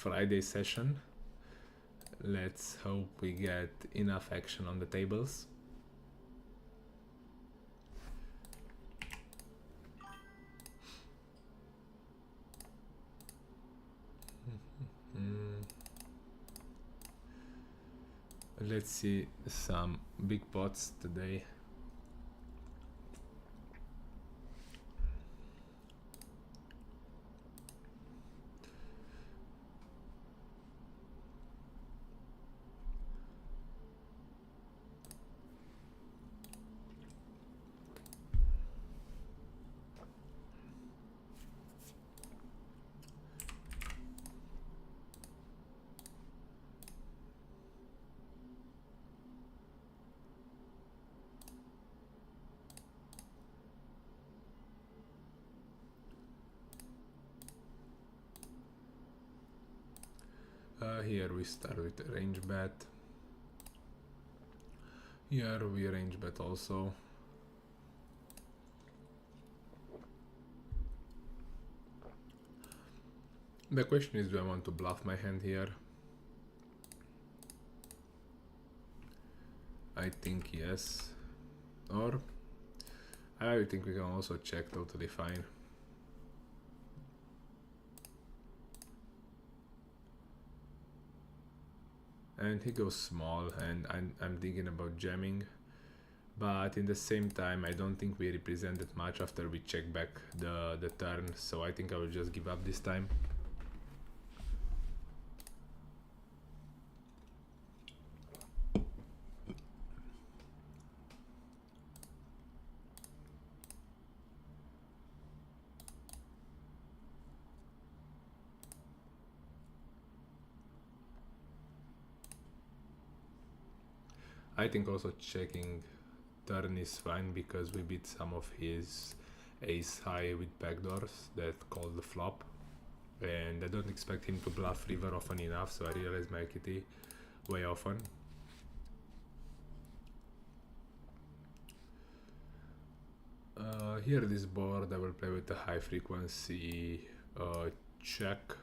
Friday session. Let's hope we get enough action on the tables. Let's see some big pots today. Here we start with a range bet. Here we range bet also. The question is, do I want to bluff my hand here? I think yes. Or I think we can also check totally fine. And he goes small, and I'm thinking about jamming, but in the same time I don't think we represented much after we check back the turn, so I think I will just give up this time. I think also checking turn is fine because we beat some of his ace high with backdoors that call the flop, and I don't expect him to bluff river often enough, so I realize my equity way often. Here this board I will play with a high frequency check.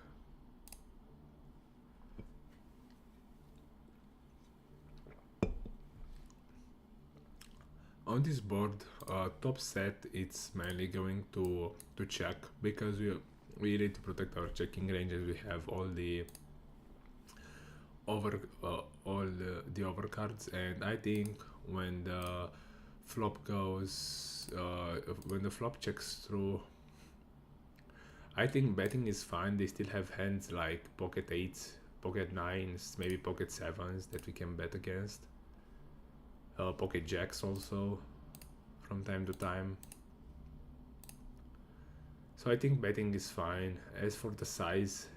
On this board, top set, it's mainly going to check because we need to protect our checking ranges. We have all the overcards, and I think when the flop goes, when the flop checks through, I think betting is fine. They still have hands like pocket eights, pocket nines, maybe pocket sevens that we can bet against. Pocket jacks also from time to time, so I think betting is fine. As for the size,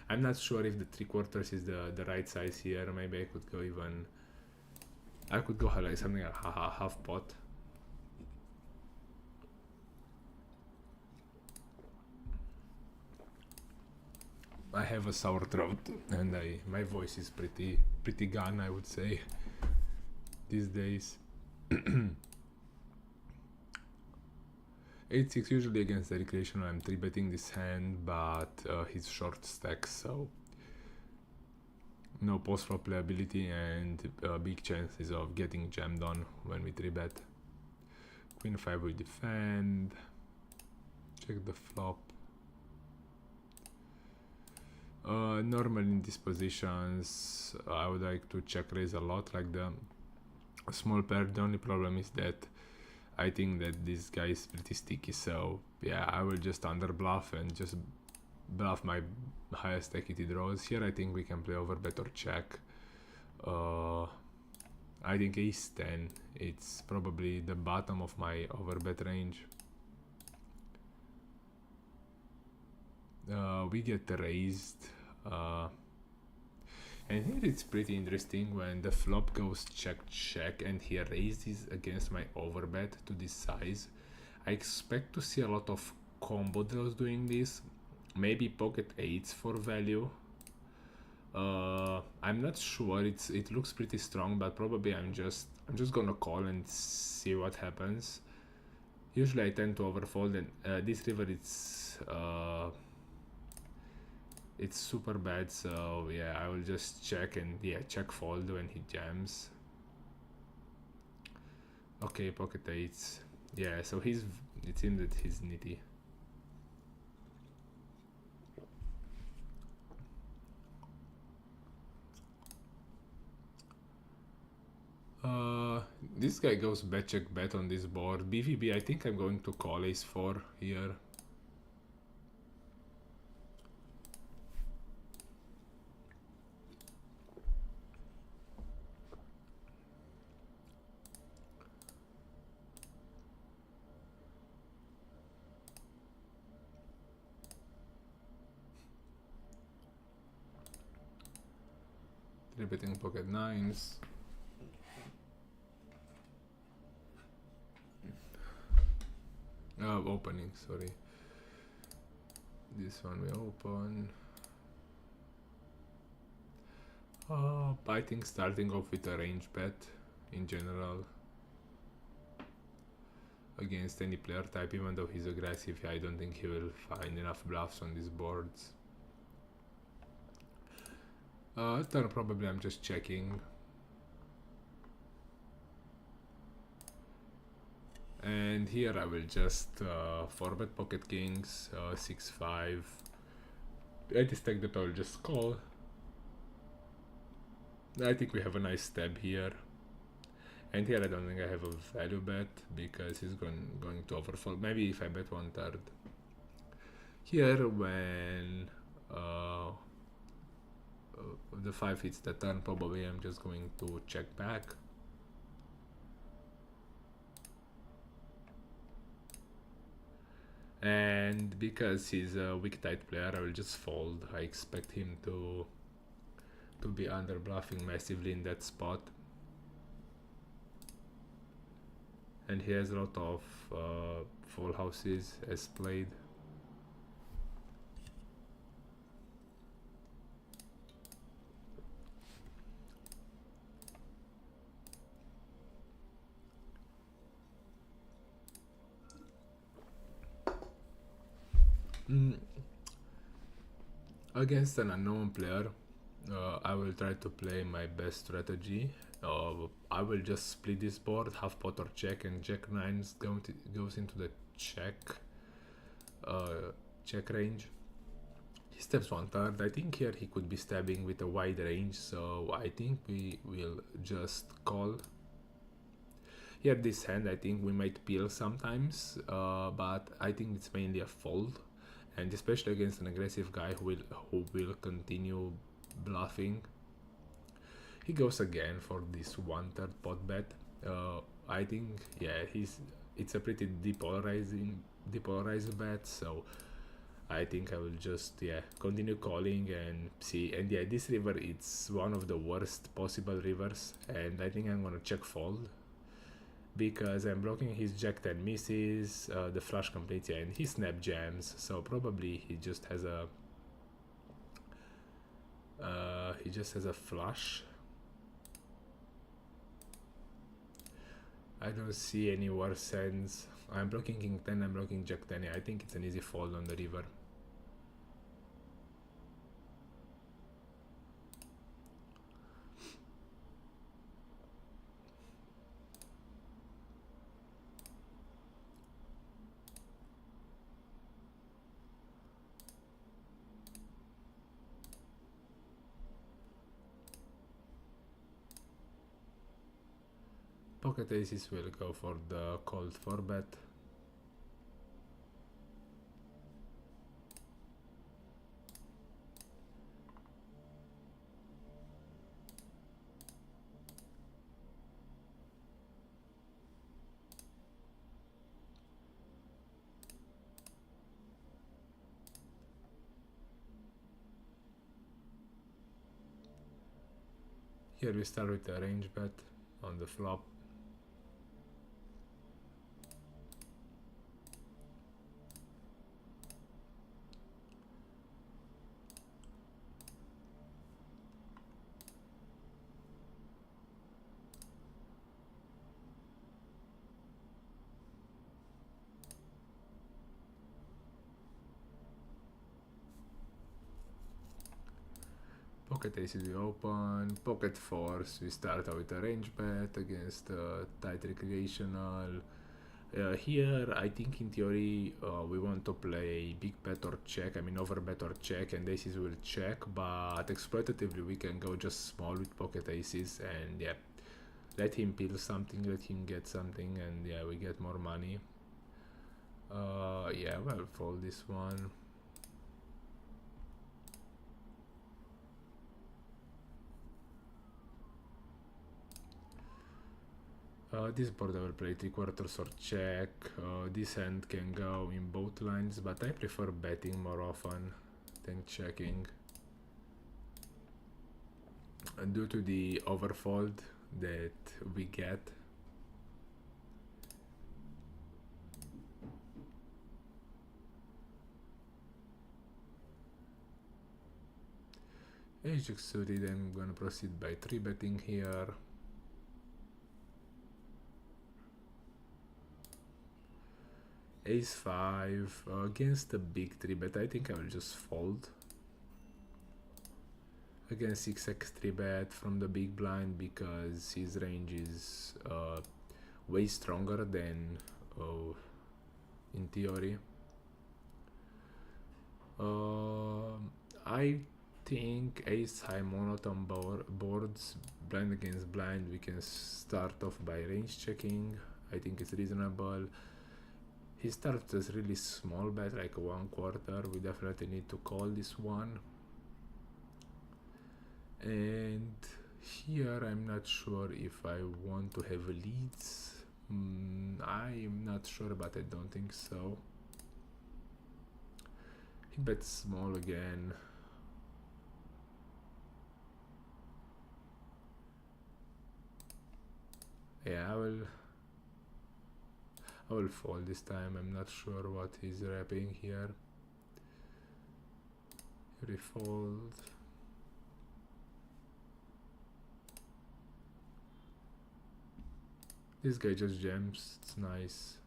I'm not sure if the 3/4 is the right size here. Maybe I could go even, I could go like something like half pot. I have a sour throat and my voice is pretty gone, I would say, these days. 8-6 usually against the recreational. I'm 3-betting this hand, but he's short stack, so no post-flop playability and big chances of getting jammed on when we 3-bet. Queen 5 we defend, check the flop. Normally in these positions I would like to check raise a lot, like the small pair. The only problem is that I think that this guy is pretty sticky, so yeah, I will just under bluff and just bluff my highest equity draws. Here I think we can play over bet or check. I think ace 10, it's probably the bottom of my over bet range. We get raised, and here it's pretty interesting when the flop goes check check and he raises against my overbet to this size. I expect to see a lot of combo draws doing this, maybe pocket eights for value. I'm not sure, it looks pretty strong, but probably I'm just gonna call and see what happens. Usually I tend to overfold, and this river it's It's super bad, so yeah, I will just check and yeah, check fold when he jams. Okay, pocket eights. Yeah, so it seems that he's nitty. This guy goes bet check bet on this board. BVB, I think I'm going to call ace 4 here. Three betting pocket nines. Opening, sorry. This one we open. I think starting off with a range bet in general against any player type, even though he's aggressive, I don't think he will find enough bluffs on these boards. Turn probably I'm just checking. And here I will just 4-bet pocket kings, 6-5. At this stack that I will just call. I think we have a nice stab here. And here I don't think I have a value bet because he's going to overfold. Maybe if I bet 1/3. Here when the 5 hits the turn, probably I'm just going to check back. And because he's a weak tight player, I will just fold. I expect him to be under bluffing massively in that spot. And he has a lot of full houses as played. Against an unknown player, I will try to play my best strategy. I will just split this board, half pot or check, and jack nines goes into the check range. He steps 1/3. I think here he could be stabbing with a wide range, so I think we will just call. Here this hand I think we might peel sometimes, but I think it's mainly a fold, and especially against an aggressive guy who will continue bluffing. He goes again for this 1/3 pot bet. I think yeah, it's a pretty depolarized bet, so I think I will just continue calling and see. And yeah, this river, it's one of the worst possible rivers, and I think I'm gonna check fold because I'm blocking his jack 10 misses, the flush completes, and he snap jams, so probably he just has a flush. I don't see any worse hands. I'm blocking king 10, I'm blocking jack 10. I think it's an easy fold on the river. Pocket aces will go for the cold 4-bet. Here we start with a range bet on the flop. Pocket aces we open, pocket fours we start out with a range bet against tight recreational. Here I think in theory we want to play big bet or check, I mean over bet or check, and aces will check, but exploitatively we can go just small with pocket aces and yeah, let him peel something, let him get something, and yeah, we get more money. Yeah, well, fold this one. This board I will play 3/4 or check. This hand can go in both lines, but I prefer betting more often than checking. Due to the overfold that we get. Ace Jack suited, I'm gonna proceed by 3-betting here. Ace 5 against a big 3-bet, I think I will just fold. Against 6x 3-bet from the big blind because his range is way stronger than in theory. I think ace high monotone boards, blind against blind, we can start off by range checking. I think it's reasonable. He starts as really small bet, like 1/4. We definitely need to call this one. And here I'm not sure if I want to have leads. I'm not sure, but I don't think so. He bets small again. Yeah, I will fold this time. I'm not sure what he's wrapping here. Refold. This guy just jams. It's nice.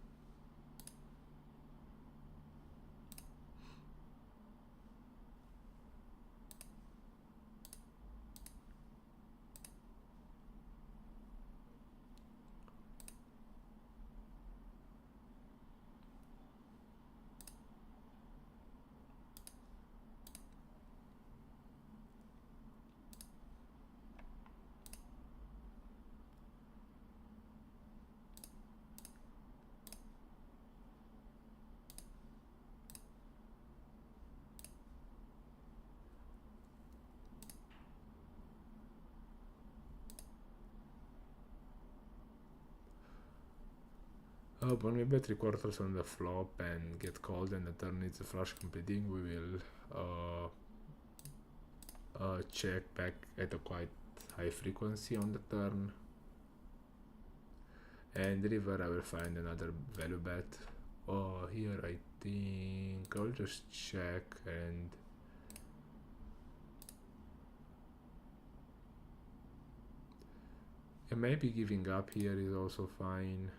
When we bet 3/4 on the flop and get called and the turn needs a flush completing, we will check back at a quite high frequency on the turn. And river I will find another value bet. Here I think I'll just check and maybe giving up here is also fine.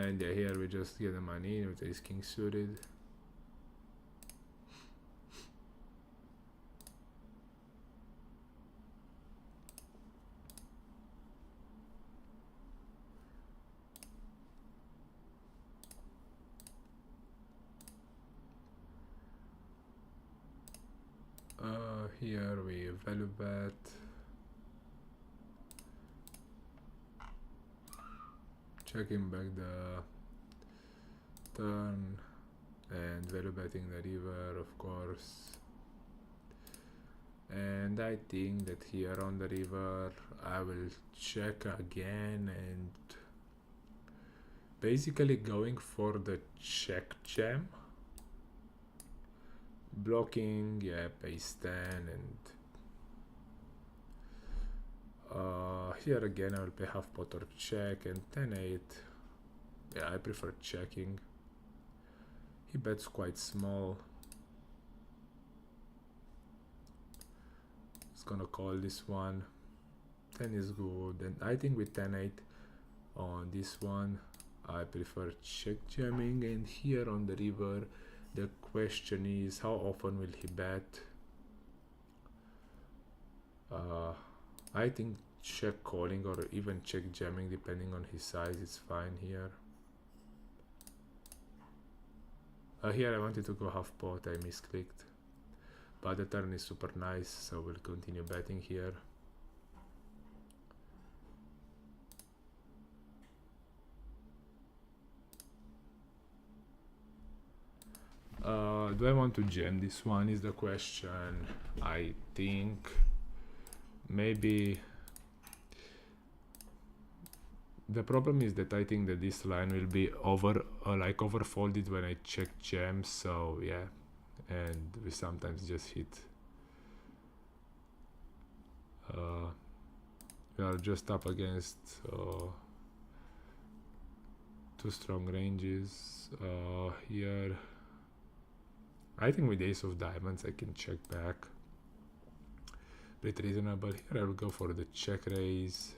And yeah, here we just get the money with ace king suited. Here we value bet. Checking back the turn and value betting the river, of course. And I think that here on the river I will check again and basically going for the check jam. blocking, yeah, ace 10, and here again I will play half pot or check, and 10-8. Yeah, I prefer checking. He bets quite small. It's gonna call this one. 10 is good, and I think with 10-8 on this one I prefer check jamming. And here on the river the question is how often will he bet. I think check calling or even check jamming depending on his size is fine here. Here I wanted to go half pot, I misclicked, but the turn is super nice, so we'll continue betting here. Do I want to jam this one is the question. I think maybe the problem is that I think that this line will be overfolded when I check jam, so yeah, and we sometimes just hit. We are just up against two strong ranges. Here I think with ace of diamonds I can check back. Pretty reasonable. Here I will go for the check raise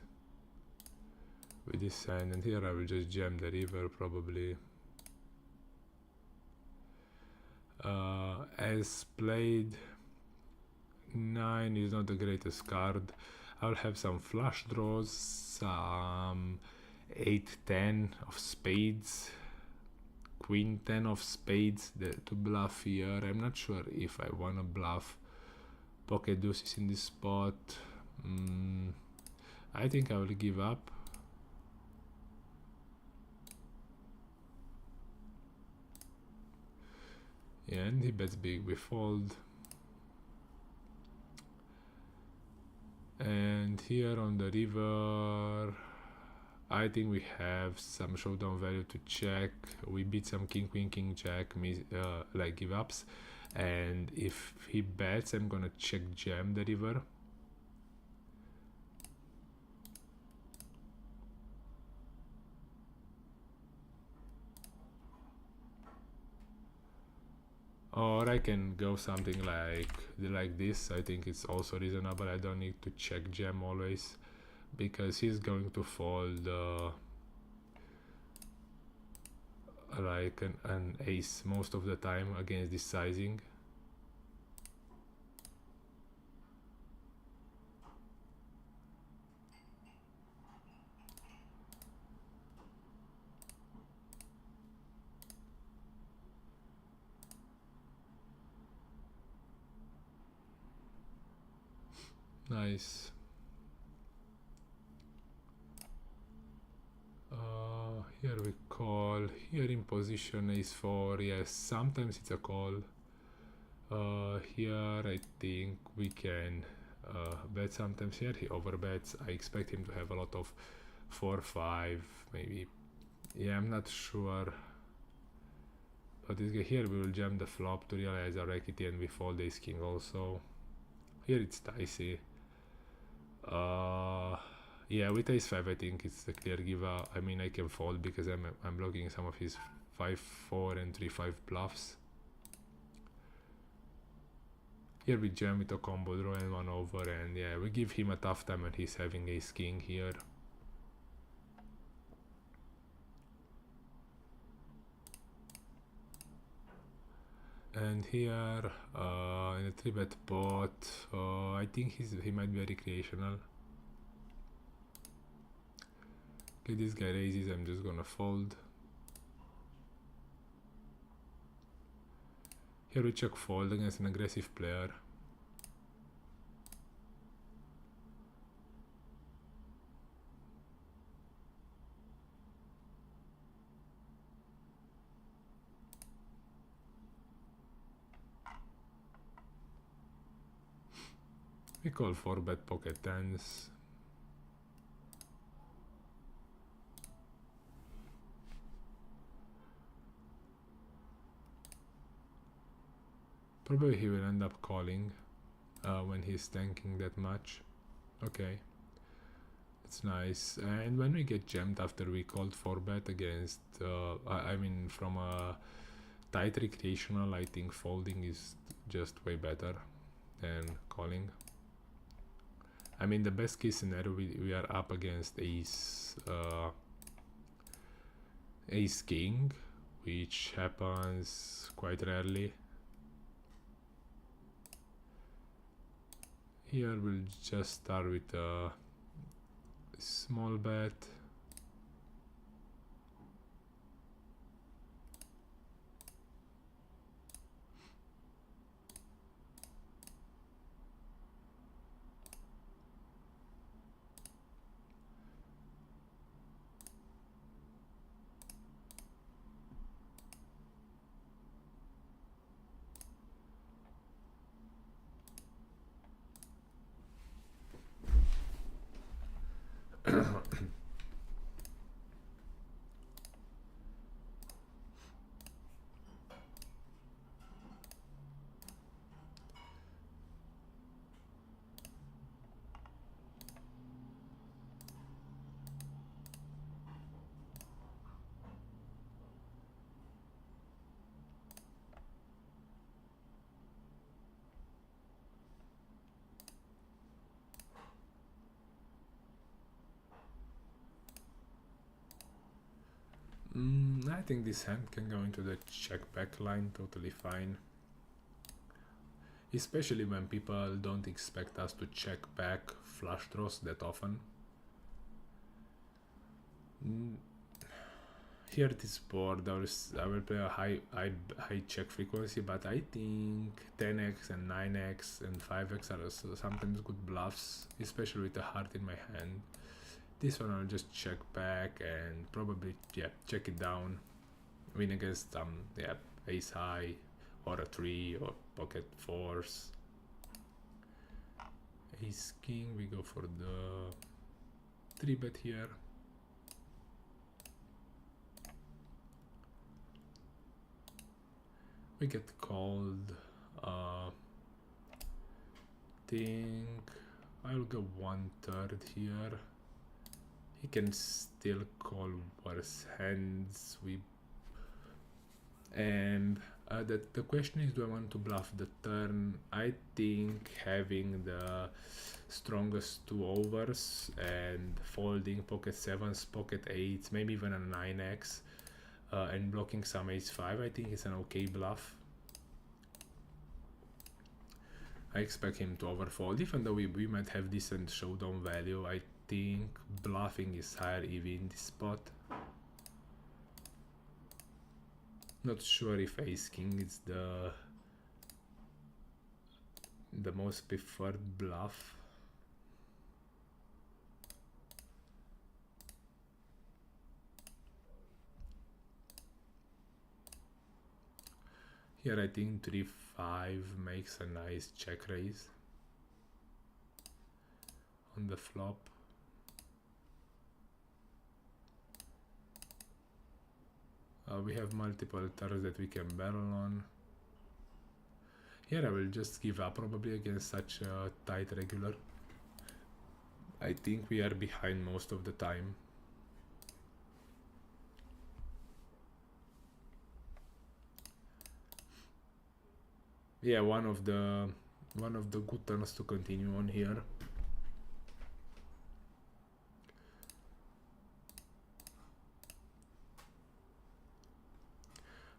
with this hand, and here I will just jam the river probably. As played, 9 is not the greatest card. I'll have some flush draws, some 8-10 of spades, queen 10 of spades to bluff here. I'm not sure if I want to bluff pocket deuces in this spot. I think I will give up. Yeah, and he bets big, we fold. And here on the river I think we have some showdown value to check. We beat some king queen king jack, like give ups, and if he bets I'm gonna check jam the river. Or I can go something like this. I think it's also reasonable. I don't need to check jam always, because he's going to fold like an ace most of the time against this sizing. Nice. Here we call. Here in position ace 4. Yes, sometimes it's a call. Here I think we can bet sometimes. Here he overbets. I expect him to have a lot of 4-5 maybe. Yeah, I'm not sure. But this guy here, we will jam the flop to realize our equity, and we fold ace king also. Here it's dicey. Yeah, with ace 5 I think it's a clear give up. I mean, I can fold because I'm blocking some of his 5-4 and 3-5 bluffs. Here we jam with a combo draw and 1 over, and yeah, we give him a tough time when he's having ace king here. And here in a 3-bet pot, I think he might be recreational. Okay, this guy raises, I'm just gonna fold. Here we check fold against an aggressive player. We call 4-bet pocket tens. Probably he will end up calling when he's tanking that much. Okay, it's nice. And when we get jammed after we called 4-bet against, I mean from a tight recreational, I think folding is just way better than calling. I mean, the best case scenario, we are up against ace king, which happens quite rarely. Here we'll just start with a small bet. I think this hand can go into the check back line totally fine. Especially when people don't expect us to check back flush draws that often. Here this board, I will play a high check frequency, but I think 10x and 9x and 5x are sometimes good bluffs, especially with a heart in my hand. This one I'll just check back and probably check it down, win against ace high or a 3 or pocket 4s. Ace king, we go for the 3-bet here. We get called. Think I'll go 1/3 here. He can still call worse hands. The question is, do I want to bluff the turn? I think having the strongest 2 overs and folding pocket 7s, pocket 8s, maybe even a 9x, and blocking some ace 5, I think it's an okay bluff. I expect him to overfold, even though we might have decent showdown value. I think bluffing is higher EV in this spot. Not sure if ace king is the most preferred bluff. Here I think 3-5 makes a nice check raise on the flop. We have multiple turns that we can barrel on. Here I will just give up probably against such a tight regular. I think we are behind most of the time. Yeah, one of the good turns to continue on here.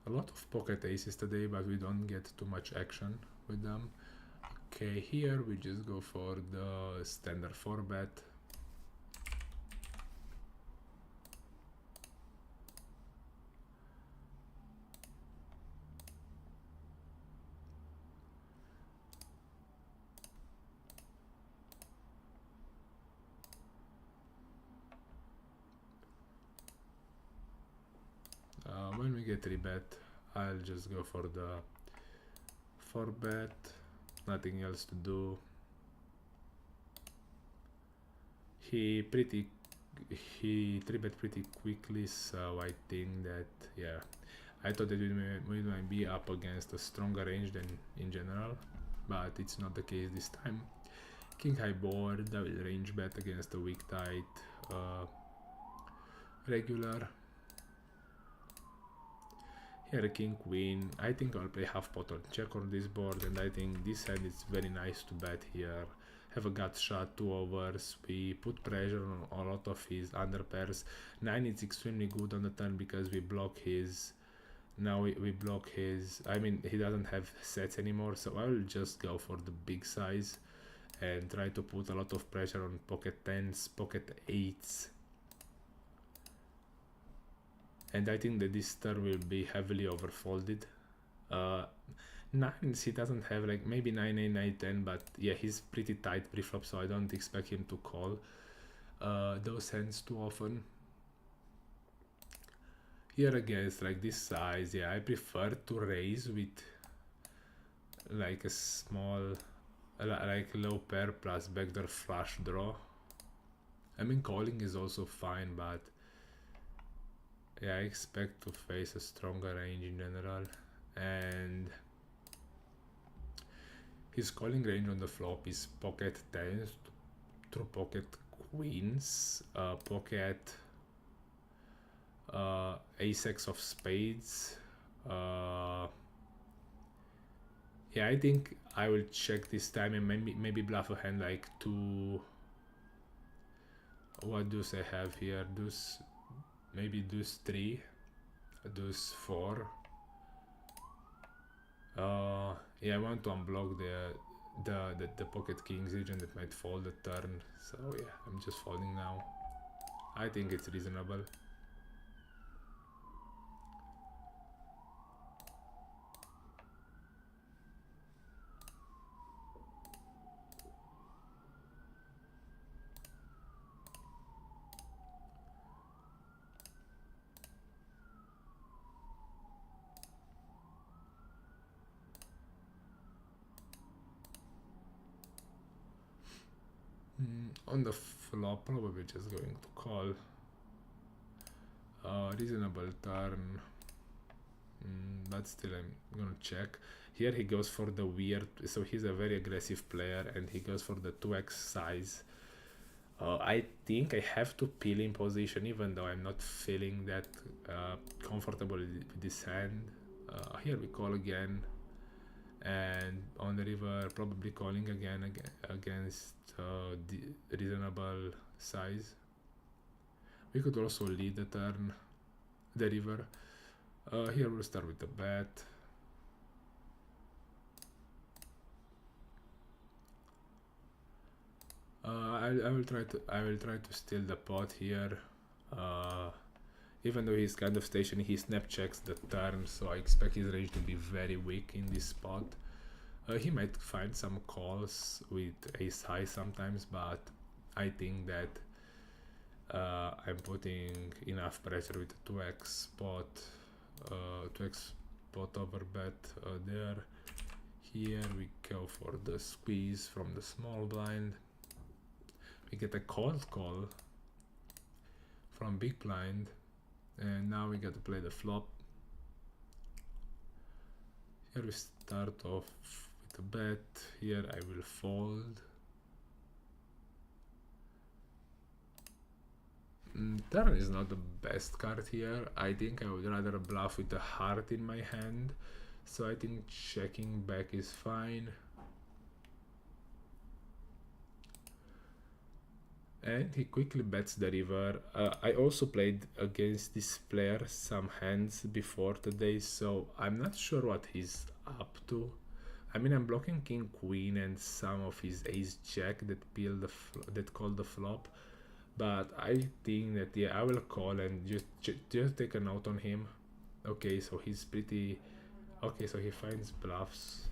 A lot of pocket aces today, but we don't get too much action with them. Okay, here we just go for the standard 4-bet. When we get 3-bet, I'll just go for the 4-bet, nothing else to do. He 3-bet pretty quickly, so I think that, yeah, I thought that we might be up against a stronger range than in general, but it's not the case this time. King high board, I will range bet against a weak tight regular. Here king queen. I think I'll play half pot on check on this board, and I think this hand is very nice to bet here. Have a gut shot, 2 overs. We put pressure on a lot of his under pairs. 9 is extremely good on the turn because we block his. Now we block his. I mean, he doesn't have sets anymore, so I will just go for the big size and try to put a lot of pressure on pocket 10s, pocket 8s. And I think that this turn will be heavily overfolded. 9s, he doesn't have, like, maybe 9, 8, 9, 10, but yeah, he's pretty tight pre-flop, so I don't expect him to call those hands too often. Here against like this size, yeah, I prefer to raise with like a small, like low pair plus backdoor flush draw. I mean, calling is also fine, but yeah, I expect to face a stronger range in general. And his calling range on the flop is pocket 10s through pocket queens, pocket ace-x of spades. Yeah, I think I will check this time and maybe bluff a hand like 2. What deuce I have here? Deuce, maybe deuce 3, deuce 4. Yeah, I want to unblock the pocket kings region that might fold the turn. So yeah, I'm just folding now. I think it's reasonable. On the flop, probably just going to call. Reasonable turn, but still I'm gonna check. Here he goes for the weird, so he's a very aggressive player and he goes for the 2x size. I think I have to peel in position even though I'm not feeling that comfortable with this hand. Here we call again, and on the river probably calling again against the reasonable size. We could also lead the turn, the river. Here we'll start with the bet. I will try to steal the pot here. Even though he's kind of stationary, he snap checks the turn, so I expect his range to be very weak in this spot. He might find some calls with ace high sometimes, but I think that I'm putting enough pressure with the 2x spot, 2x spot over bet there. Here we go for the squeeze from the small blind. We get a cold call from big blind, and now we got to play the flop. Here we start off with a bet. Here I will fold. Turn is not the best card here. I think I would rather bluff with a heart in my hand, so I think checking back is fine. And he quickly bets the river. I also played against this player some hands before today, so I'm not sure what he's up to. I mean, I'm blocking king queen and some of his ace jack that called the flop, but I think that yeah, I will call and just take a note on him. Okay, so he's pretty okay, so he finds bluffs.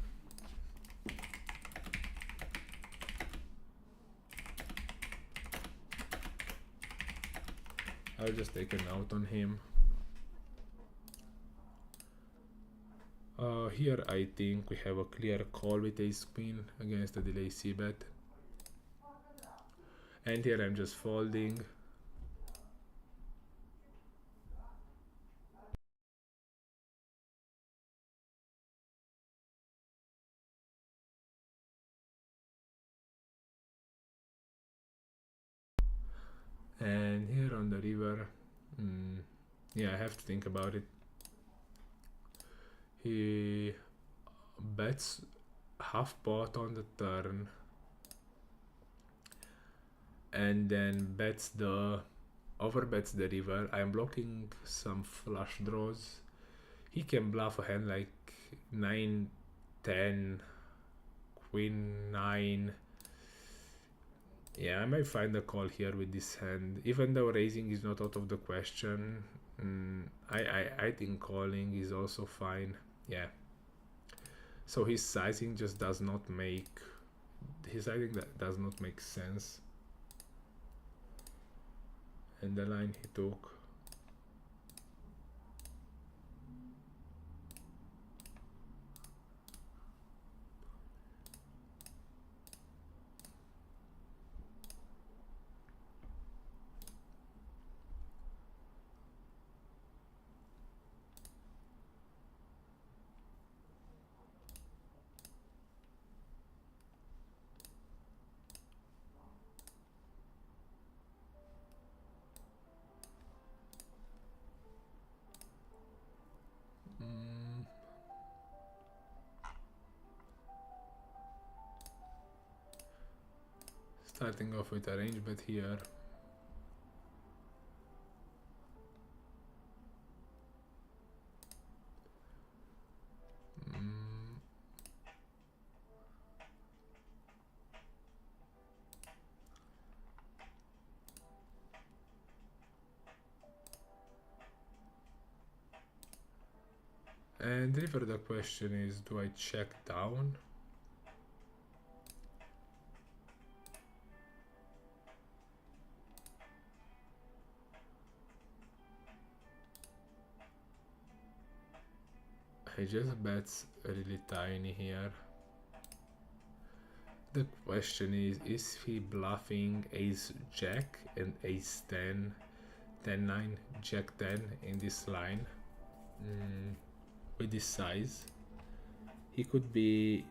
I'll just take a note on him. Here I think we have a clear call with ace queen against the delay c bet, and here I'm just folding. And here on the river, yeah, I have to think about it. He bets half pot on the turn and then overbets the river. I'm blocking some flush draws. He can bluff a hand like 9, 10, queen 9. Yeah, I might find a call here with this hand, even though raising is not out of the question. I think calling is also fine. Yeah. So his sizing just does not make that does not make sense. And the line he took. Starting off with a range bet here. And river, the question is, do I check down? He just bets really tiny here. The question is he bluffing ace jack and ace 10, 10 9, jack 10 in this line? With this size, he could be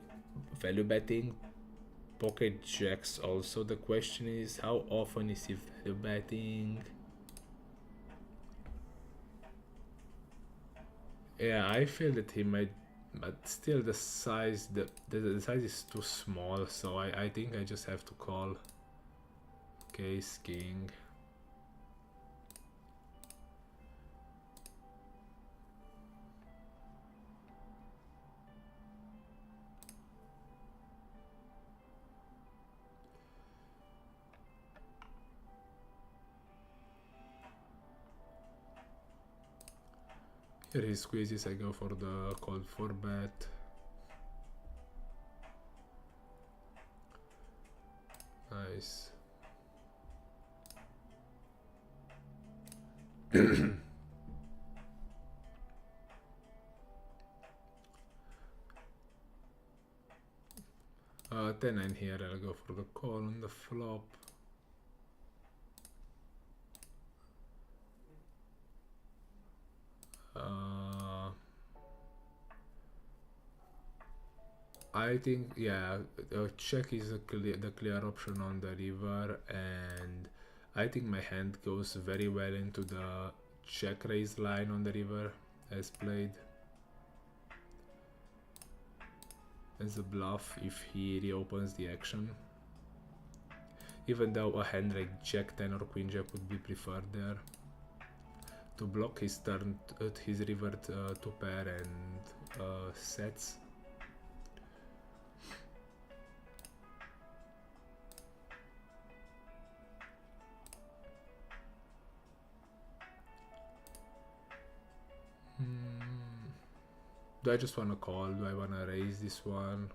value betting pocket jacks also. The question is, how often is he value betting? Yeah, I feel that he might, but still the size the size is too small, so I think I just have to call. Case king. Here he squeezes, I go for the call for bet. Nice. Uh, 10-9 here, I'll go for the call on the flop. I think, yeah, check is the clear option on the river, and I think my hand goes very well into the check raise line on the river as played. As a bluff if he reopens the action. Even though a hand like jack 10 or queen jack would be preferred there. To block his turn, his river to pair and sets. Do I just want to call? Do I want to raise this one?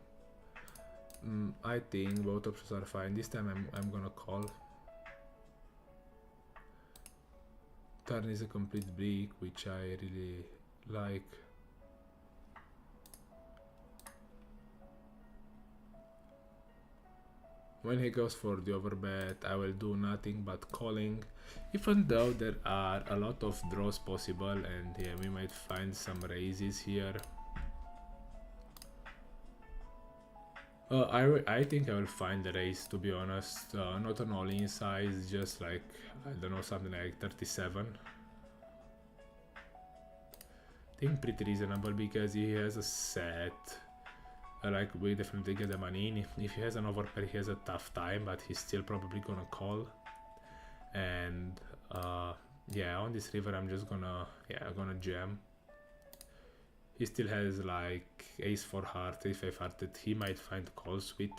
I think both options are fine. This time I'm gonna call. Turn is a complete break, which I really like. When he goes for the overbet, I will do nothing but calling, even though there are a lot of draws possible, and yeah, we might find some raises here. I think I will find the race, to be honest. Not an all-in size, just like, I don't know, something like 37. I think pretty reasonable because he has a set. Like, we definitely get the money in. If he has an overpair, he has a tough time, but he's still probably gonna call. And yeah, on this river, I'm just gonna jam. He still has like ace 4 heart, ace 5 heart that he might find calls with.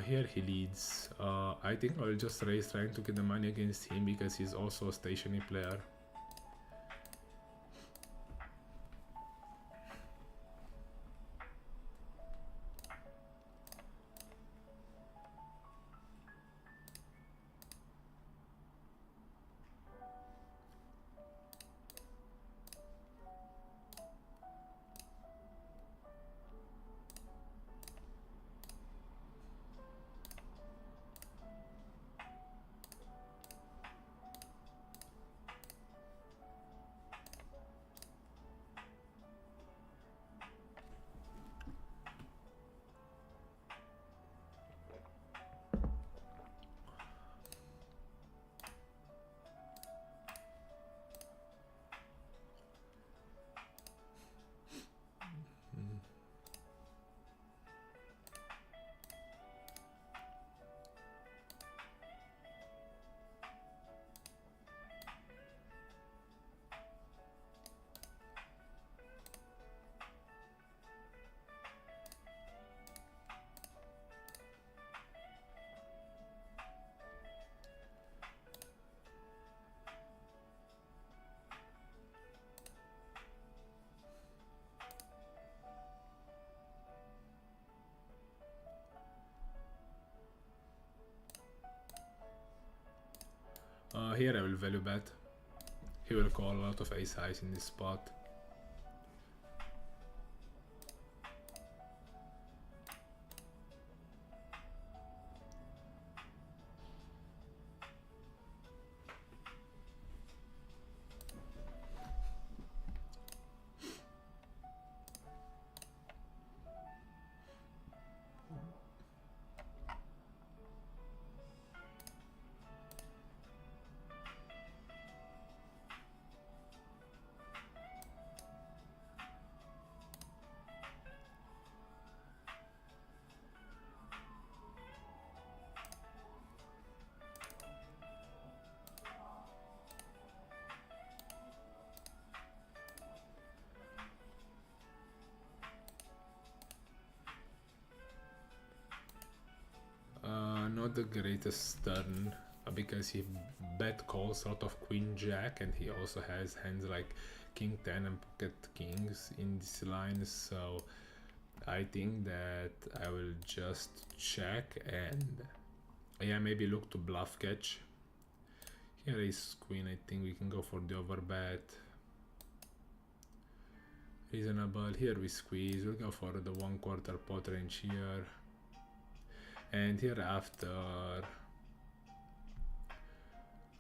Here he leads. I think I'll just raise trying to get the money against him because he's also a stationary player. Here I will value bet. He will call a lot of ace highs in this spot. Not the greatest turn because he bet calls a lot of queen jack and he also has hands like king 10 and pocket kings in this line, so I think that I will just check and yeah, maybe look to bluff catch. Here is queen. I think we can go for the overbet. Reasonable. Here we squeeze. We'll go for the 1/4 pot range here. And here after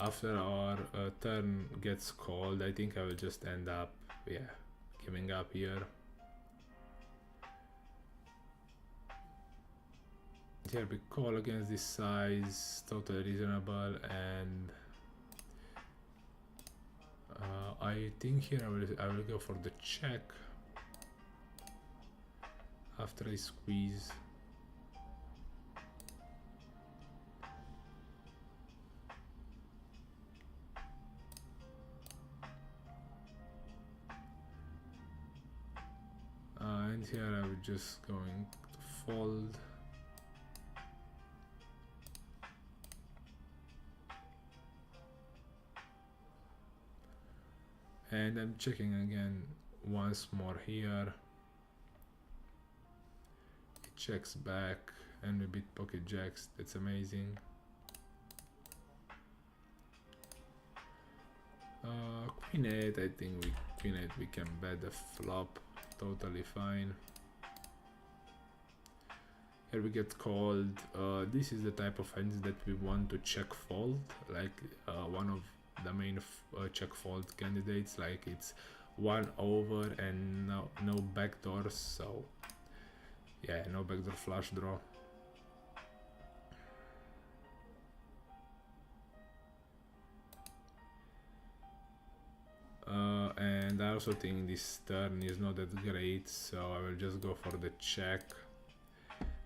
our turn gets called, I think I will just end up, yeah, giving up here. Here we call against this size, totally reasonable, and I think here I will go for the check after I squeeze. And here I will just going to fold. And I'm checking again once more here. It checks back and we beat pocket jacks. That's amazing. Queen 8, I think queen 8 we can bet the flop totally fine. Here we get called. This is the type of hands that we want to check fold, like one of the main check fold candidates, like it's 1 over and no backdoors, so yeah, no backdoor flush draw. And I also think this turn is not that great, so I will just go for the check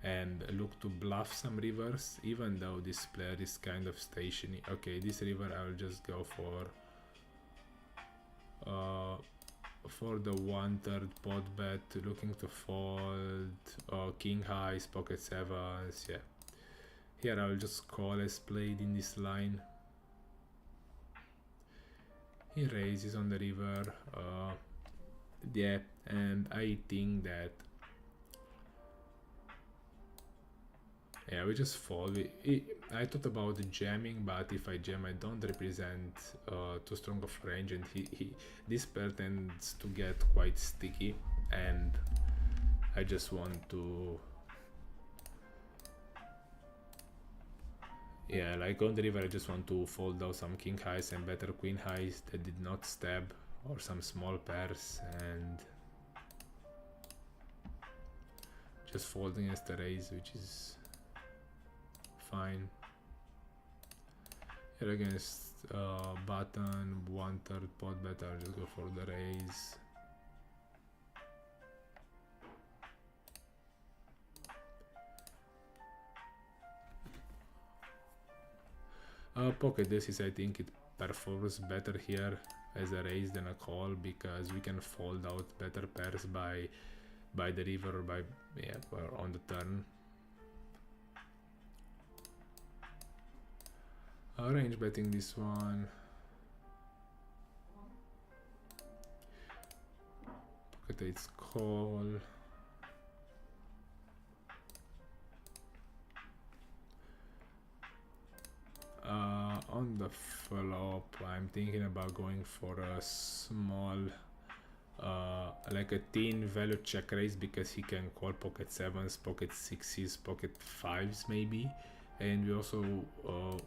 and look to bluff some rivers, even though this player is kind of stationary. Okay, this river I will just go for the 1/3 pot bet, looking to fold king highs, pocket sevens. Yeah, here I will just call as played in this line. He raises on the river. Yeah, and I think that yeah, we just fold. I thought about jamming, but if I jam, I don't represent too strong of range, and this pair tends to get quite sticky, and I just want to, yeah, like on the river, I just want to fold out some king highs and better queen highs that did not stab, or some small pairs, and just folding against the raise, which is fine. Here against button 1/3 pot bet, I'll just go for the raise. Pocket aces, I think it performs better here as a raise than a call, because we can fold out better pairs by the river or by, yeah, or on the turn. Range betting this one. Pocket eights call. On the flop, I'm thinking about going for a small, like a thin value check raise, because he can call pocket sevens, pocket sixes, pocket fives maybe, and we also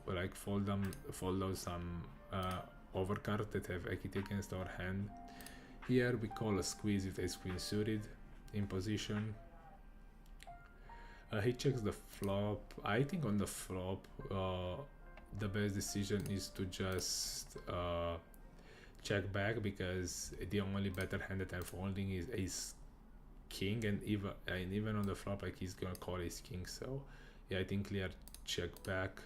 like fold out some overcards that have equity against our hand. Here we call a squeeze with ace queen suited in position. He checks the flop. I think on the flop, the best decision is to just check back, because the only better hand that I'm folding is ace king, and even on the flop, like, he's gonna call ace king. So yeah, I think clear check back.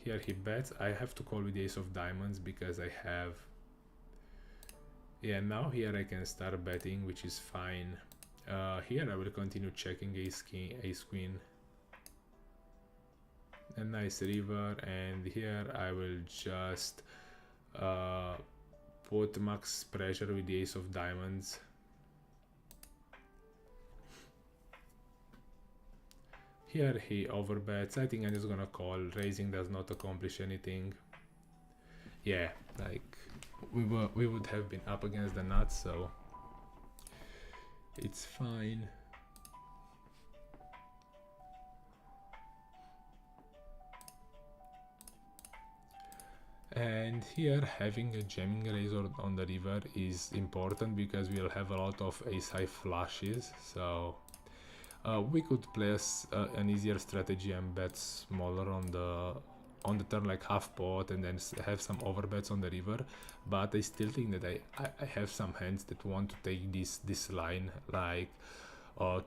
Here he bets. I have to call with the ace of diamonds, because I have, yeah, now here I can start betting, which is fine. Here I will continue checking ace king, ace queen, a nice river, and here I will just put max pressure with the ace of diamonds. Here he overbets. I think I'm just gonna call. Raising does not accomplish anything. Yeah, like we would have been up against the nuts, so it's fine. And here having a jamming raise on the river is important, because we'll have a lot of ace high flushes, so we could play an easier strategy and bet smaller on the turn, like half pot, and then have some overbets on the river. But I still think that I have some hands that want to take this line, like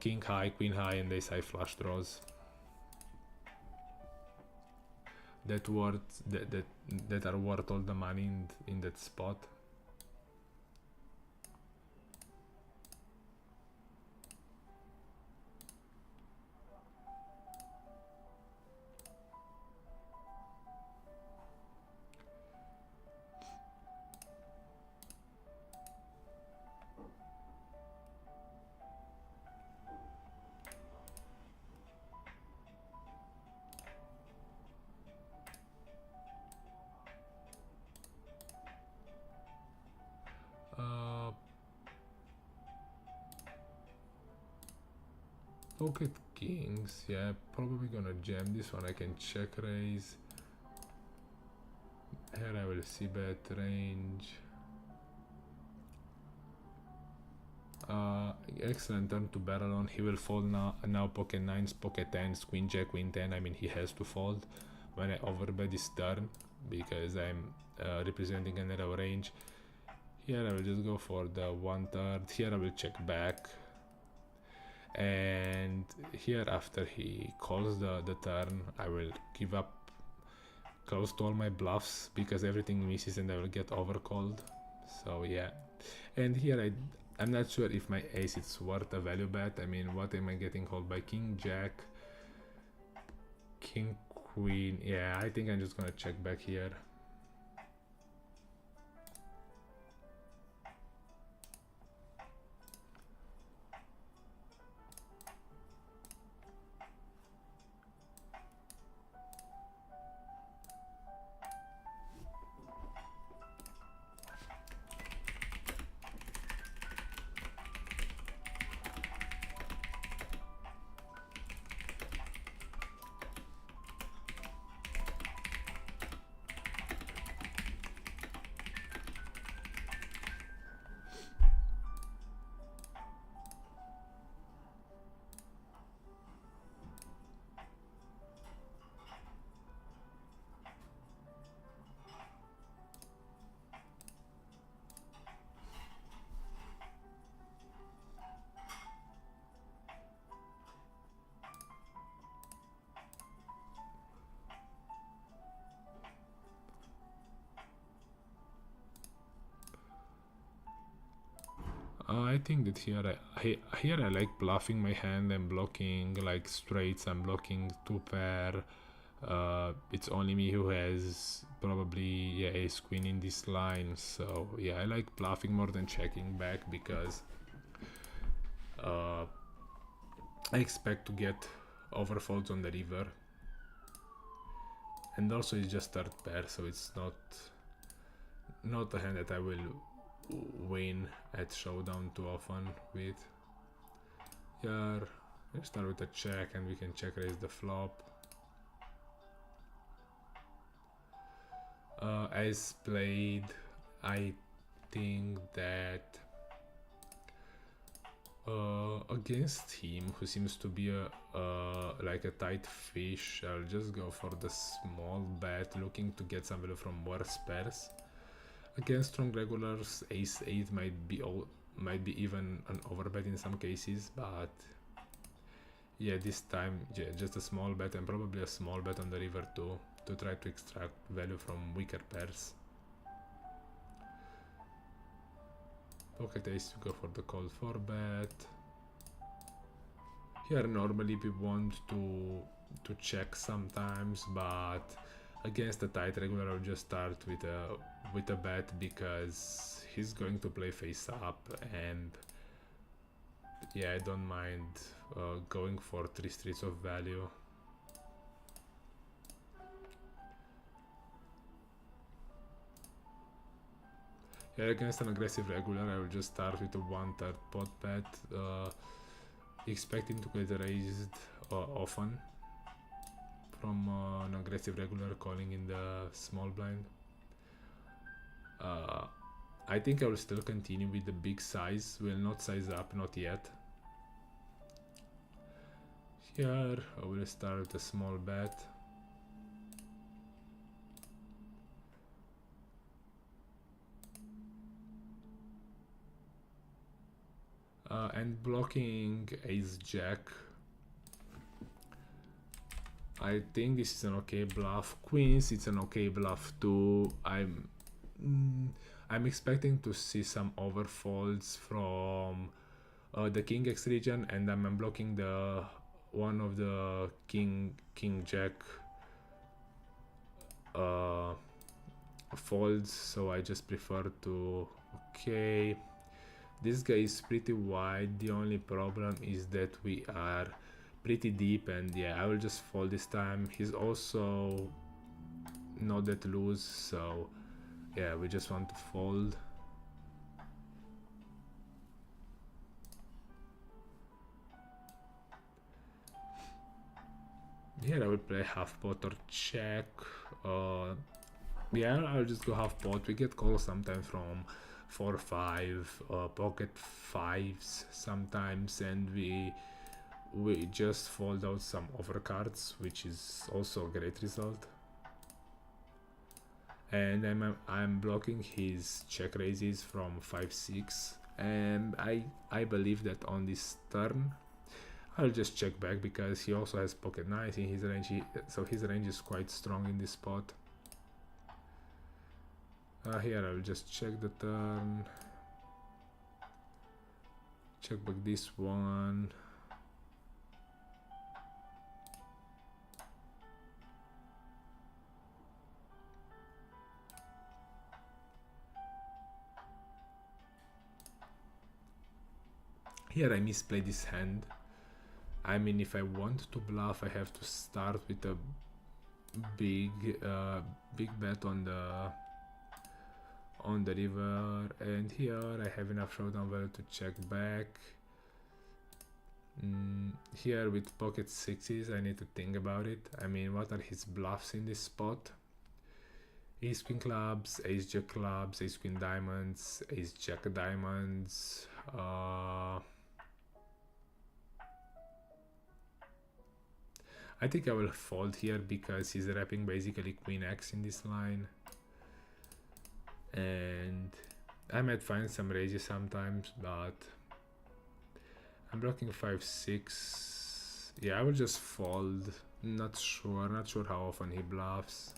king high, queen high, and ace high flush draws. That are worth all the money in that spot. Pocket kings, yeah, probably gonna jam this one. I can check raise. Here I will see bet range. Excellent turn to barrel on. He will fold now pocket 9s, pocket 10s, queen jack, queen 10. I mean, he has to fold when I overbet this turn because I'm representing a narrow range. Here I will just go for the 1/3. Here I will check back. And here after he calls the turn, I will give up close to all my bluffs because everything misses and I will get overcalled. So yeah, and here I'm not sure if my ace is worth a value bet. I mean, what am I getting called by? King jack, king queen. Yeah, I think I'm just gonna check back here. I think that here I like bluffing my hand and blocking like straights. I'm blocking 2 pair. It's only me who has probably ace queen in this line. So yeah, I like bluffing more than checking back because I expect to get overfolds on the river. And also it's just 3rd pair, so it's not a hand that I will win at showdown too often with. Here, let's start with a check and we can check raise the flop. As played, I think that against him, who seems to be like a tight fish, I'll just go for the small bet, looking to get some value from worse pairs. Against strong regulars, ace 8 might be even an overbet in some cases, but yeah, this time just a small bet and probably a small bet on the river too, to try to extract value from weaker pairs. Pocket ace to go for the call 4 bet. Here normally we want to check sometimes, but against a tight regular I'll just start with a bet because he's going to play face up, and yeah, I don't mind going for 3 streets of value. Yeah, against an aggressive regular I will just start with a 1/3 pot bet, expecting to get raised often from an aggressive regular calling in the small blind. I think I will still continue with the big size, will not size up, not yet. Here I will start with a small bet. And blocking ace jack. I think this is an okay bluff. Queens, it's an okay bluff too. I'm expecting to see some overfolds from the king X region, and I'm blocking the one of the king jack folds, so I just prefer to okay. This guy is pretty wide. The only problem is that we are pretty deep, and yeah, I will just fold this time. He's also not that loose, so yeah, we just want to fold. Here I will play half pot or check. Yeah, I'll just go half pot. We get calls sometimes from 4-5, pocket fives sometimes, and we just fold out some overcards, which is also a great result. And I'm blocking his check raises from 5-6, and I believe that on this turn I'll just check back because he also has pocket 9 in his range, so his range is quite strong in this spot. Here I'll just check the turn, check back this one. Here I misplay this hand. I mean, if I want to bluff, I have to start with a big bet on the river, and here I have enough showdown value to check back. Here with pocket sixes, I need to think about it. I mean, what are his bluffs in this spot? Ace queen clubs, ace jack clubs, ace queen diamonds, ace jack diamonds. I think I will fold here because he's wrapping basically queen x in this line, and I might find some raises sometimes, but I'm blocking 5-6. Yeah, I will just fold. Not sure how often he bluffs.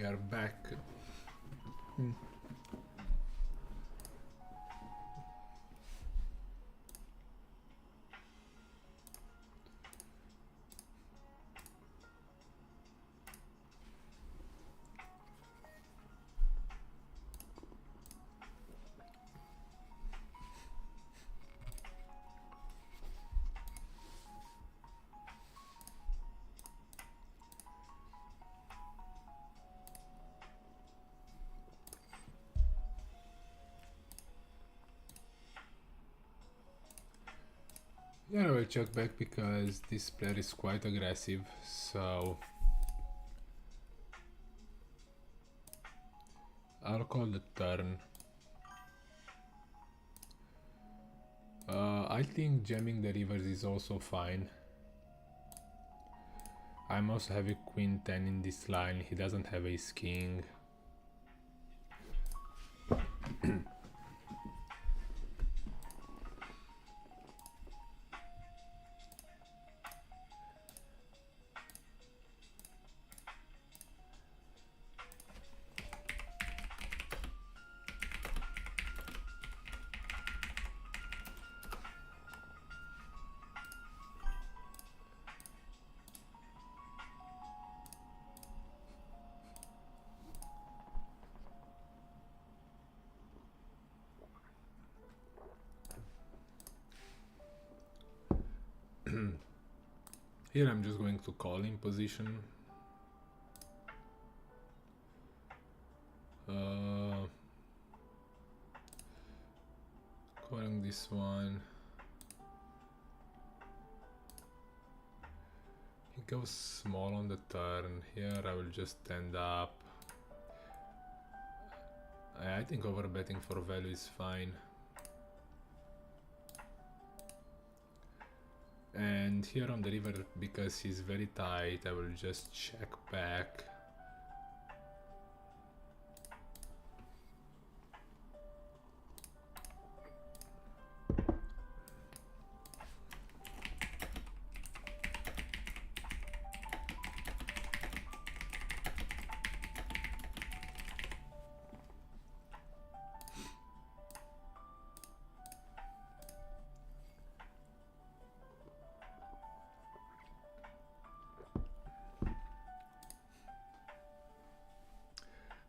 We are back. Yeah, I will check back because this player is quite aggressive, so I'll call the turn. I think jamming the rivers is also fine. I'm also having queen 10 in this line, he doesn't have ace king. Here I'm just going to call in position. Calling this one. He goes small on the turn. Here I will just end up. I think overbetting for value is fine. And here on the river, because he's very tight, I will just check back.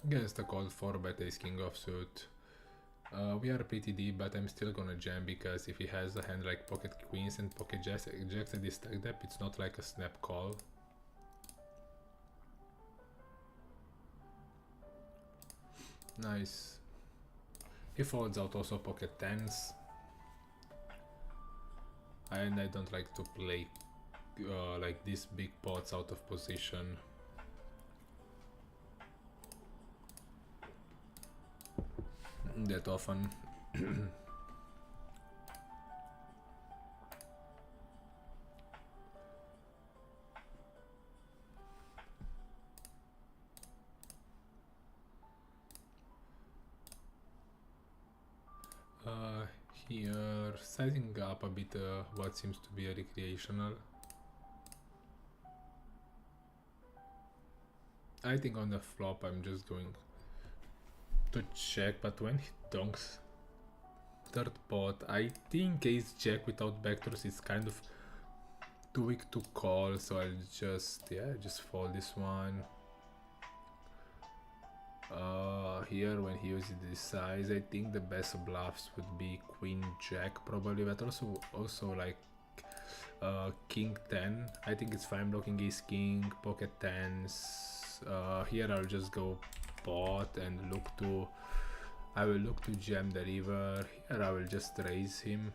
Against the call 4-bet ace king offsuit. We are pretty deep, but I'm still gonna jam because if he has a hand like pocket queens and pocket jacks at this stack depth, it's not like a snap call. Nice. He folds out also pocket tens. And I don't like to play like these big pots out of position. That often. Here, sizing up a bit what seems to be a recreational. I think on the flop I'm just going to check, but when he donks third pot, I think ace jack without backdoors is kind of too weak to call, so I'll just fold this one. Here when he uses this size, I think the best bluffs would be queen jack probably, but also like king 10. I think it's fine blocking ace king, pocket tens. Here I'll just go pot and I will look to jam the river. Here I will just raise him.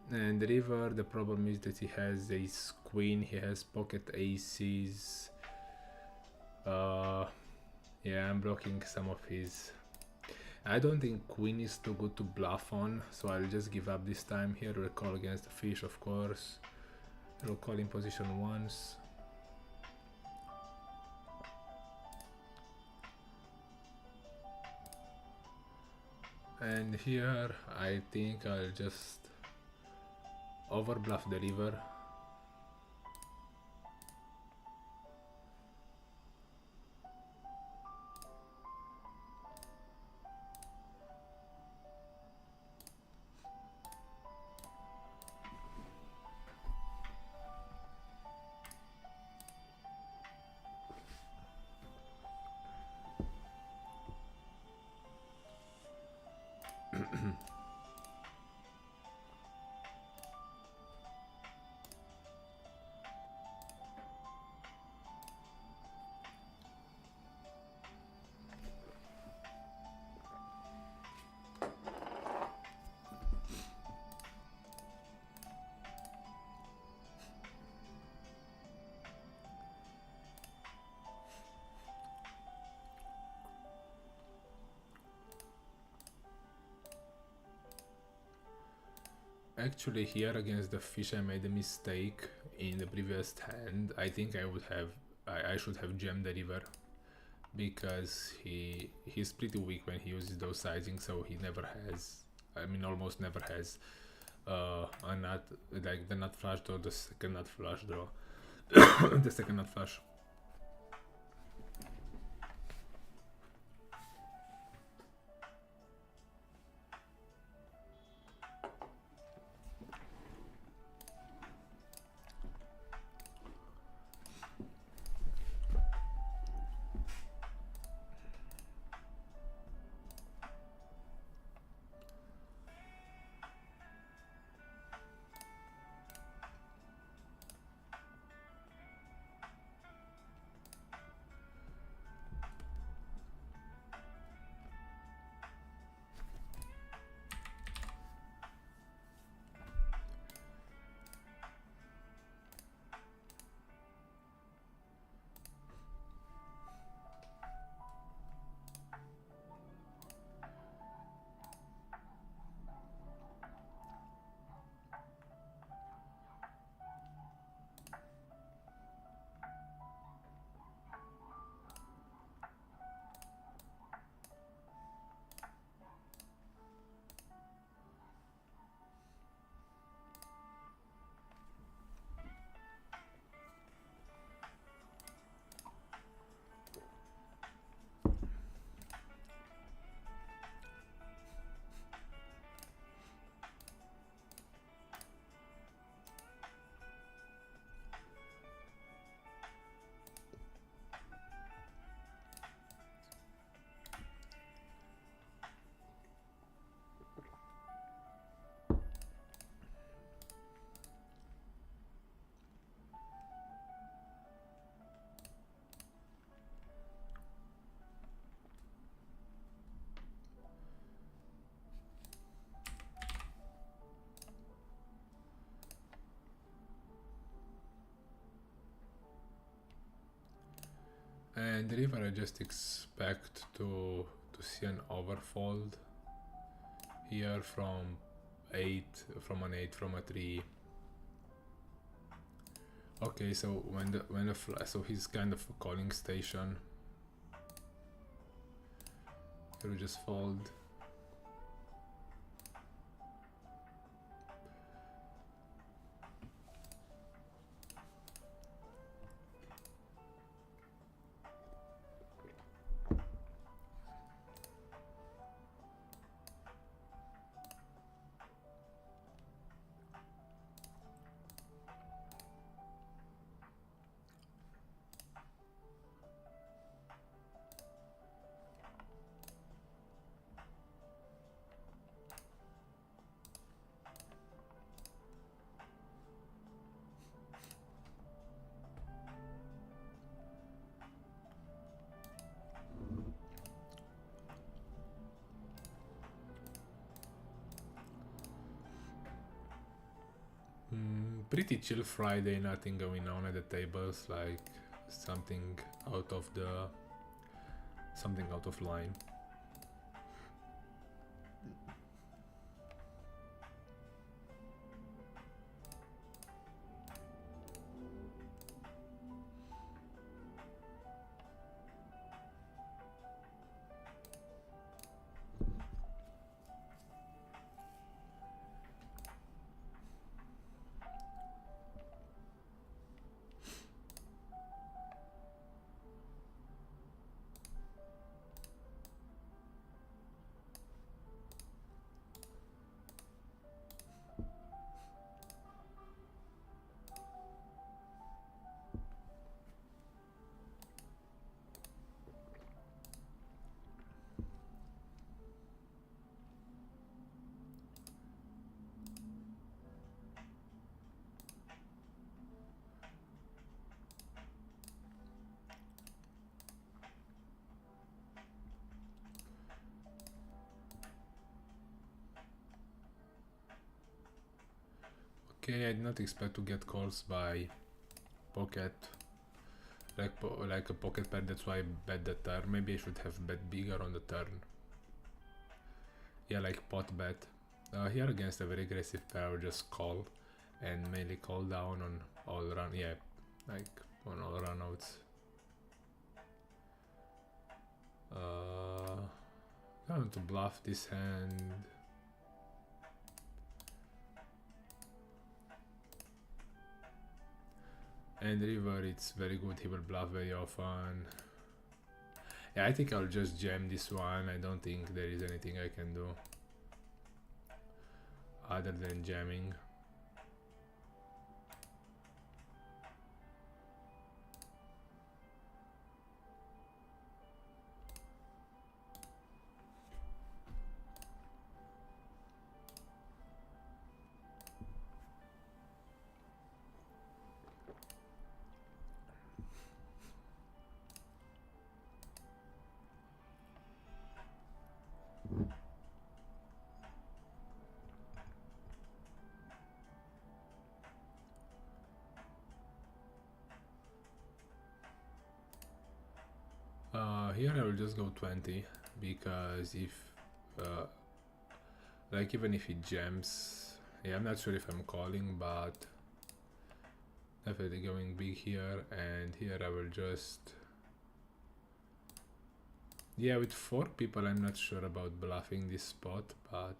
And the river, the problem is that he has ace queen, he has pocket aces. Yeah, I'm blocking some of his. I don't think queen is too good to bluff on, so I'll just give up this time. Here we'll call against the fish, of course. We'll call in position once. And here I think I'll just overbluff the river. Actually, here against the fish I made a mistake in the previous hand. I think I should have jammed the river, because he's pretty weak when he uses those sizings, so he never has, I mean almost never has a nut, like the nut flush draw, the second nut flush draw. The second nut flush. And the river I just expect to see an overfold here from 8, from an 8, from a 3. Okay, so so he's kind of a calling station. Here we just fold. Pretty chill Friday, nothing going on at the tables, like something out of line. Okay, I did not expect to get calls by pocket, like a pocket pair, that's why I bet the turn. Maybe I should have bet bigger on the turn. Yeah, like pot bet. Here against a very aggressive pair, I'll just call and mainly call down on all run, yeah, like on all runouts. I want to bluff this hand. And river, it's very good, he will bluff very often. Yeah, I think I'll just jam this one. I don't think there is anything I can do other than jamming. Here I will just go 20 because if like even if he jams, yeah, I'm not sure if I'm calling, but definitely going big here. And here I will just, yeah, with 4 people I'm not sure about bluffing this spot, but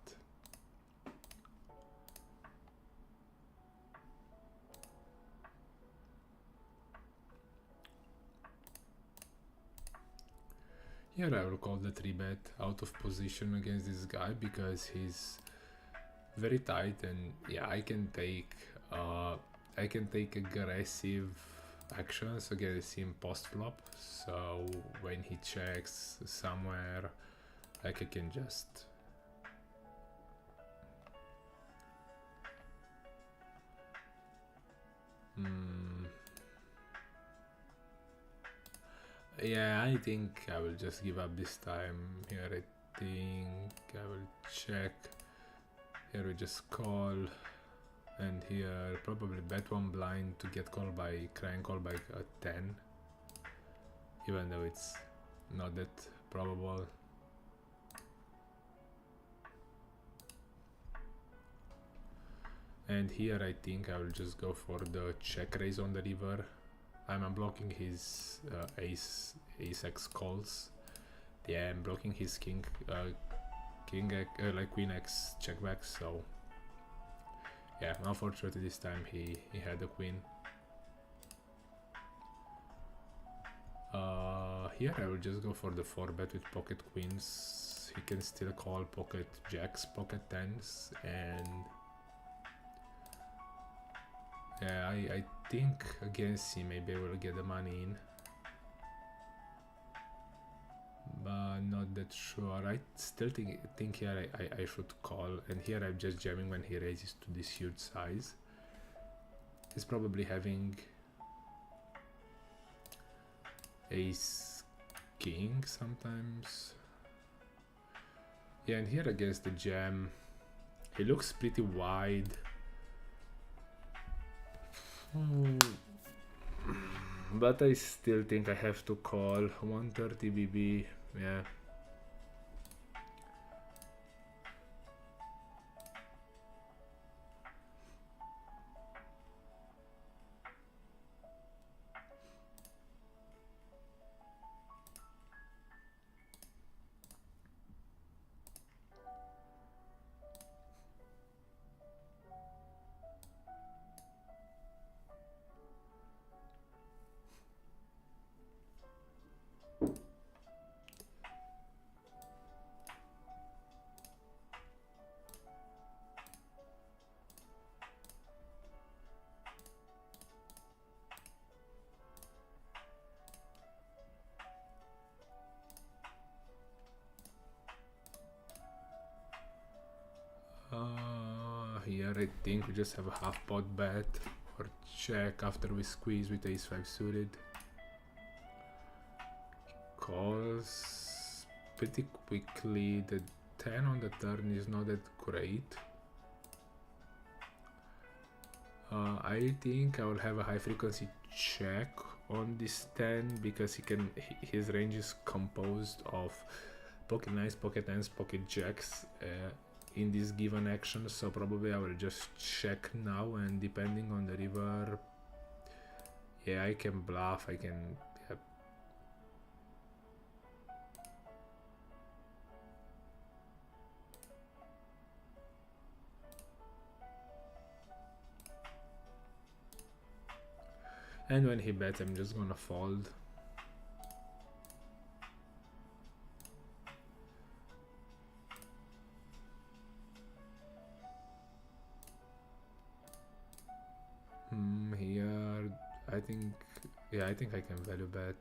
here I will call the 3-bet out of position against this guy because he's very tight, and yeah, I can take aggressive actions against him post flop. So when he checks somewhere, like I can just yeah, I think I will just give up this time. Here I think I will check. Here we just call, and here probably bet 1 blind to get called by crank call by a 10, even though it's not that probable. And here I think I will just go for the check raise on the river. I'm unblocking his ace x calls. Yeah, I'm blocking his king like queen x check back. So yeah, unfortunately this time he had a queen. Here I will just go for the 4-bet with pocket queens. He can still call pocket jacks, pocket 10s, and yeah, I think against him maybe I will get the money in, but not that sure. I still think here I should call, and here I'm just jamming when he raises to this huge size. He's probably having ace king sometimes. Yeah, and here against the jam, he looks pretty wide. But I still think I have to call 130 BB. Yeah. Here I think we just have a half pot bet or check after we squeeze with ace 5 suited. Calls pretty quickly. The 10 on the turn is not that great. I think I will have a high frequency check on this 10 because his range is composed of pocket nines, pocket tens, pocket jacks in this given action, so probably I will just check now, and depending on the river, yeah, I can bluff, I can, yeah. And when he bets, I'm just gonna fold. Here, I think, yeah, I think I can value bet.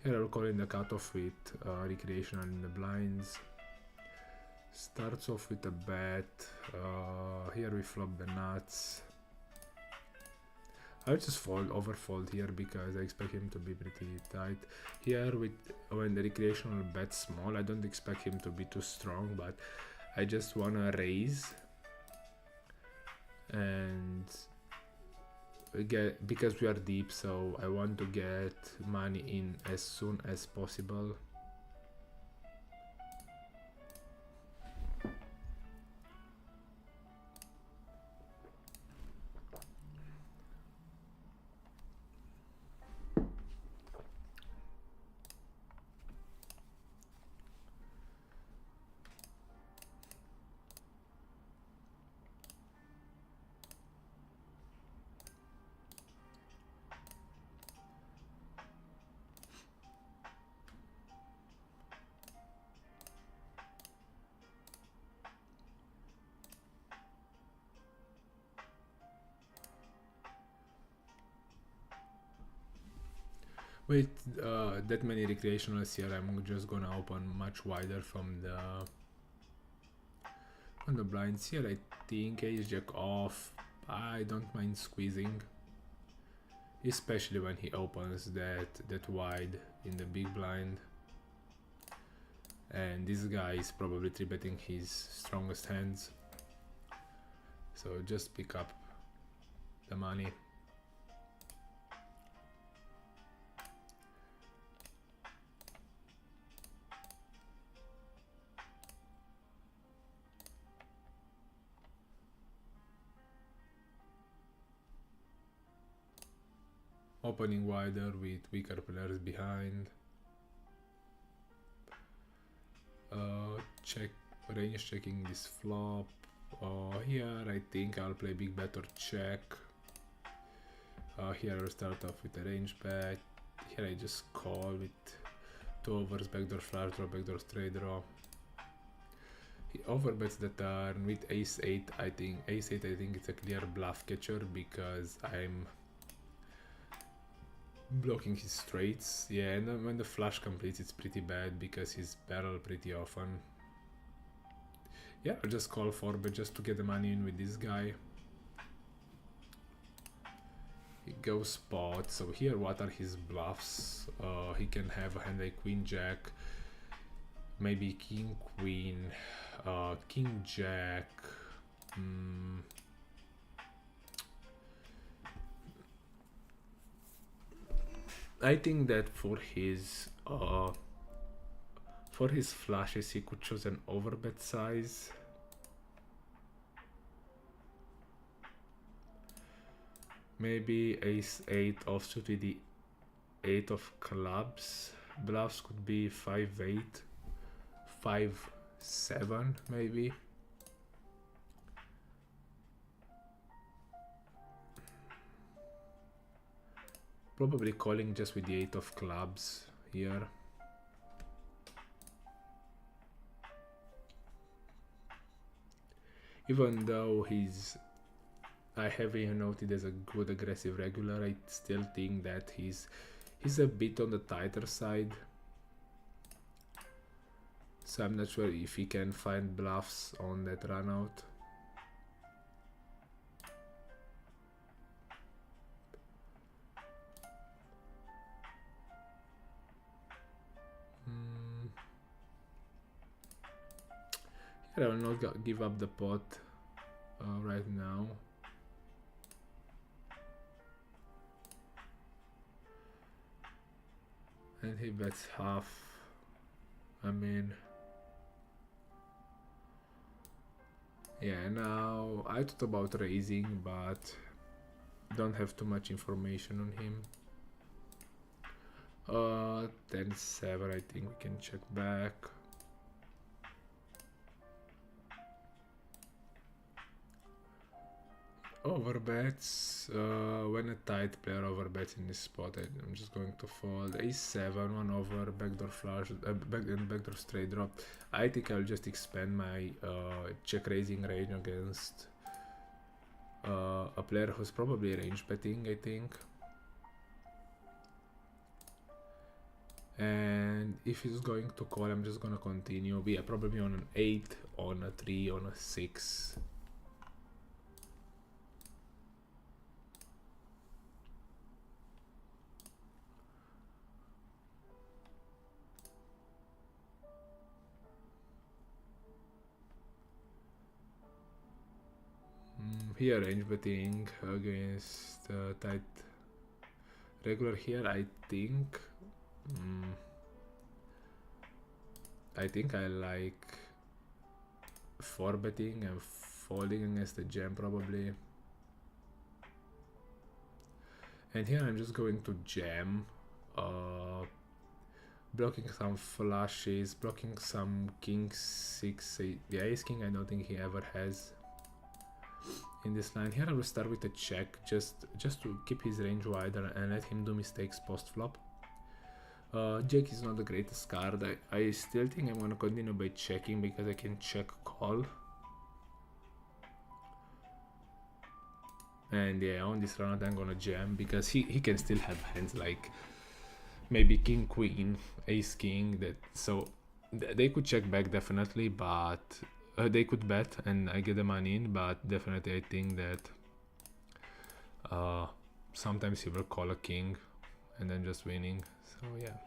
Here I'll call in the cutoff with recreational in the blinds. Starts off with a bet. Here we flop the nuts. I'll just overfold here because I expect him to be pretty tight. Here when the recreational bets small, I don't expect him to be too strong, but I just wanna raise and because we are deep, so I want to get money in as soon as possible. With that many recreationals here, I'm just gonna open much wider from the blinds here. I think ace jack off. I don't mind squeezing, especially when he opens that wide in the big blind. And this guy is probably 3-betting his strongest hands, so just pick up the money. Opening wider with weaker players behind. Check, range checking this flop. Here I think I'll play big bet or check. Here I'll start off with a range bet. Here I just call with 2 overs, backdoor flush draw, backdoor straight draw. He overbets the turn with ace 8. I think ace 8, I think it's a clear bluff catcher because I'm blocking his straights. Yeah, and when the flush completes, it's pretty bad because he's barrel pretty often. Yeah, I'll just call 4-bet just to get the money in with this guy. He goes spot, so here what are his bluffs? He can have a hand like queen jack, maybe king queen, king jack. I think that for his flushes he could choose an overbet size. Maybe ace 8 offsuit with the 8 of clubs. Bluffs could be 5-8, 5-7 maybe. Probably calling just with the 8 of clubs here. Even though I have him noted as a good aggressive regular, I still think that he's a bit on the tighter side. So I'm not sure if he can find bluffs on that run out. Here I will not give up the pot right now. and he bets half. I mean, yeah, now I thought about raising, but don't have too much information on him. 10-7, I think we can check back. Overbets, when a tight player overbets in this spot, I'm just going to fold. A7, 1 over, backdoor flush, backdoor straight drop. I think I'll just expand my check raising range against a player who's probably range betting, I think. And if he's going to call, I'm just gonna continue. Yeah, probably on an 8, on a 3, on a 6. Here range betting against tight regular here, I think. I think I like 4 betting and folding against the jam probably. And here I'm just going to jam, blocking some flushes, blocking some king 6, 8. Yeah, ace king I don't think he ever has in this line. Here I will start with a check just to keep his range wider and let him do mistakes post flop. Jack is not the greatest card. I still think I'm gonna continue by checking because I can check call. And yeah, on this round I'm gonna jam because he can still have hands like maybe king queen, ace king, that so they could check back definitely, but they could bet and I get the money in, but definitely I think that sometimes he will call a king and then just winning. So yeah.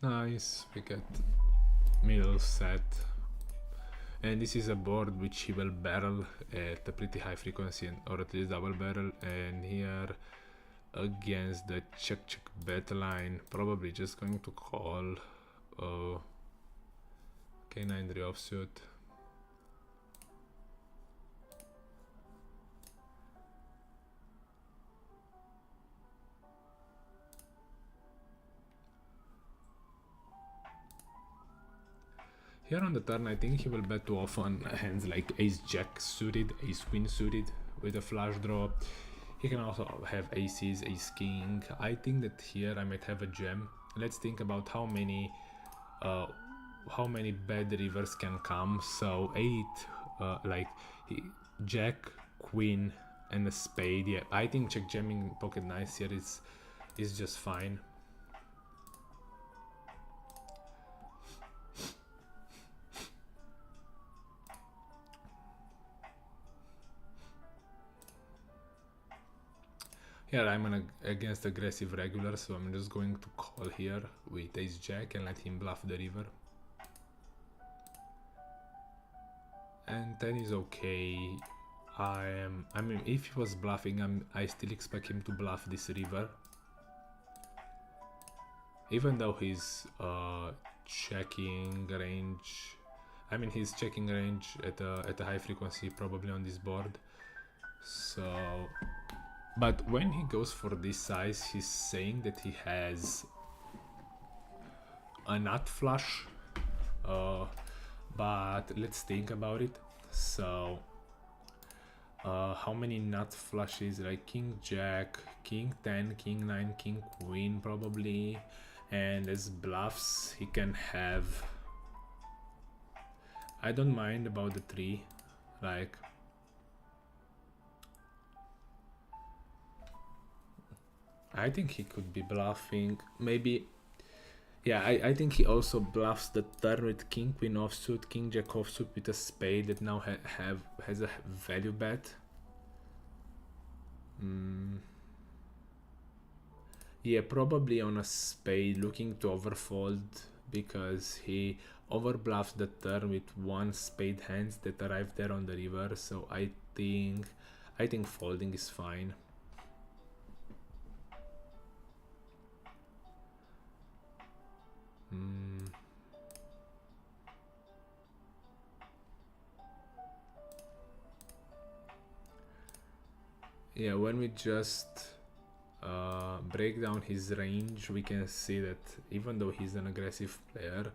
Nice, we get middle set. And this is a board which he will barrel at a pretty high frequency, or at least double barrel. And here against the check bet line, probably just going to call K9 3 offsuit. Here on the turn, I think he will bet too often hands like ace-jack suited, ace-queen suited with a flush draw. He can also have aces, ace-king. I think that here I might have a jam. Let's think about how many bad rivers can come. So 8, like jack, queen, and a spade. Yeah, I think check jamming pocket nines here is just fine. Here I'm against aggressive regular, so I'm just going to call here with ace-jack and let him bluff the river. And 10 is okay. I mean, if he was bluffing, I still expect him to bluff this river. Even though he's checking range, I mean, he's checking range at a high frequency probably on this board. So, but when he goes for this size, he's saying that he has a nut flush. But let's think about it. So how many nut flushes? Like king jack, king 10, king 9, king queen probably. And as bluffs he can have, I don't mind about the 3, like I think he could be bluffing maybe. Yeah, I think he also bluffs the turn with king queen offsuit, king jack offsuit with a spade that now has a value bet. Yeah, probably on a spade, looking to overfold because he overbluffs the turn with one spade hands that arrived there on the river. So I think folding is fine. Yeah, when we just break down his range, we can see that even though he's an aggressive player,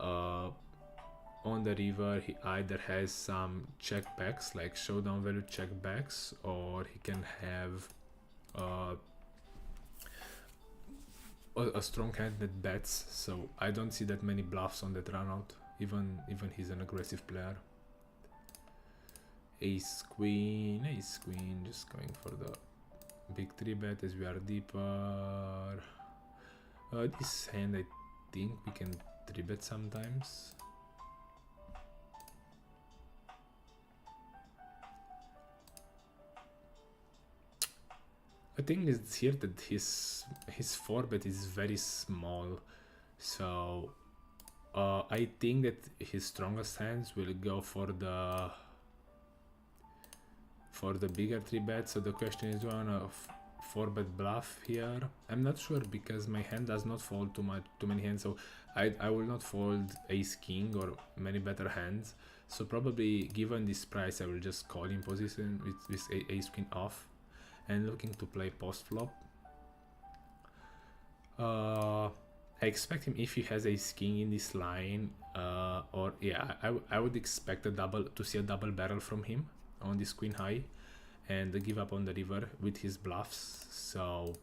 on the river he either has some checkbacks like showdown value checkbacks, or he can have a strong hand that bets. So I don't see that many bluffs on that runout, even he's an aggressive player. Ace queen, just going for the big 3-bet as we are deeper. This hand I think we can 3-bet sometimes. The thing is here that his 4-bet is very small, so I think that his strongest hands will go for the bigger 3-bet. So the question is, do I want a 4-bet bluff here? I'm not sure because my hand does not fold too many hands, so I will not fold ace king or many better hands. So probably given this price I will just call in position with this ace queen off and looking to play post flop. I expect him, if he has ace king in this line, or yeah, I would expect to see a double barrel from him on this queen high and give up on the river with his bluffs. So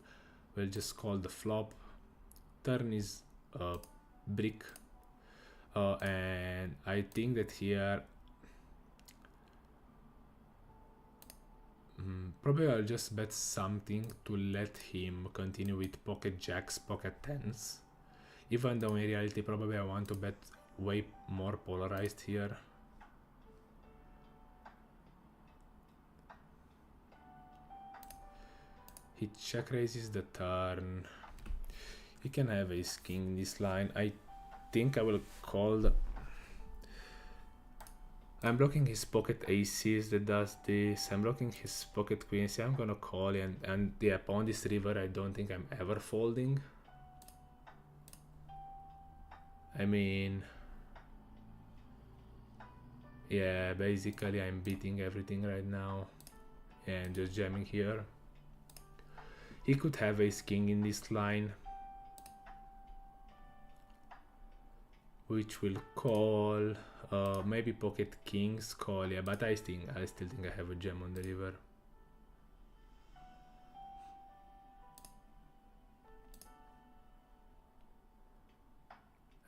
we'll just call the flop. Turn is brick, and I think that here probably I'll just bet something to let him continue with pocket jacks, pocket tens, even though in reality probably I want to bet way more polarized here. He check raises the turn. He can have ace king in this line. I think I will call I'm blocking his pocket aces that does this. I'm blocking his pocket queens. I'm gonna call, and yeah, on this river I don't think I'm ever folding. I mean, yeah, basically I'm beating everything right now and just jamming here. He could have ace king in this line, which will call. Maybe pocket kings call, yeah, but I still think I have a jam on the river.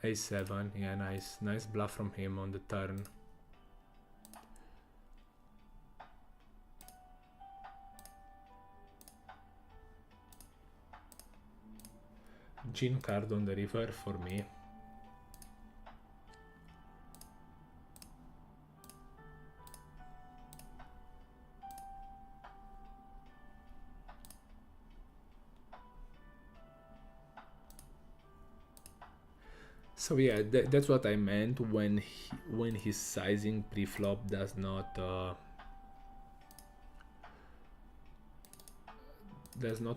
A7, yeah, nice bluff from him on the turn. Gin card on the river for me. So yeah, that's what I meant when his sizing pre-flop does not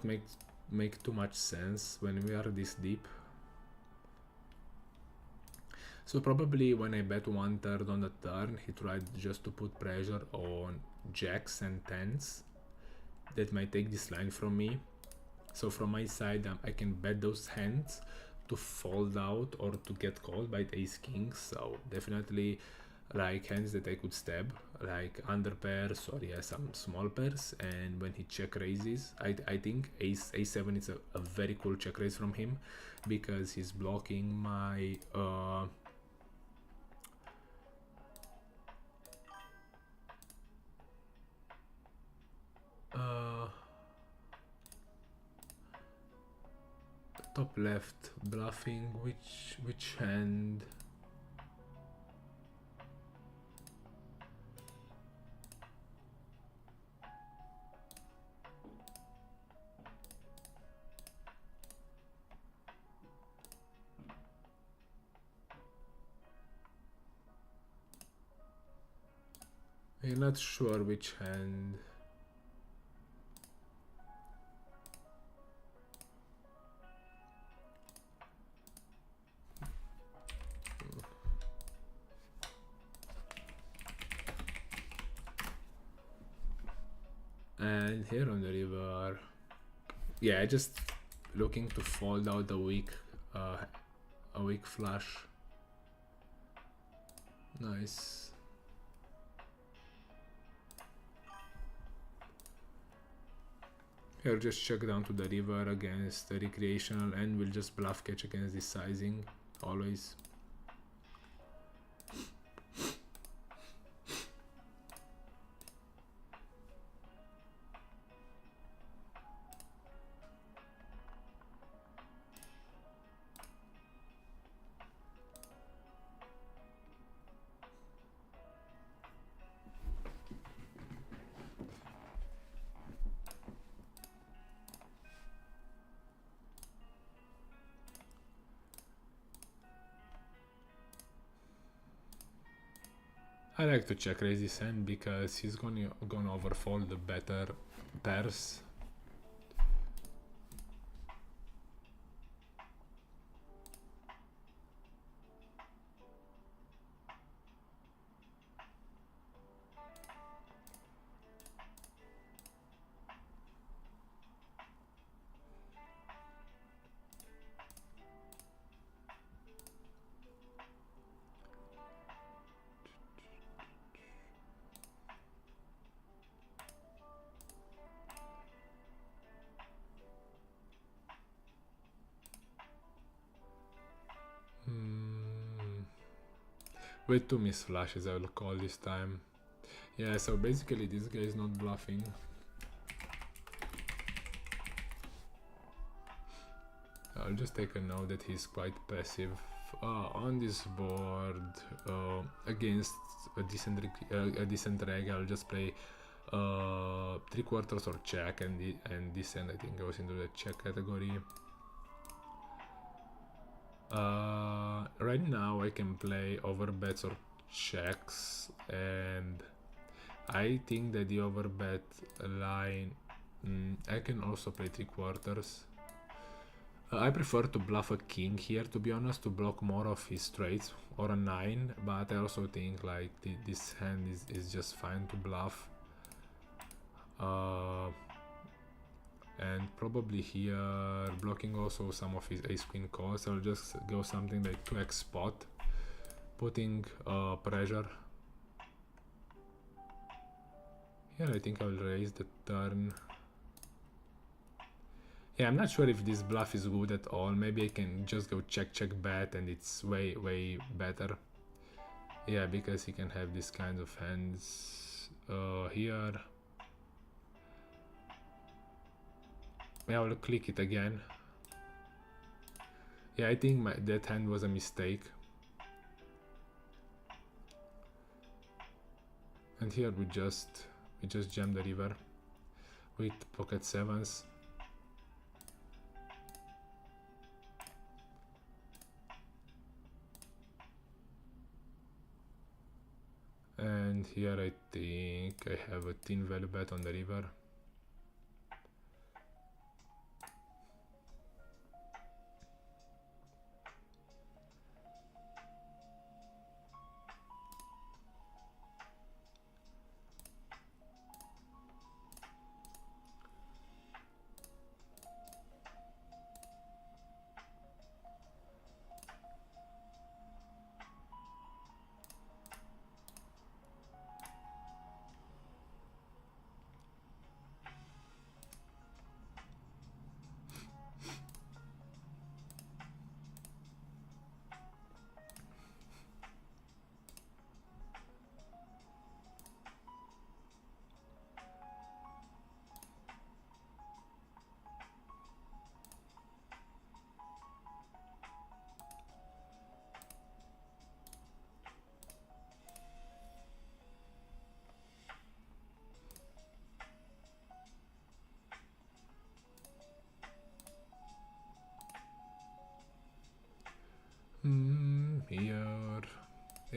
make too much sense when we are this deep. So probably when I bet 1/3 on the turn, he tried just to put pressure on jacks and tens that might take this line from me. So from my side, I can bet those hands to fold out or to get called by the ace king. So definitely like hands that I could stab, like under pairs or yeah, some small pairs. And when he check raises, I think a7 is a very cool check raise from him because he's blocking my top left, bluffing, which hand? I'm not sure which hand. And here on the river, yeah, just looking to fold out a weak flush. Nice. Here just check down to the river against the recreational, and we'll just bluff catch against this sizing always. I like to check raise this hand because he's gonna overfold the better pairs. With two miss flashes, I will call this time. Yeah, so basically this guy is not bluffing. I'll just take a note that he's quite passive on this board. Against a decent reg, I'll just play 3/4 or check, and this hand I think goes into the check category. Right now I can play overbets or checks, and I think that the overbet line, I can also play 3/4. I prefer to bluff a king here, to be honest, to block more of his straights, or a 9, but I also think like this hand is just fine to bluff. And probably here blocking also some of his ace queen calls. I'll just go something like 2x spot, putting pressure. Here I think I'll raise the turn. Yeah, I'm not sure if this bluff is good at all. Maybe I can just go check bet, and it's way better. Yeah, because he can have these kinds of hands here. Yeah, I'll click it again. Yeah, I think that hand was a mistake. And here we just jam the river with pocket sevens. And here I think I have a thin value bet on the river.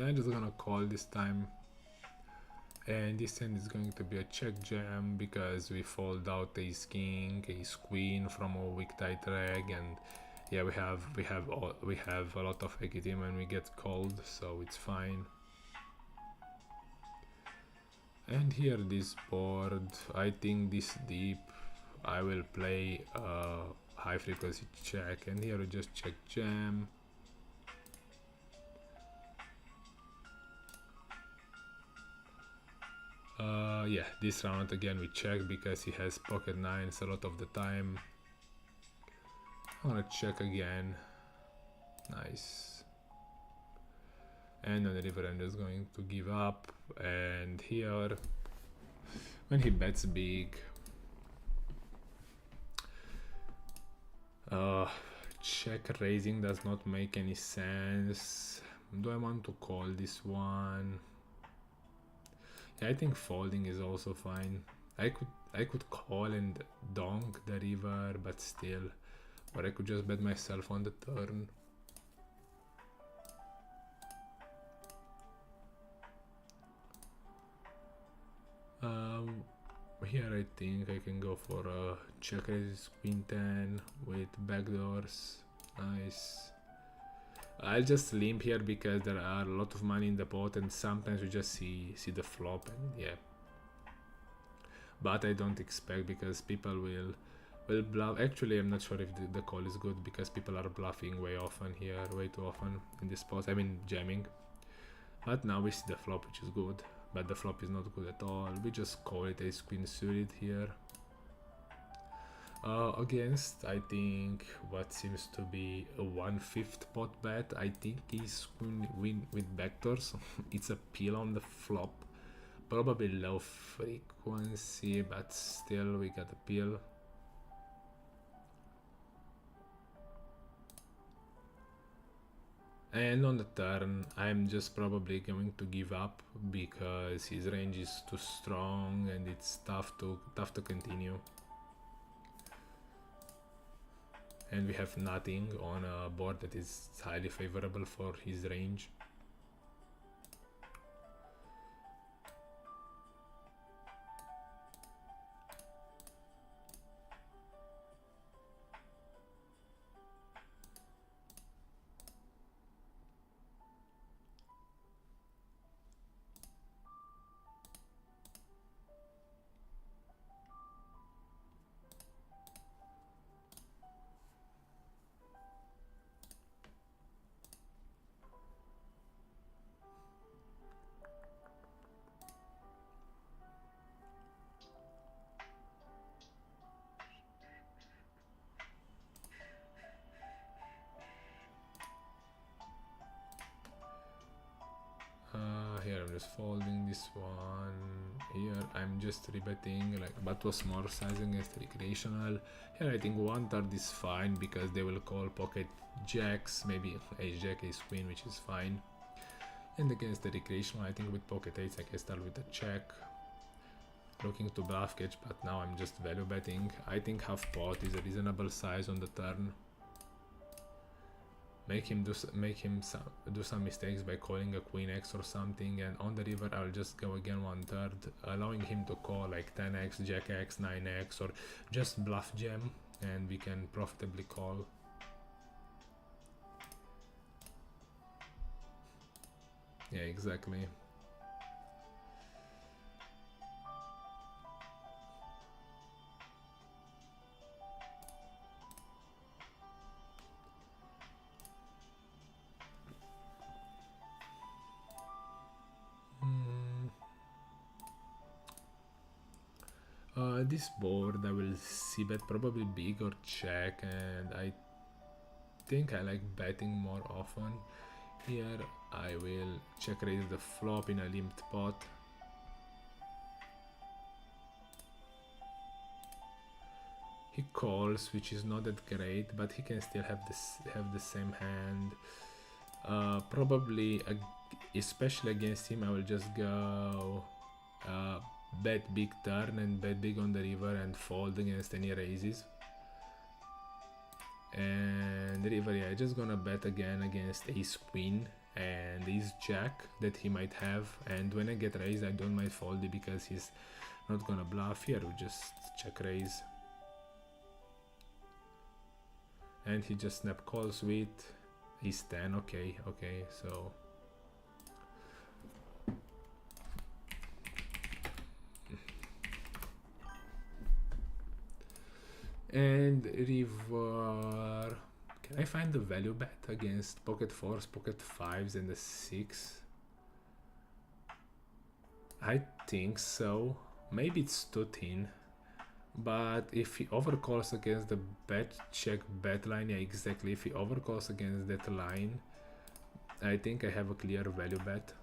I'm just gonna call this time, and this hand is going to be a check jam because we fold out ace king, ace queen from a weak tight reg, and yeah, we have a lot of equity when we get called, so it's fine. And here this board, I think this deep, I will play high frequency check, and here we just check jam. Yeah, this round again we check because he has pocket nines a lot of the time. I'm gonna check again. Nice. And on the river I'm just going to give up, and here when he bets big, check raising does not make any sense. Do I want to call this one? Yeah, I think folding is also fine. I could call and donk the river, but still, or I could just bet myself on the turn. Here I think I can go for a check raise queen 10 with backdoors. Nice. I'll just limp here because there are a lot of money in the pot, and sometimes you just see the flop, and yeah. But I don't expect, because people will bluff. Actually, I'm not sure if the call is good because people are bluffing way too often in this spot. I mean jamming. But now we see the flop, which is good. But the flop is not good at all. We just call it ace queen suited here. Against, I think, what seems to be a 1/5 pot bet. I think ace queen win with backdoors. It's a peel on the flop. Probably low frequency, but still we got a peel. And on the turn, I'm just probably going to give up because his range is too strong and it's tough to continue. And we have nothing on a board that is highly favorable for his range. Here I'm just folding this one. Here I'm just rebetting, like, but was small sizing against recreational. Here I think 1/3 is fine because they will call pocket jacks, maybe ace jack, ace queen, which is fine. And against the recreational, I think with pocket eights I can start with a check, looking to bluff catch, but now I'm just value betting. I think half pot is a reasonable size on the turn. Make him do some mistakes by calling a queen x or something, and on the river I'll just go again 1/3, allowing him to call like 10x, jack x, 9x, or just bluff jam, and we can profitably call. Yeah, exactly. This board I will see bet probably big or check, and I think I like betting more often. Here I will check raise the flop in a limped pot. He calls, which is not that great, but he can still have the same hand. Probably, especially against him, I will just go bet big turn and bet big on the river and fold against any raises. And the river, yeah, just gonna bet again against ace queen and his jack that he might have, and when I get raised I don't mind folding because he's not gonna bluff. Here we just check raise, and he just snap calls with his 10. Okay, so and river. Can I find the value bet against pocket fours, pocket fives, and the 6? I think so. Maybe it's too thin. But if he overcalls against the bet check bet line, yeah, exactly. If he overcalls against that line, I think I have a clear value bet.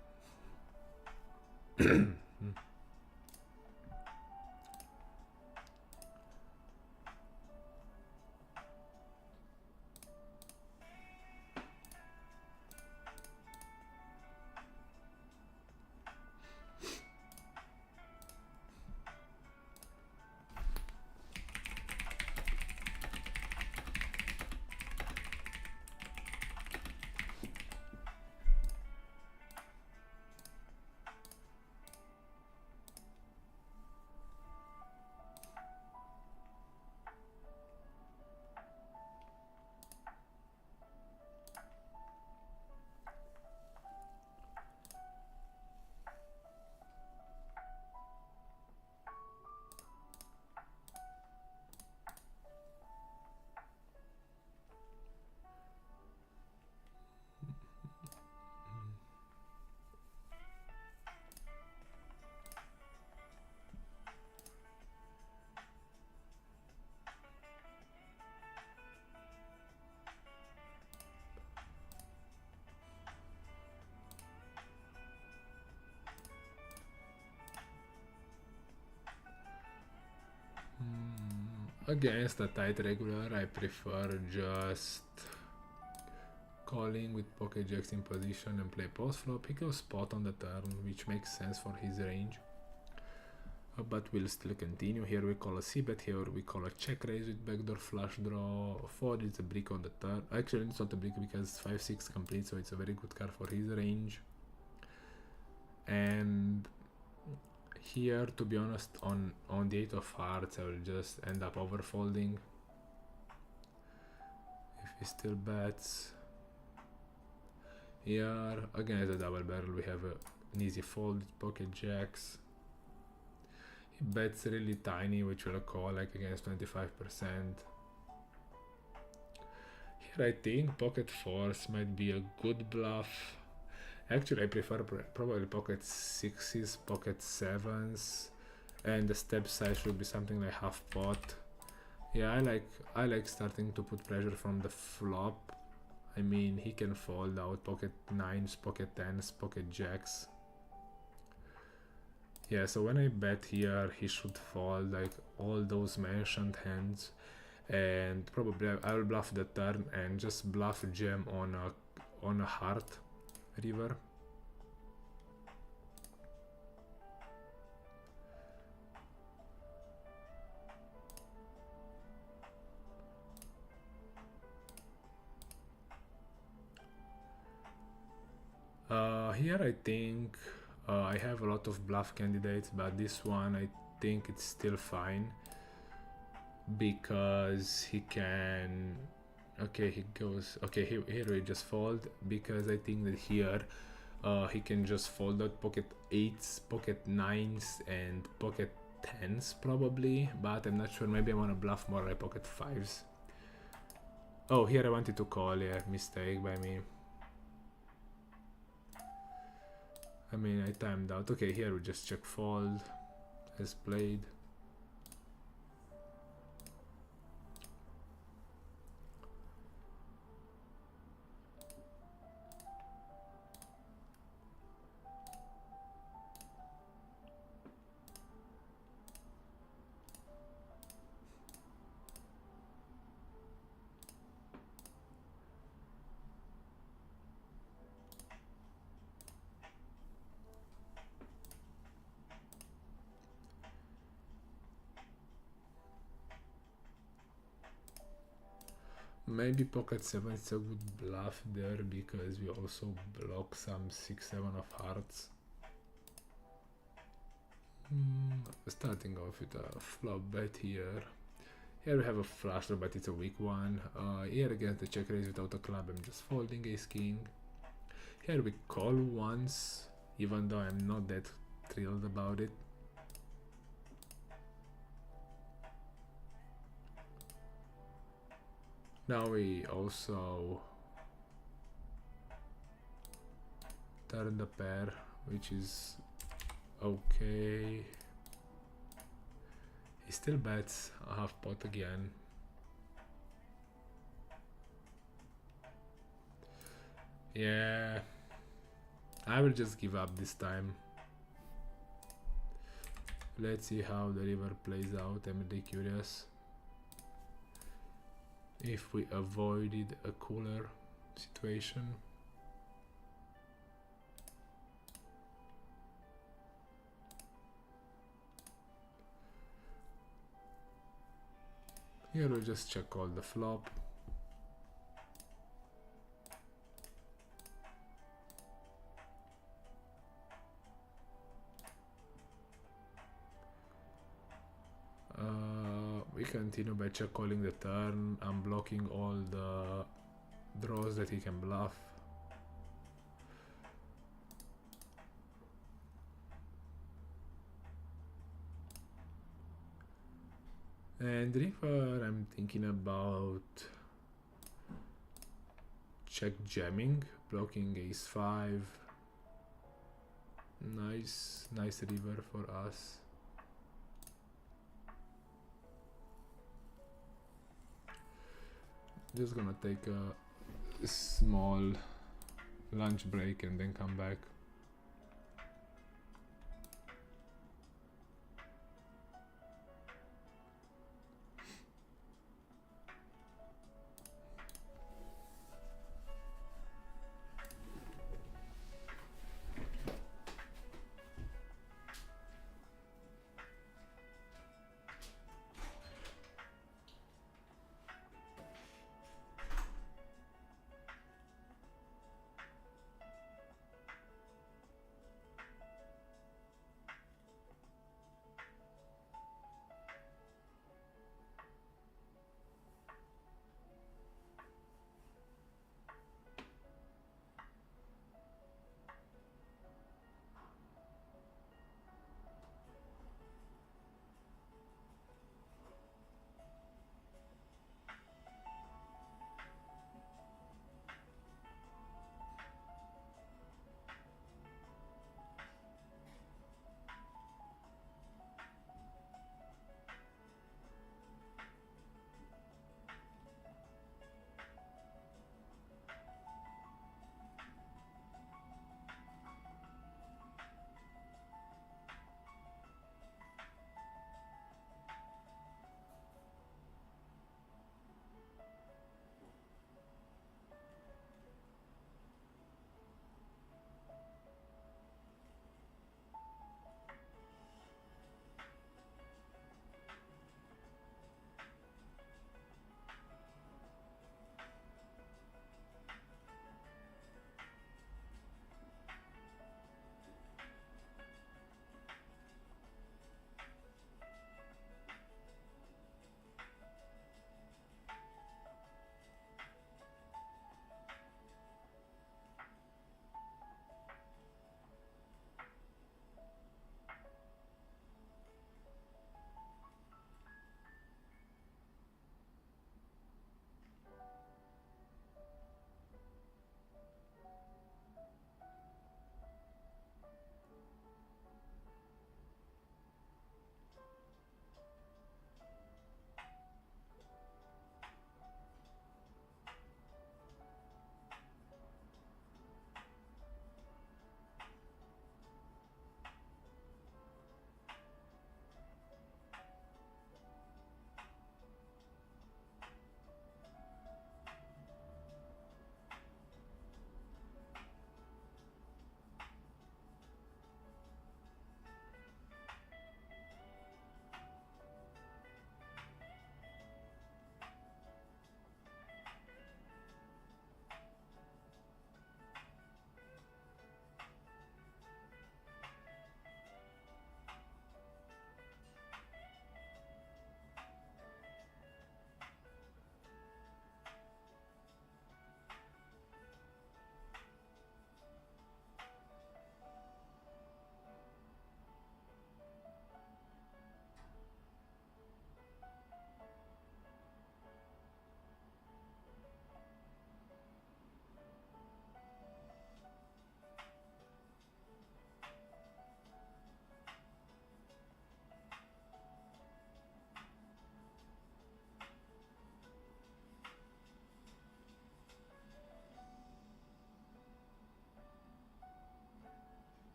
Against a tight regular, I prefer just calling with pocket jacks in position and play post flop. He goes spot on the turn, which makes sense for his range. But we'll still continue. Here we call a c-bet, here we call a check raise with backdoor flush draw. 4 is a brick on the turn. Actually, it's not a brick because 5-6 complete, so it's a very good card for his range. And here, to be honest, on the 8 of hearts, I will just end up overfolding. If he still bets. Here, against the double barrel, we have an easy fold with pocket jacks. He bets really tiny, which will call like against 25%. Here, I think pocket fours might be a good bluff. Actually, I prefer probably pocket sixes, pocket sevens, and the step size should be something like half pot. Yeah, I like starting to put pressure from the flop. I mean, he can fold out pocket nines, pocket tens, pocket jacks. Yeah, so when I bet here, he should fold like all those mentioned hands, and probably I will bluff the turn and just bluff jam on a heart river. Here I think I have a lot of bluff candidates, but this one I think it's still fine because he can. Okay, he goes. Okay, here we just fold because I think that here he can just fold out pocket 8s, pocket 9s, and pocket 10s probably, but I'm not sure. Maybe I want to bluff more like pocket 5s. Oh, here I wanted to call. Yeah, mistake by me. I mean, I timed out. Okay, here we just check fold as played. Maybe pocket 7 is a good bluff there because we also block some 6-7 of hearts. Starting off with a flop bet here. Here we have a flush draw, but it's a weak one. Here against the check raise without a club, I'm just folding ace king. Here we call once, even though I'm not that thrilled about it. Now we also turn the pair, which is okay. He still bets a half pot again. Yeah, I will just give up this time. Let's see how the river plays out. I'm really curious if we avoided a cooler situation. Here we'll just check all the flop. We continue by check calling the turn. I'm blocking all the draws that he can bluff. And river, I'm thinking about check jamming, blocking ace 5. Nice river for us. Just gonna take a small lunch break and then come back.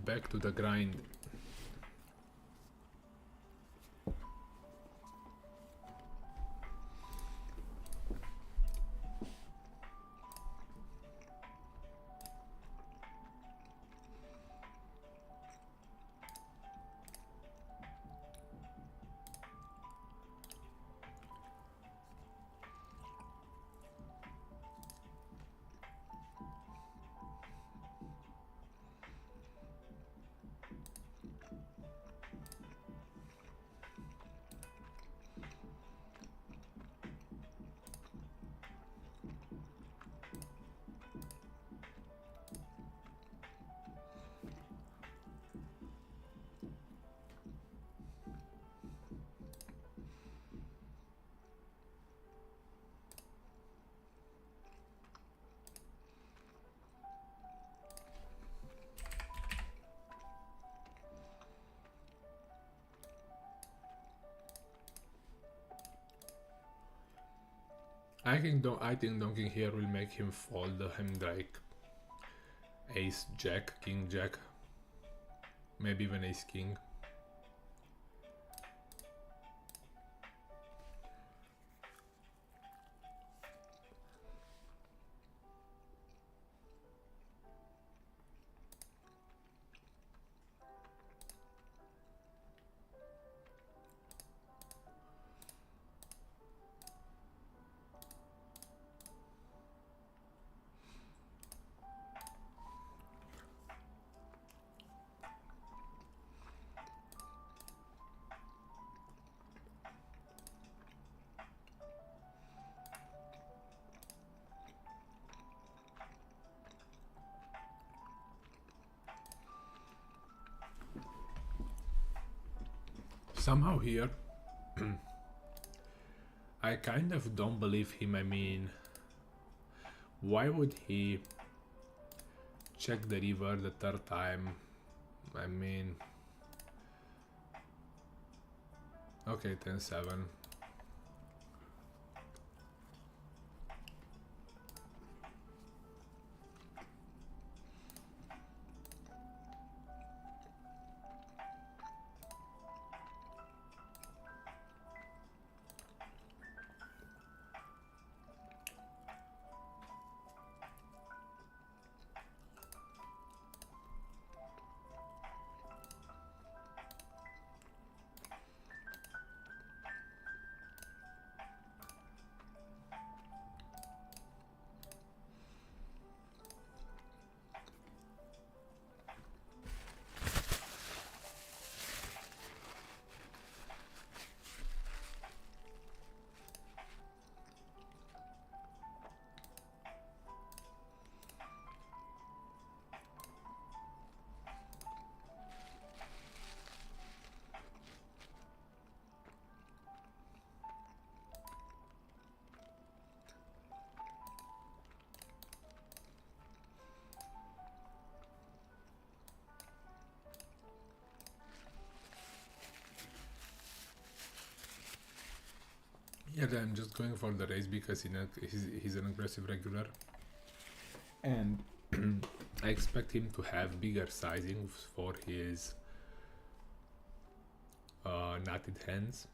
back to the grind. I think donking here will make him fold him like ace jack, king jack, maybe even ace king. Somehow here, I kind of don't believe him. I mean, why would he check the river the third time? I mean, okay, 10-7. Yeah, I'm just going for the raise because he's an aggressive regular, and I expect him to have bigger sizing for his nutted hands.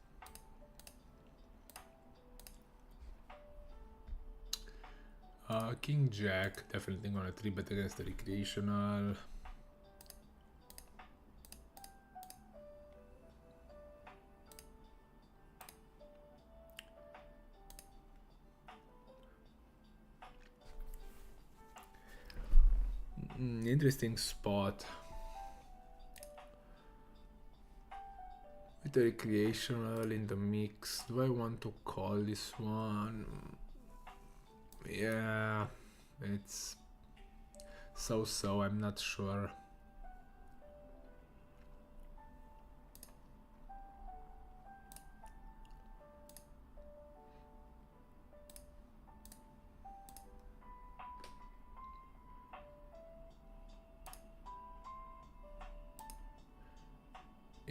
King Jack, definitely gonna 3-bet against the recreational. Interesting spot with the recreational in the mix. Do I want to call this one? Yeah, it's so. I'm not sure.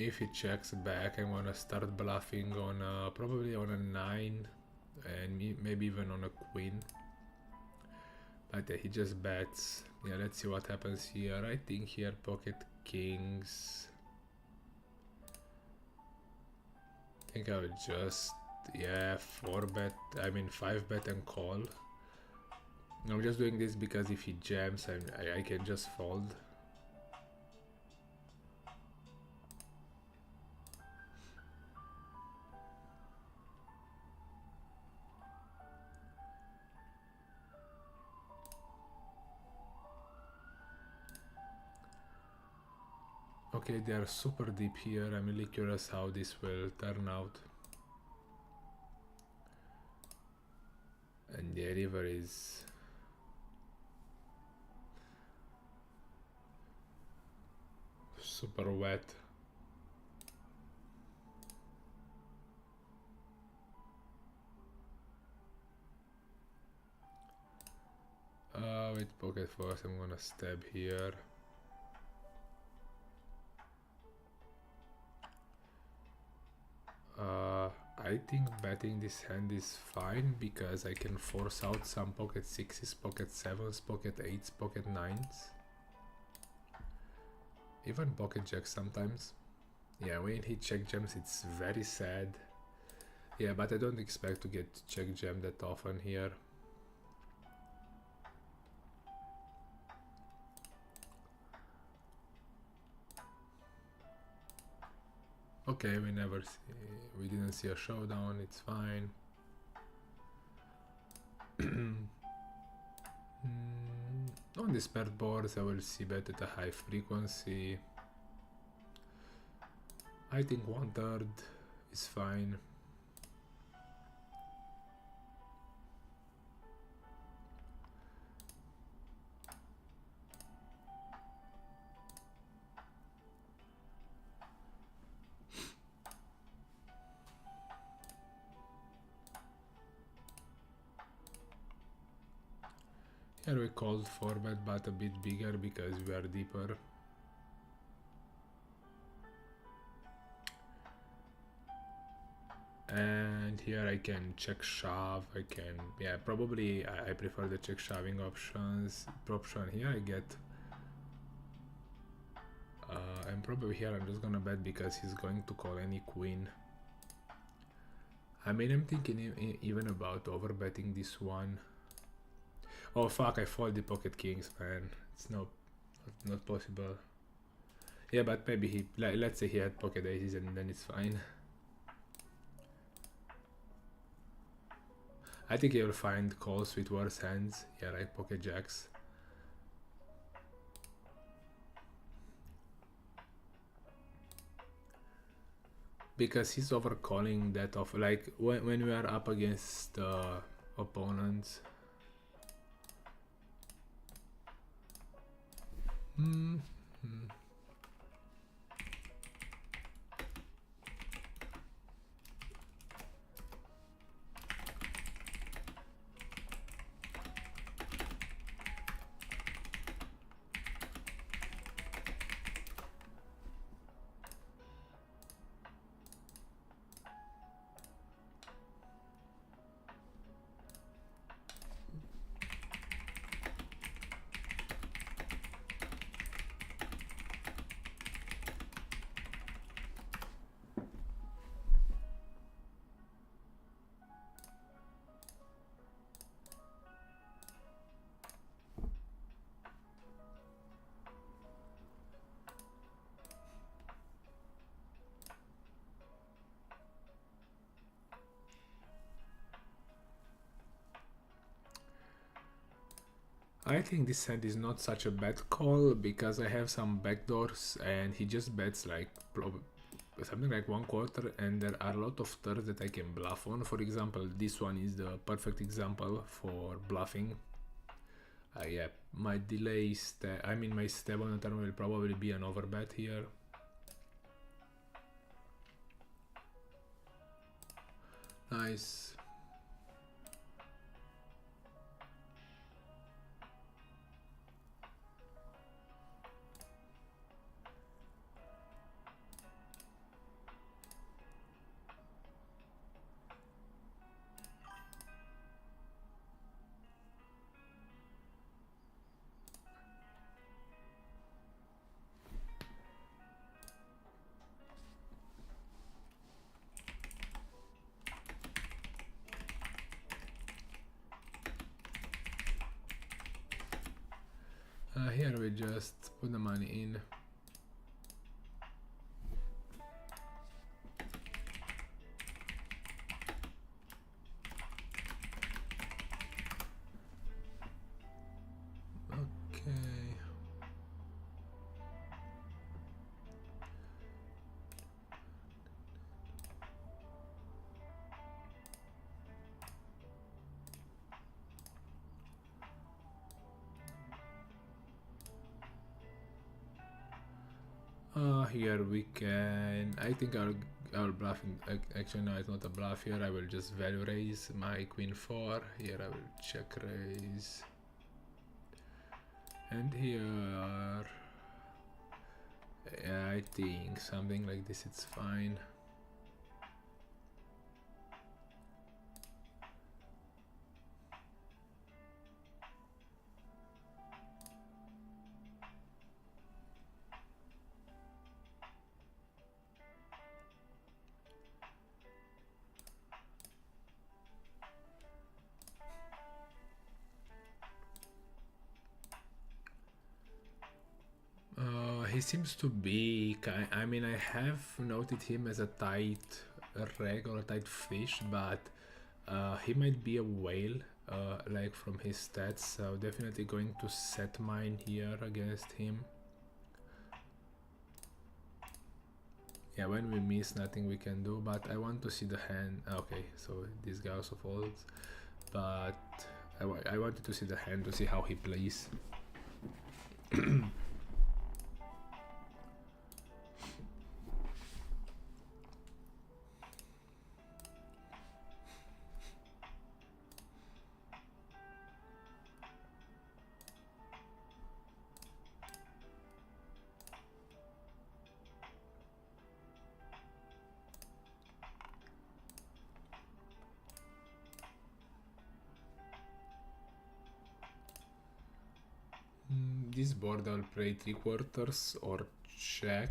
If he checks back, I'm gonna start bluffing on probably on a 9 and maybe even on a queen. But yeah, he just bets. Yeah, let's see what happens here. I think here pocket kings. I think I would just, yeah, 4 bet, I mean 5 bet and call. I'm just doing this because if he jams, I can just fold. Okay, they are super deep here. I'm really curious how this will turn out. And the river is super wet. With pocket fours, I'm gonna stab here. I think betting this hand is fine because I can force out some pocket sixes, pocket sevens, pocket eights, pocket nines. Even pocket jacks sometimes. Yeah, when he check jams, it's very sad. Yeah, but I don't expect to get check jammed that often here. Okay, we didn't see a showdown, it's fine. On these paired boards I will see bet at a high frequency. I think 1/3 is fine. Here we called 4-bet but a bit bigger because we are deeper. And here I can check shove. I can, yeah, probably I prefer the check shoving options. Option here I get, and probably here I'm just gonna bet because he's going to call any queen. I mean, I'm thinking even about overbetting this one. Oh fuck, I fold the pocket kings, man. It's not possible. Yeah, but maybe he, let's say he had pocket aces and then it's fine. I think he will find calls with worse hands. Yeah, like pocket jacks. Because he's overcalling that off. Like when we are up against opponents. I think this hand is not such a bad call because I have some backdoors and he just bets like something like 1/4 and there are a lot of turns that I can bluff on. For example, this one is the perfect example for bluffing. Yeah, my delay I mean my stab on the turn will probably be an overbet here. Nice. will just put the money in. Okay. Here we can. I think I'll bluff. Actually, no, it's not a bluff here. I will just value raise my queen 4. Here I will check raise. And here, yeah, I think something like this, it's fine. He seems to be I mean, I have noted him as a tight reg or a tight fish, but he might be a whale, like from his stats, so definitely going to set mine here against him. Yeah, when we miss, nothing we can do, but I want to see the hand. Okay, so this guy also folds, but I wanted to see the hand to see how he plays. This board I'll play 3/4 or check.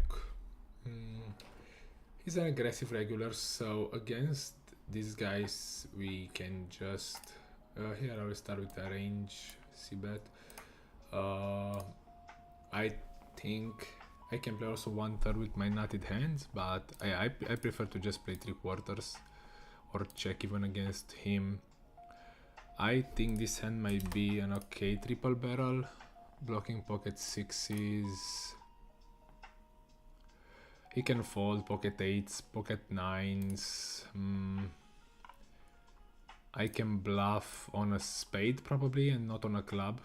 He's an aggressive regular, so against these guys we can just here I will start with a range c-bet. I think I can play also 1/3 with my nutted hands, but I prefer to just play 3/4 or check even against him. I think this hand might be an okay triple barrel, blocking pocket 6s. He can fold pocket 8s, pocket 9s. I can bluff on a spade probably and not on a club.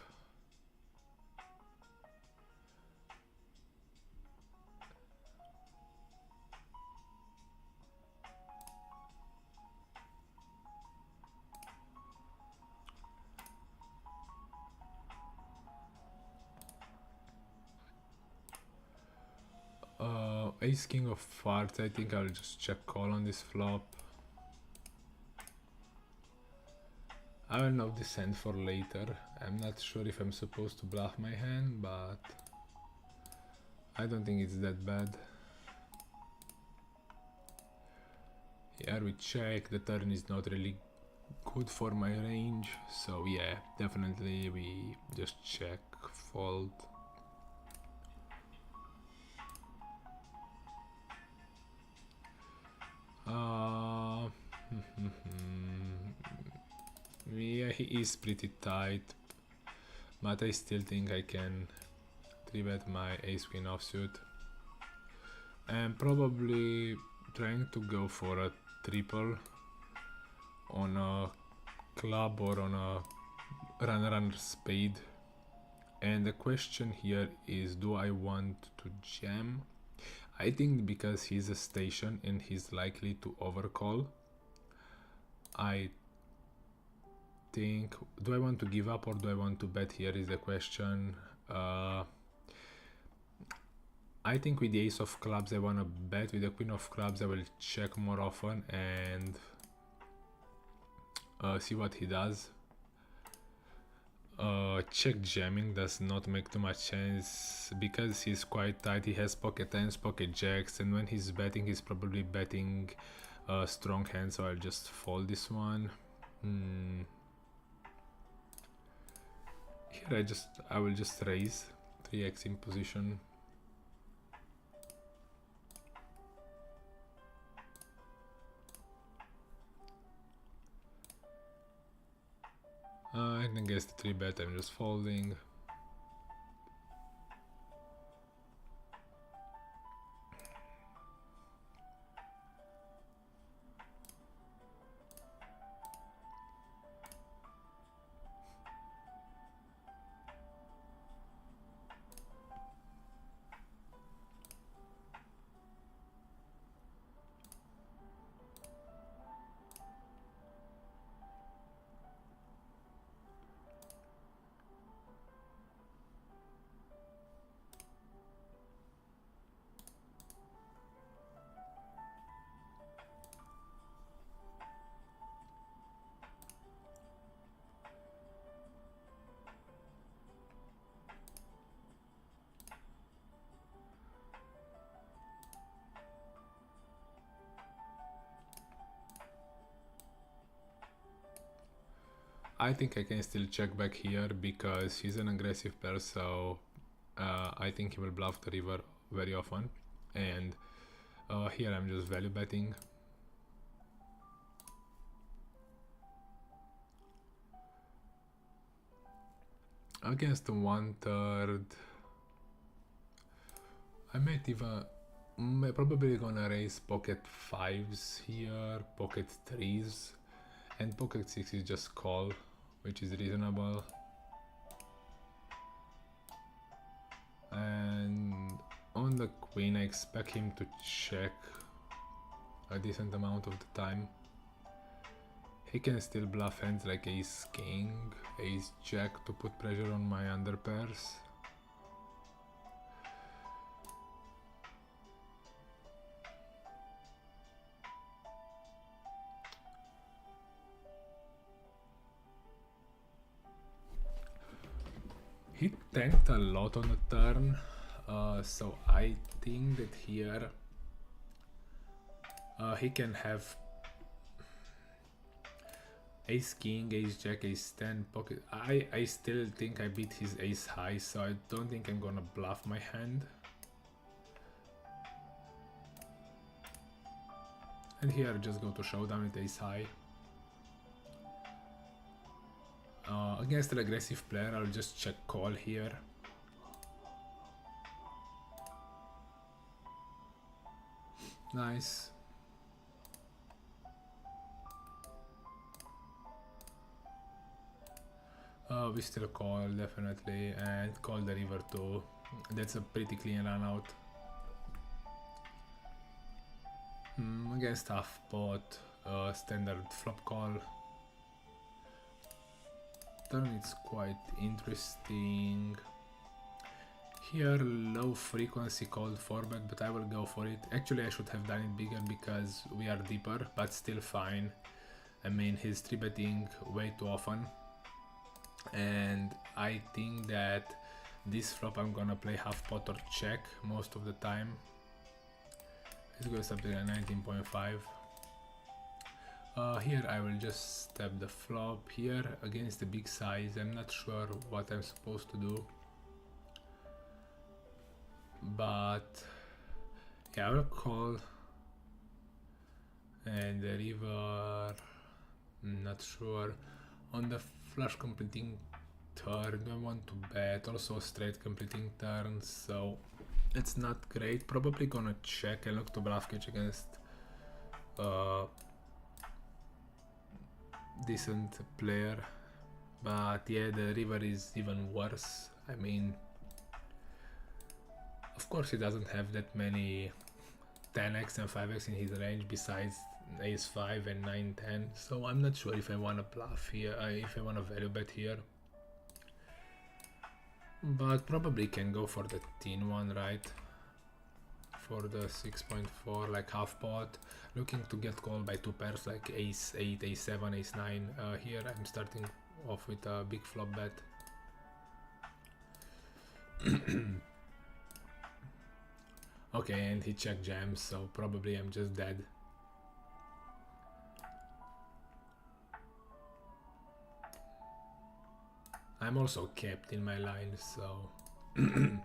Ace king of hearts, I think I'll just check call on this flop. I will know this hand for later. I'm not sure if I'm supposed to bluff my hand, but I don't think it's that bad. Here we check, the turn is not really good for my range, so yeah, definitely we just check, fold. Yeah, he is pretty tight, but I still think I can 3-bet my ace queen offsuit. I'm probably trying to go for a triple on a club or on a runner spade. And the question here is, do I want to jam? I think because he's a station and he's likely to overcall, I think, do I want to give up or do I want to bet? Here is the question. I think with the ace of clubs I want to bet, with the queen of clubs I will check more often and see what he does. Check jamming does not make too much sense because he's quite tight. He has pocket 10s, pocket jacks, and when he's betting he's probably betting strong hands, so I'll just fold this one. Here I will just raise to 3x in position. And against the 3-bet I'm just folding. I think I can still check back here because he's an aggressive pair, so I think he will bluff the river very often. And here I'm just value betting. Against the 1/3, I might even probably gonna raise pocket 5s here, pocket 3s, and pocket 6 is just call, which is reasonable. And on the queen I expect him to check a decent amount of the time. He can still bluff hands like ace king, ace jack to put pressure on my under pairs. He tanked a lot on the turn, so I think that here he can have ace king, ace jack, ace 10 pocket. I still think I beat his ace high, so I don't think I'm gonna bluff my hand. And here just go to showdown with ace high. Against an aggressive player I'll just check call here. Nice. We still call definitely, and call the river too. That's a pretty clean run out. Against half pot, standard flop call. Turn it's quite interesting. Here low frequency called 4-bet, but I will go for it. Actually I should have done it bigger because we are deeper, but still fine. I mean he's 3-betting way too often. And I think that this flop I'm gonna play half pot or check most of the time. Let's go something like 19.5. Here I will just step the flop here against the big size. I'm not sure what I'm supposed to do, but yeah, I will call. And the river, not sure. On the flush completing turn I want to bet, also straight completing turn, so it's not great. Probably gonna check and look to bluff catch against decent player, but yeah, the river is even worse. I mean, of course he doesn't have that many 10x and 5x in his range besides ace 5 and 9-10, so I'm not sure if I want to bluff here, if I want to value bet here, but probably can go for the thin one, right? For the 6.4, like half pot, looking to get called by two pairs like ace 8, ace 7, ace 9. Here I'm starting off with a big flop bet. Okay, and he check jams, so probably I'm just dead. I'm also capped in my line, so Here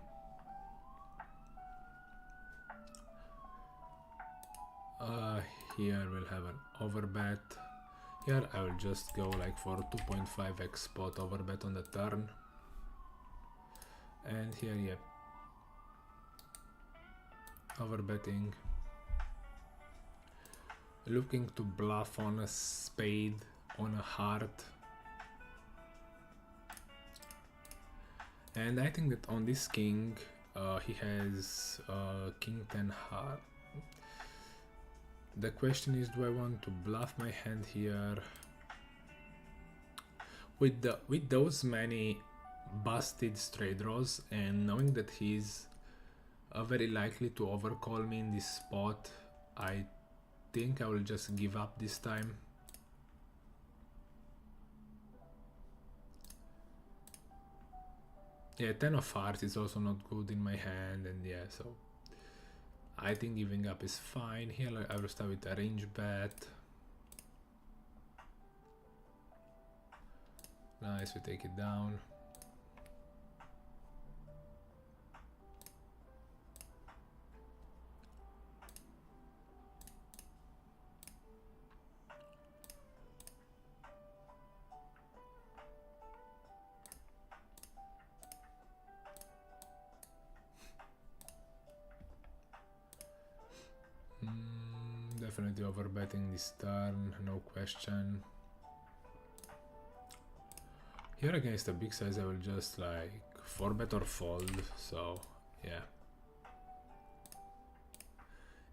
we'll have an overbet. Here I will just go like for 2.5x spot overbet on the turn. And here, yeah, overbetting. Looking to bluff on a spade, on a heart. And I think that on this king, he has king 10 heart. The question is, do I want to bluff my hand here? With those many busted straight draws and knowing that he's very likely to overcall me in this spot, I think I will just give up this time. Yeah, 10 of hearts is also not good in my hand, and yeah, so I think giving up is fine. Here I will start with a range bet. Nice, we take it down. Definitely overbetting this turn, no question. Here against a big size I will just like 4-bet or fold, so yeah.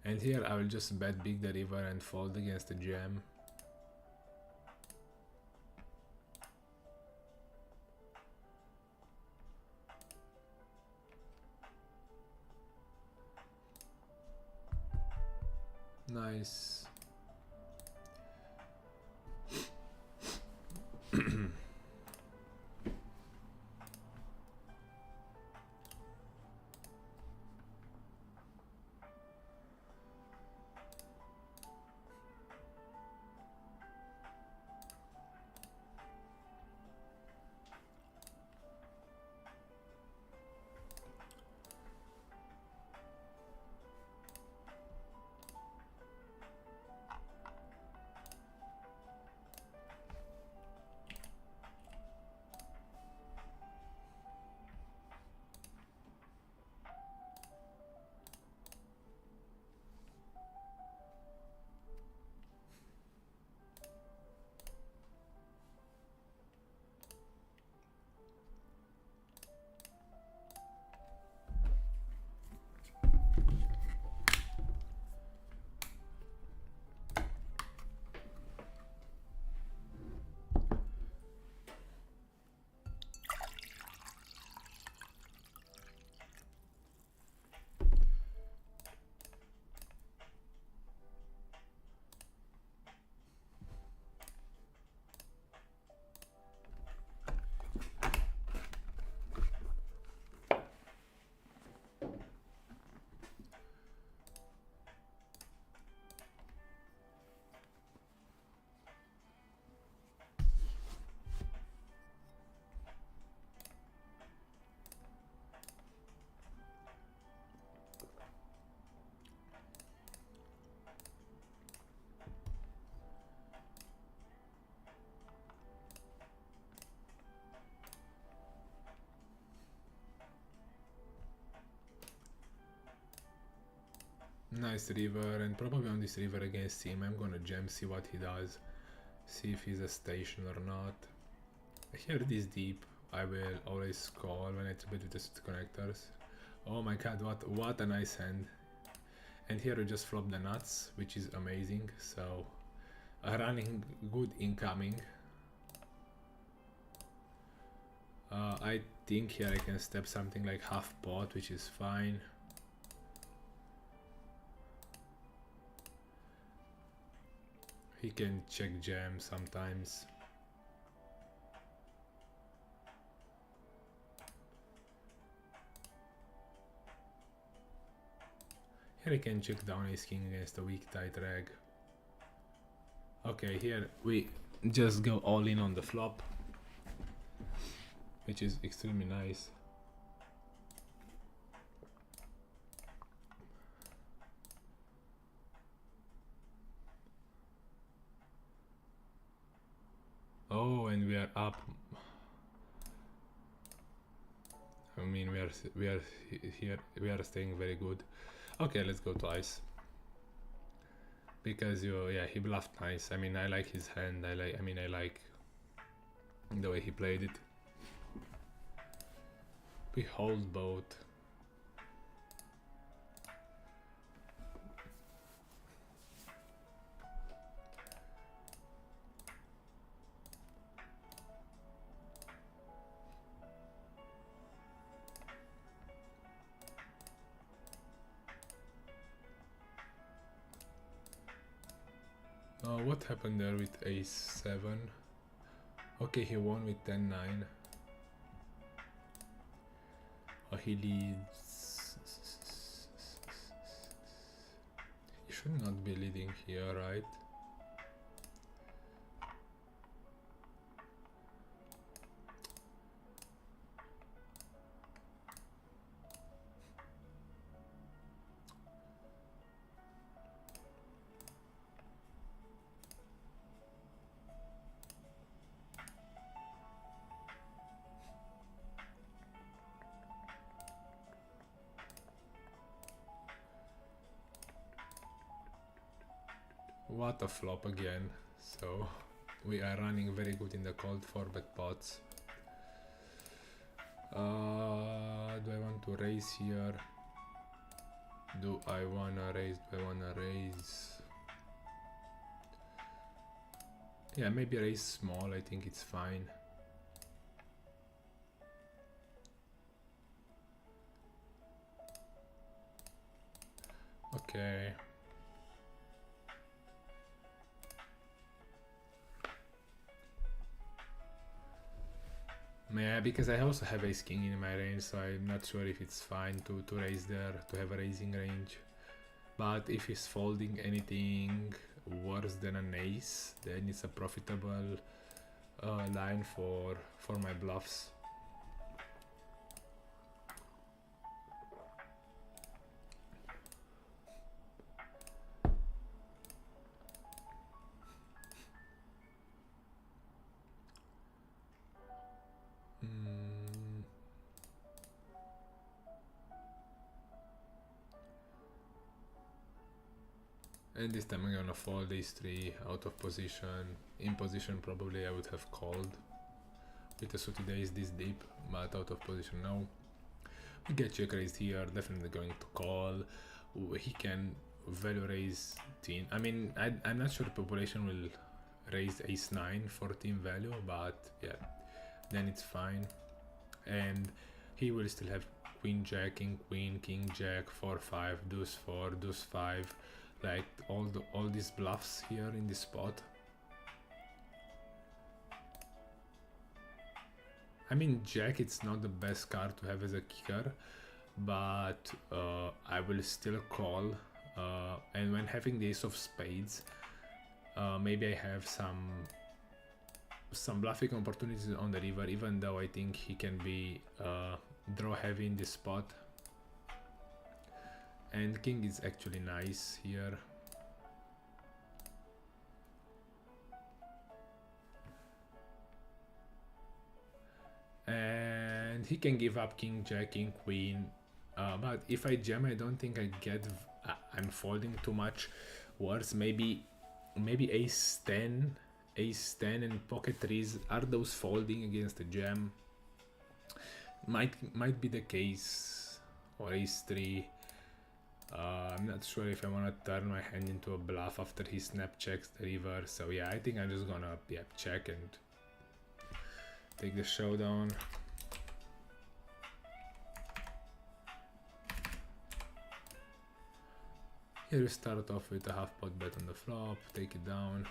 And here I will just bet big the river and fold against the jam. Nice. Nice river, and probably on this river against him I'm gonna jam, see what he does, see if he's a station or not. Here this deep I will always call when I tribute with the connectors. Oh my god, what a nice hand. And here we just flop the nuts, which is amazing, so running good incoming. I think here I can step something like half pot, which is fine. He can check jam sometimes. Here I can check down ace king against a weak tight reg. Okay, here we just go all in on the flop, which is extremely nice. up. I mean, we are here. We are staying very good. Okay, let's go to ice. Because yeah, he bluffed nice. I mean, I like his hand. I like the way he played it. We hold both. What happened there with ace 7? Okay, he won with 10-9. Oh, he leads. He should not be leading here, right? What a flop again. So we are running very good in the cold 4-bet pots. Do I want to raise here? Do I wanna raise? Yeah, maybe raise small. I think it's fine. Okay. Yeah, because I also have ace king in my range, so I'm not sure if it's fine to raise there, to have a raising range. But if he's folding anything worse than an ace, then it's a profitable line for my bluffs. And this time I'm gonna fold ace 3 out of position. In position probably I would have called with a suited ace this deep, but out of position no. We get check raised here, definitely going to call. He can value raise 10. I mean, I'm not sure population will raise ace 9 14 value, but yeah, then it's fine. And he will still have queen jack, king queen, king jack, 4-5, deuce 4, deuce 5, like all these bluffs here in this spot. I mean, jack it's not the best card to have as a kicker, but I will still call, and when having the ace of spades, maybe I have some bluffing opportunities on the river, even though I think he can be draw heavy in this spot. And king is actually nice here. And he can give up king jack, king queen, but if I jam I don't think I get I'm folding too much worse. Maybe ace 10 and pocket 3s are those folding against the jam. Might be the case, or ace 3. I'm not sure if I want to turn my hand into a bluff after he snap checks the river, so yeah, I think I'm just gonna check and take the showdown. Here we start off with a half pot bet on the flop, take it down.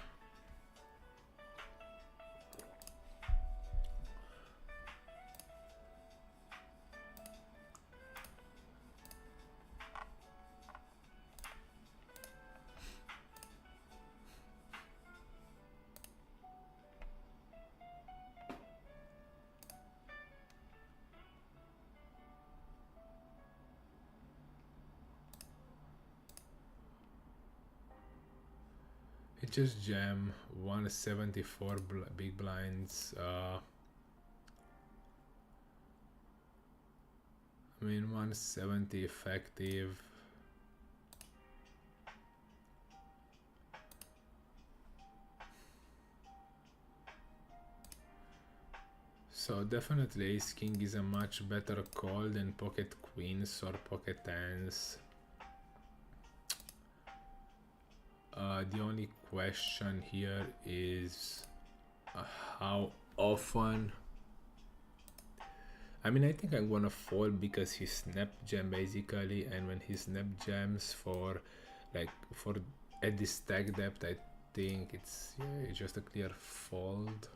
It just jam 174 big blinds. I mean 170 effective. So definitely ace king is a much better call than pocket queens or pocket tens. The only question here is how often. I mean, I think I'm gonna fold because he snap jam basically, and when he snap jams for at this stack depth, I think it's just a clear fold.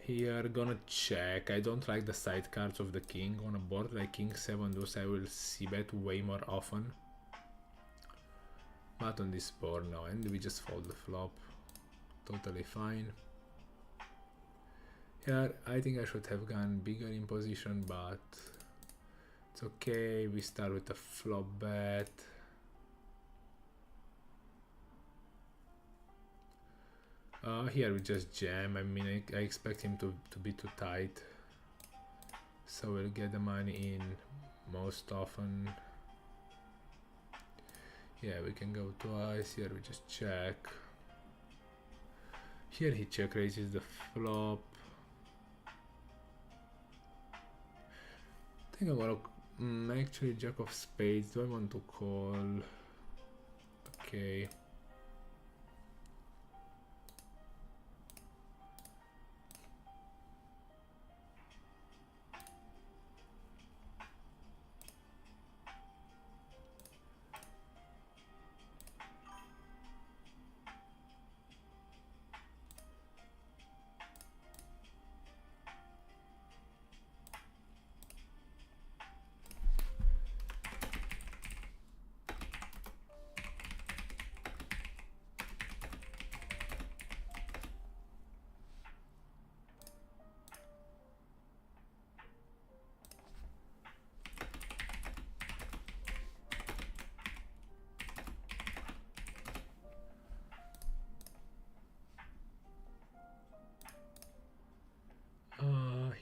Here, gonna check. I don't like the side cards of the king on a board like king 7 deuce. I will see bet way more often. But on this board no, and we just fold the flop. Totally fine. Here, I think I should have gone bigger in position, but it's okay. We start with a flop bet. Here we just jam. I mean, I expect him to be too tight. So we'll get the money in most often. Yeah, we can go twice. Here we just check. Here he check raises the flop. I think I'm gonna actually jack of spades. Do I want to call? Okay.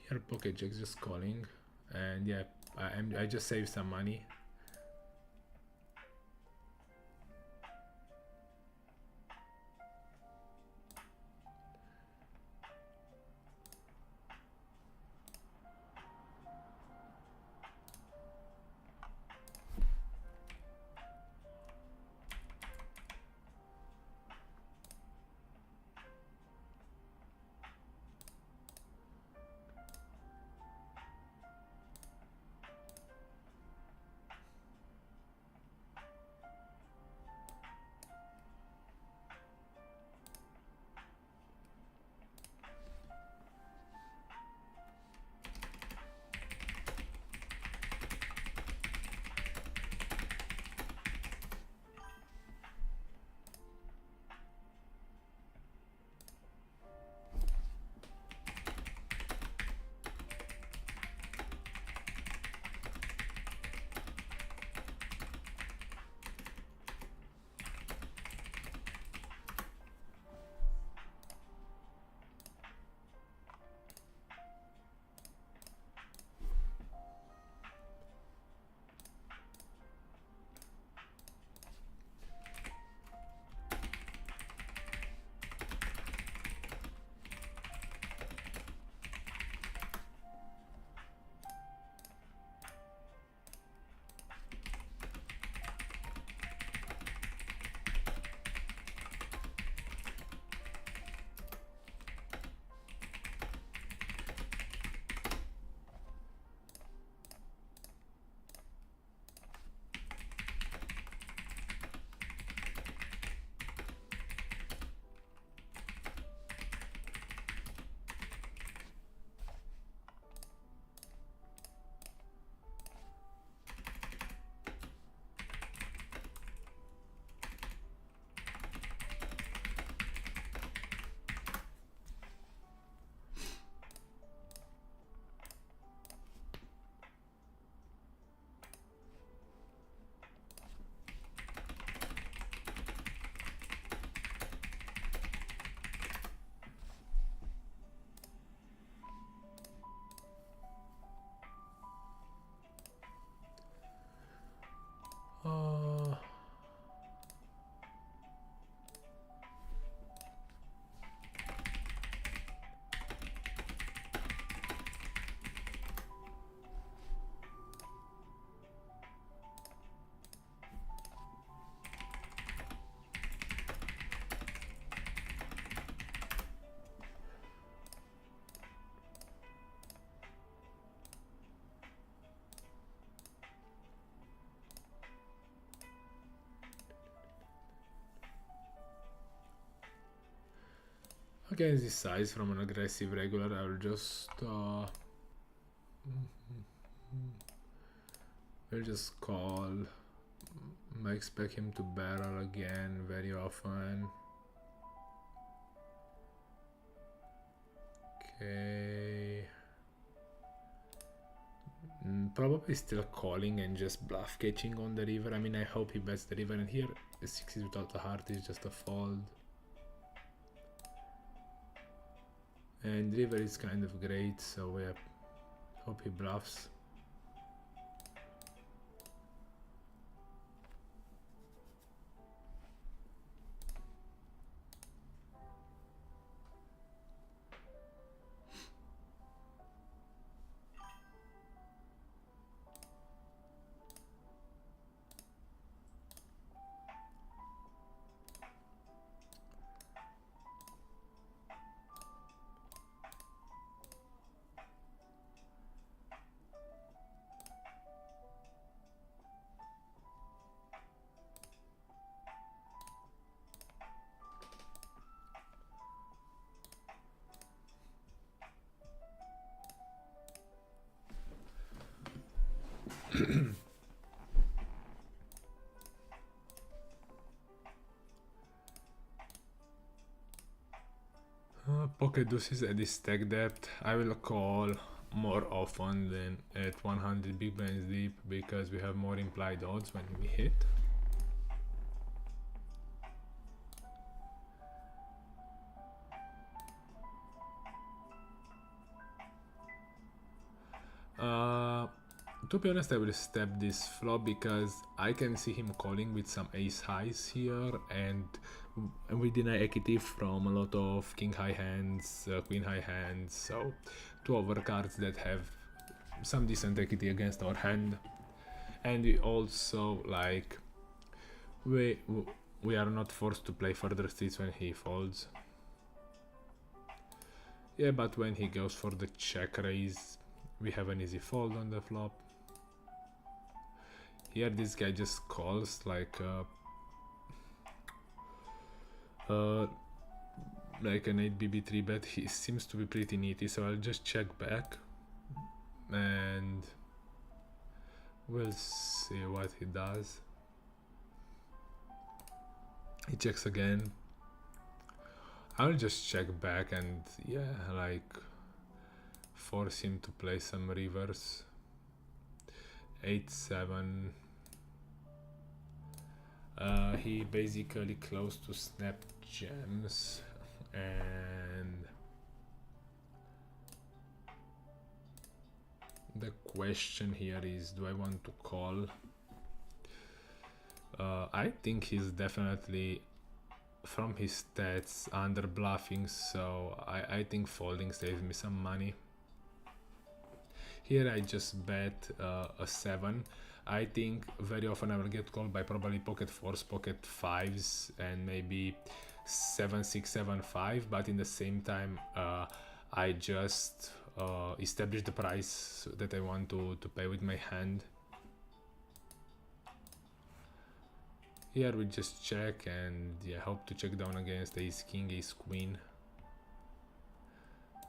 Here pocket jack's just calling, and yeah, I just saved some money. Uh, Against this size from an aggressive regular, I will just we'll just call. I expect him to barrel again very often. Okay. Probably still calling and just bluff catching on the river. I mean, I hope he bets the river, and here the 6 without a heart is just a fold. And river is kind of great, so yeah, hope he bluffs. Pocket deuces at this stack depth. I will call more often than at 100 big blinds deep because we have more implied odds when we hit. To be honest, I will step this flop because I can see him calling with some ace highs here, and we deny equity from a lot of king high hands, queen high hands, so 2 overcards that have some decent equity against our hand. And we also, like, we are not forced to play further streets when he folds. Yeah, but when he goes for the check raise, we have an easy fold on the flop. Here this guy just calls like an 8 BB3 bet. He seems to be pretty neaty, so I'll just check back and we'll see what he does. He checks again. I'll just check back and yeah, like force him to play some rivers. 8-7. He basically close to snap gems, and the question here is, do I want to call? I think he's definitely, from his stats, under bluffing, so I think folding saves me some money. Here I just bet a 7. I think very often I will get called by probably pocket 4s, pocket 5s, and maybe 7, 6, 7, 5, but in the same time I just establish the price that I want to pay with my hand. Here we just check and yeah, hope to check down against ace king, ace queen,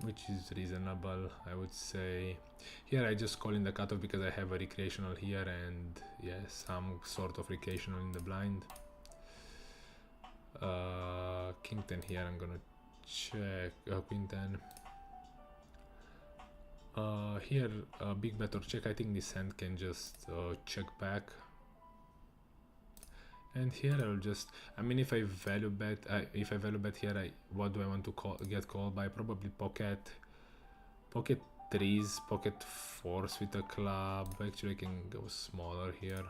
which is reasonable, I would say. Here I just call in the cutoff because I have a recreational here and yeah, some sort of recreational in the blind. King 10 here, I'm gonna check. Queen 10. Here big bet or check. I think this hand can just check back. And here I will just, I mean, if I value bet here, what do I want to get called by? Probably pocket 3s, pocket 4s with a club. Actually I can go smaller here.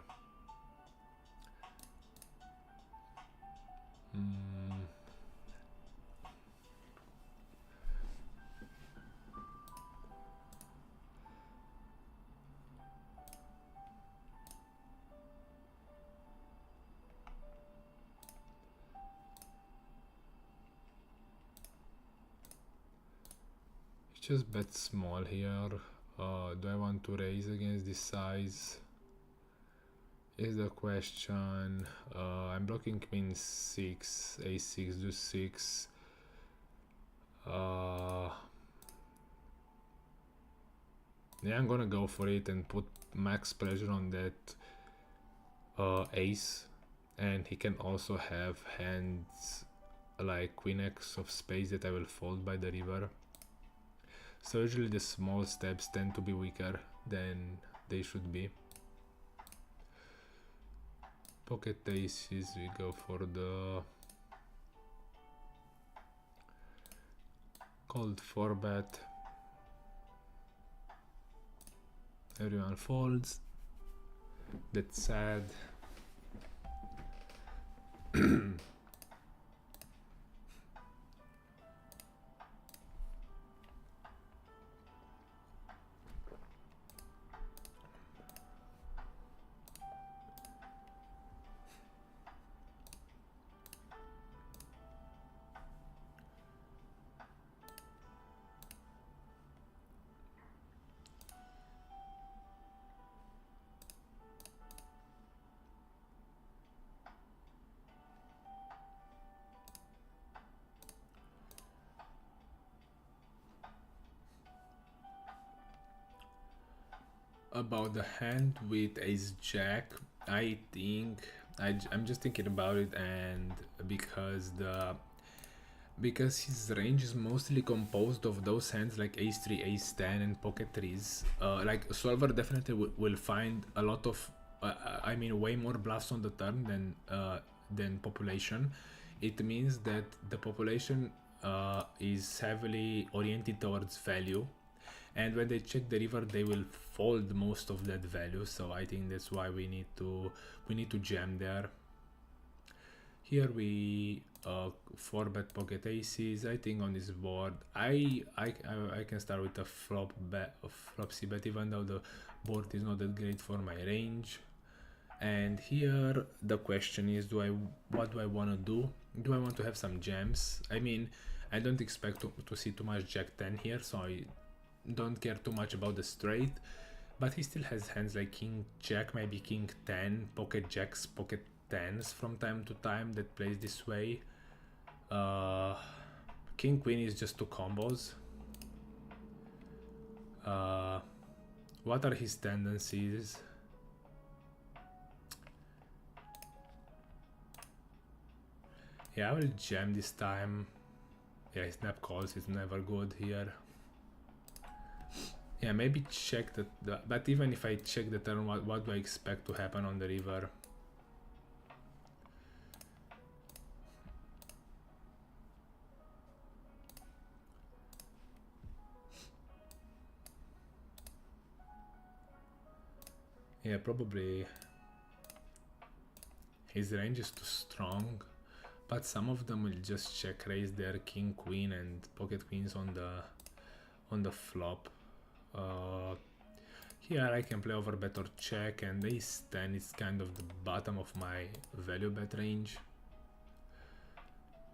just bet small here. Do I want to raise against this size? Is the question. I'm blocking queen 6, a6, do 6. Yeah, I'm gonna go for it and put max pressure on that ace, and he can also have hands like queen x of spades that I will fold by the river. So usually the small steps tend to be weaker than they should be. Pocket aces, we go for the cold 4-bet. Everyone folds. That's sad. About the hand with ace jack, I think I'm just thinking about it, and because his range is mostly composed of those hands like ace 3, ace 10 and pocket 3s, like solver definitely will find a lot of I mean way more bluffs on the turn than population. It means that the population is heavily oriented towards value, and when they check the river they will fold most of that value, so I think that's why we need to jam there. Here we 4-bet pocket aces. I think on this board I can start with a flop c-bet, even though the board is not that great for my range. And here the question is, what do I want to do? Do I want to have some jams? I mean, I don't expect to see too much jack 10 here, so I don't care too much about the straight, but he still has hands like king jack, maybe king 10, pocket jacks, pocket 10s from time to time that plays this way. King queen is just two combos. What are his tendencies? Yeah, I will jam this time. Yeah, his snap calls is never good here. Yeah, maybe check but even if I check the turn, what do I expect to happen on the river? Yeah, probably his range is too strong, but some of them will just check raise their king queen and pocket queens on the flop. Here I can play over bet or check, and ace 10 is kind of the bottom of my value bet range.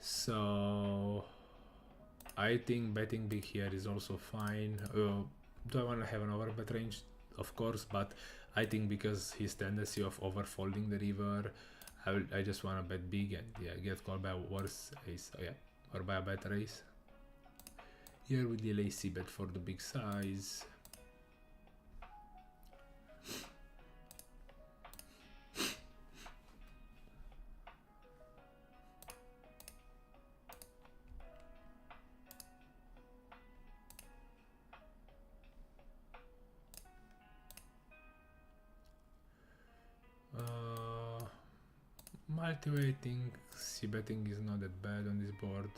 So I think betting big here is also fine. Do I want to have an overbet range? Of course, but I think because his tendency of overfolding the river, I just want to bet big and yeah, get called by a worse ace. Oh, yeah, or by a better ace. Here we delay c-bet for the big size. Multi-way, I think c-betting is not that bad on this board.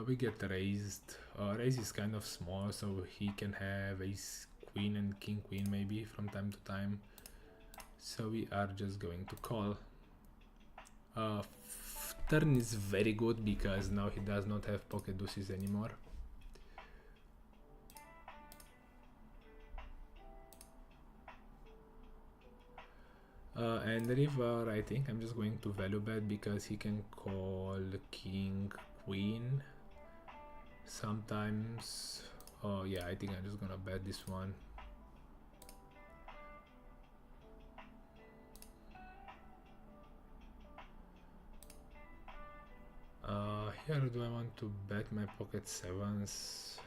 We get raised. Raise is kind of small, so he can have ace queen and king queen maybe from time to time. So we are just going to call. Turn is very good because now he does not have pocket deuces anymore. And the river, I think I'm just going to value bet because he can call king, queen sometimes. Oh yeah, I think I'm just gonna bet this one. Here do I want to bet my pocket sevens?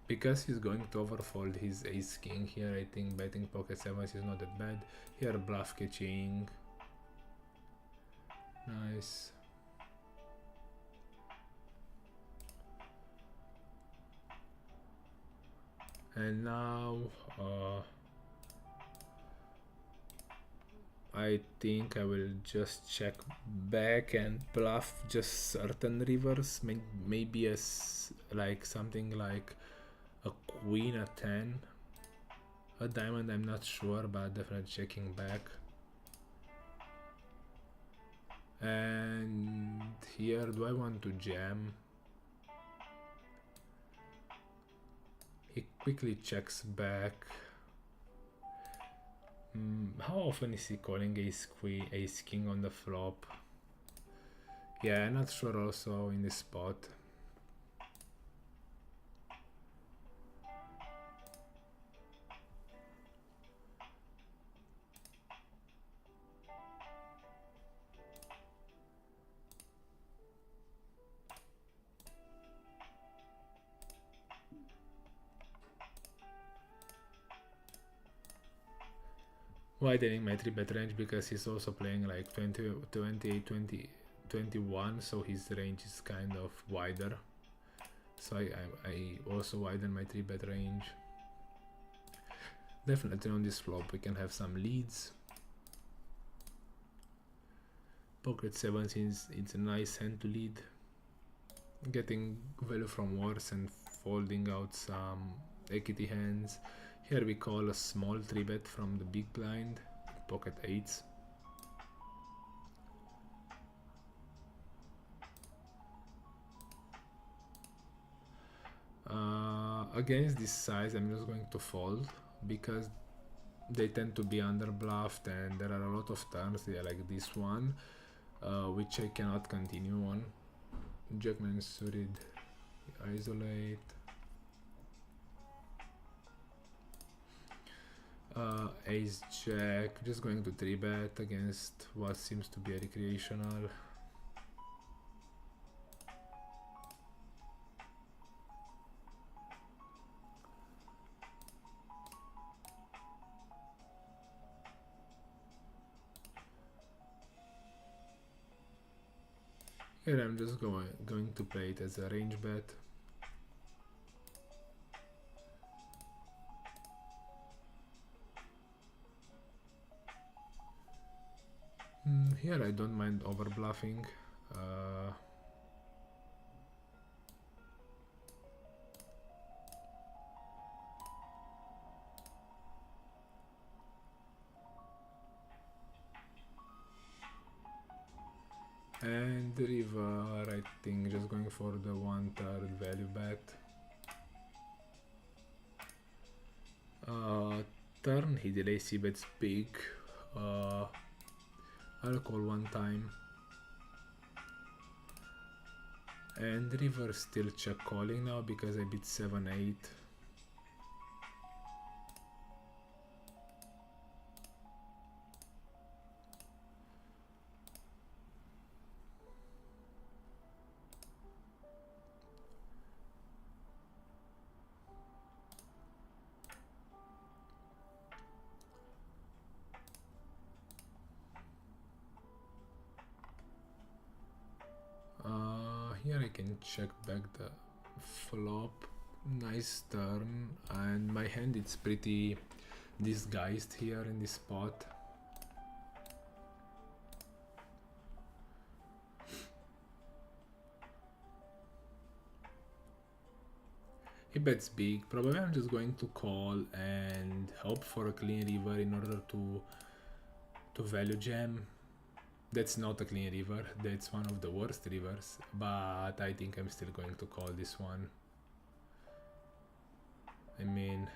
Because he's going to overfold his ace king here, I think betting pocket sevens is not that bad. Here bluff catching. Nice. And now I think I will just check back and bluff just certain rivers, maybe as like something like a queen, a 10, a diamond, I'm not sure, but definitely checking back. And here, do I want to jam? He quickly checks back. How often is he calling ace queen, ace king on the flop? Yeah, I'm not sure also in this spot. Widening my 3-bet range because he's also playing like 20, 28, 20, 21, so his range is kind of wider. So I also widen my 3-bet range. Definitely on this flop we can have some leads. Pocket sevens it's a nice hand to lead. Getting value from worse and folding out some equity hands. Here we call a small 3-bet from the big blind, pocket eights. Against this size I'm just going to fold because they tend to be under bluffed and there are a lot of turns there like this one which I cannot continue on. Jackman suited, isolate. Ace jack, just going to 3-bet against what seems to be a recreational. Here I'm just going to play it as a range bet. Here I don't mind over bluffing. And the river, I think just going for the 1/3 value bet. Turn he delays, he bets big. I'll call one time. And river still check calling now because I beat 7-8. Here I can check back the flop. Nice turn, and my hand is pretty disguised here in this spot. He bets big. Probably I'm just going to call and hope for a clean river in order to value jam. That's not a clean river, that's one of the worst rivers, but I think I'm still going to call this one. I mean,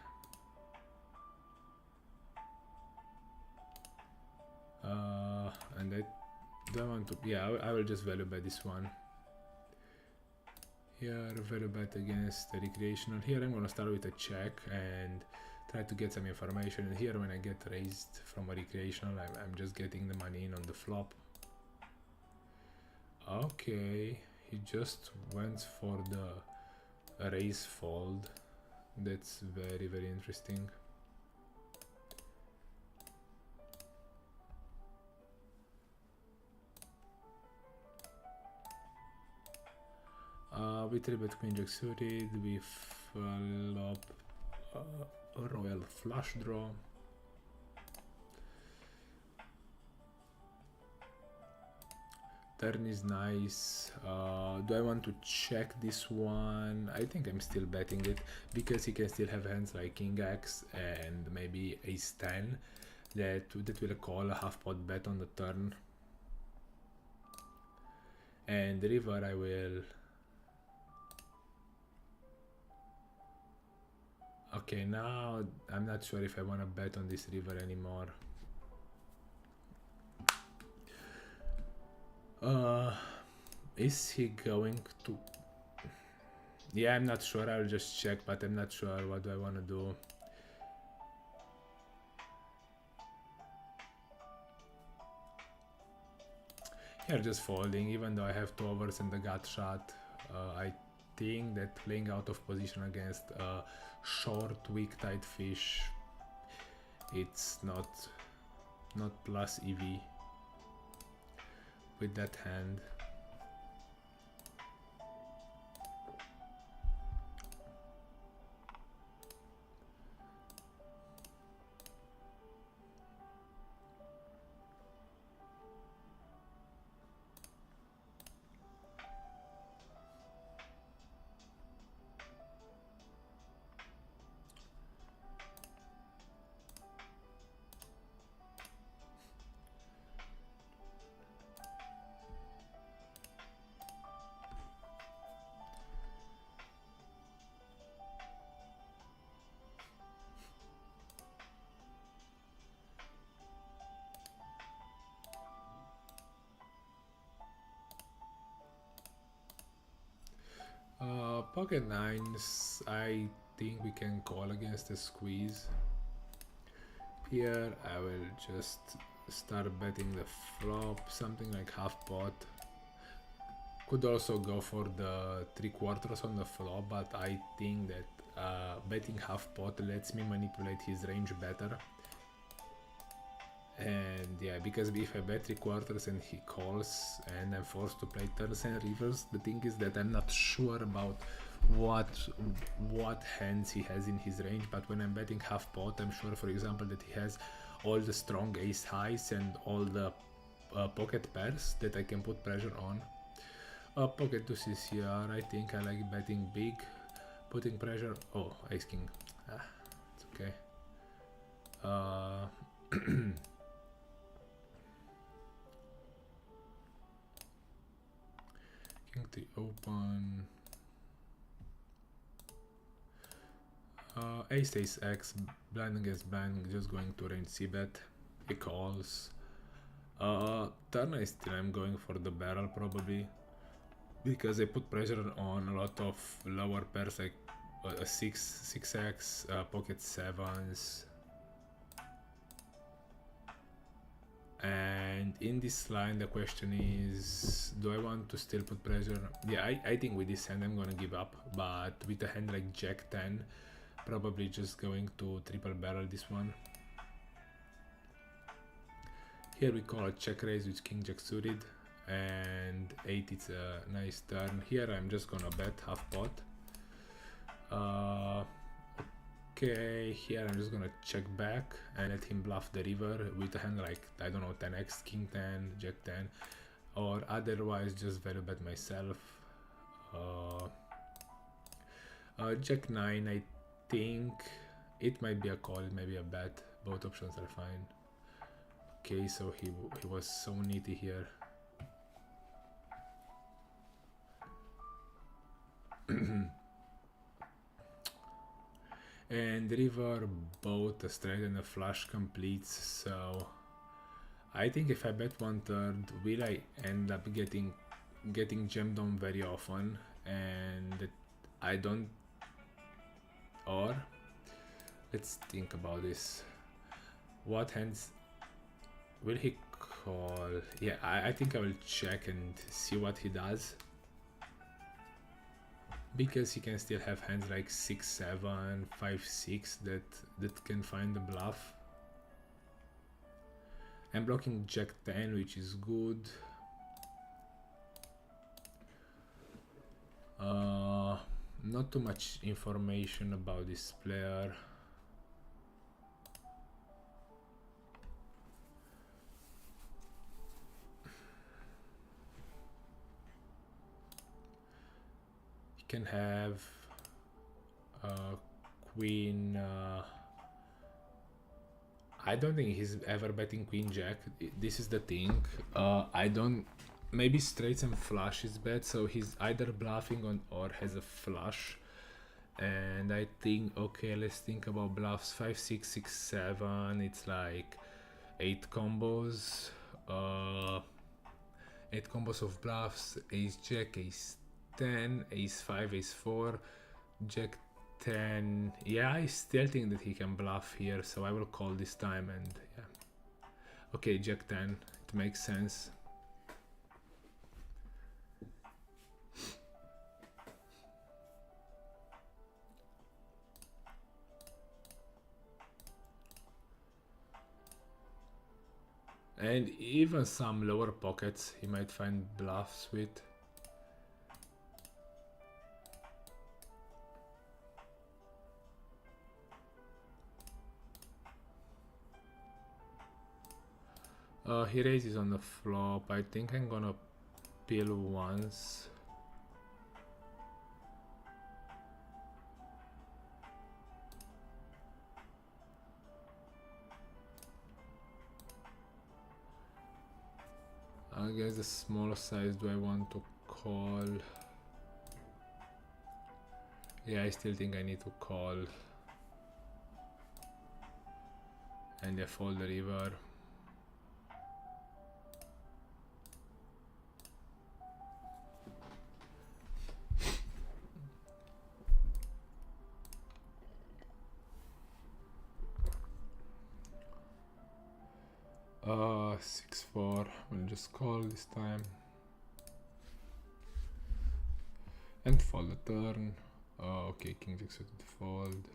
Do I want to? Yeah, I will just value bet this one. Here, value bet against the recreational. Here I'm gonna start with a check and try to get some information. And here when I get raised from a recreational, I'm just getting the money in on the flop. Okay, he just went for the raise fold. That's very, very interesting. We 3-bet queen jack suited, we flop a royal flush draw. Turn is nice. Do I want to check this one? I think I'm still betting it because he can still have hands like king x and maybe ace 10 that will call a half pot bet on the turn. And the river I will. Okay, now I'm not sure if I want to bet on this river anymore. Is he going to? Yeah, I'm not sure. I'll just check, but I'm not sure. What do I want to do? Here, just folding, even though I have 2 overs and the gut shot. I think that playing out of position against a short, weak tide fish, it's not plus EV with that hand. Pocket nines, I think we can call against the squeeze. Here I will just start betting the flop, something like half pot. Could also go for the 3/4 on the flop, but I think that betting half pot lets me manipulate his range better. And yeah, because if I bet 3/4 and he calls and I'm forced to play turns and rivers, the thing is that I'm not sure about what hands he has in his range. But when I'm betting half pot, I'm sure, for example, that he has all the strong ace highs and all the pocket pairs that I can put pressure on. Pocket deuces here. I think I like betting big, putting pressure. Oh, ace king. It's okay. King 3 open. Ace X, blind against blind, just going to range c-bet. He calls. Turn I still am going for the barrel probably, because I put pressure on a lot of lower pairs like 6x, pocket 7s. And in this line the question is, do I want to still put pressure? Yeah, I think with this hand I'm gonna give up, but with a hand like Jack 10, probably just going to triple barrel this one. Here we call a check raise with King Jack suited, and 8, it's a nice turn. Here I'm just gonna bet half pot. Okay, here I'm just gonna check back and let him bluff the river with a hand like, I don't know, 10x, King 10, Jack 10, or otherwise just value bet myself. Jack 9, I think it might be a call, it might be a bet, both options are fine. Okay, so he was so nitty here. And river, both a straight and a flush completes, so I think if I bet 1/3, will I end up getting jammed on very often, and I don't. Or let's think about this. What hands will he call? Yeah, I think I will check and see what he does, because he can still have hands like 6-7, 5-6 that can find the bluff. I'm blocking Jack-10, which is good. Not too much information about this player. He can have queen. I don't think he's ever betting queen jack. This is the thing. I don't. Maybe straights and flush is bet, so he's either bluffing on or has a flush. And I think, okay, let's think about bluffs. 5, 6, 6, 7. It's like 8 combos. 8 combos of bluffs. Ace jack, ace 10, ace 5, ace 4, jack 10. Yeah, I still think that he can bluff here, so I will call this time. And yeah, okay, jack 10, it makes sense. And even some lower pockets he might find bluffs with. He raises on the flop. I think I'm gonna peel once. I guess the smaller size, do I want to call? Yeah, I still think I need to call. And I fold the river. Uh, 6-4. We'll just call this time. And fold the turn. Okay, king jack suited fold.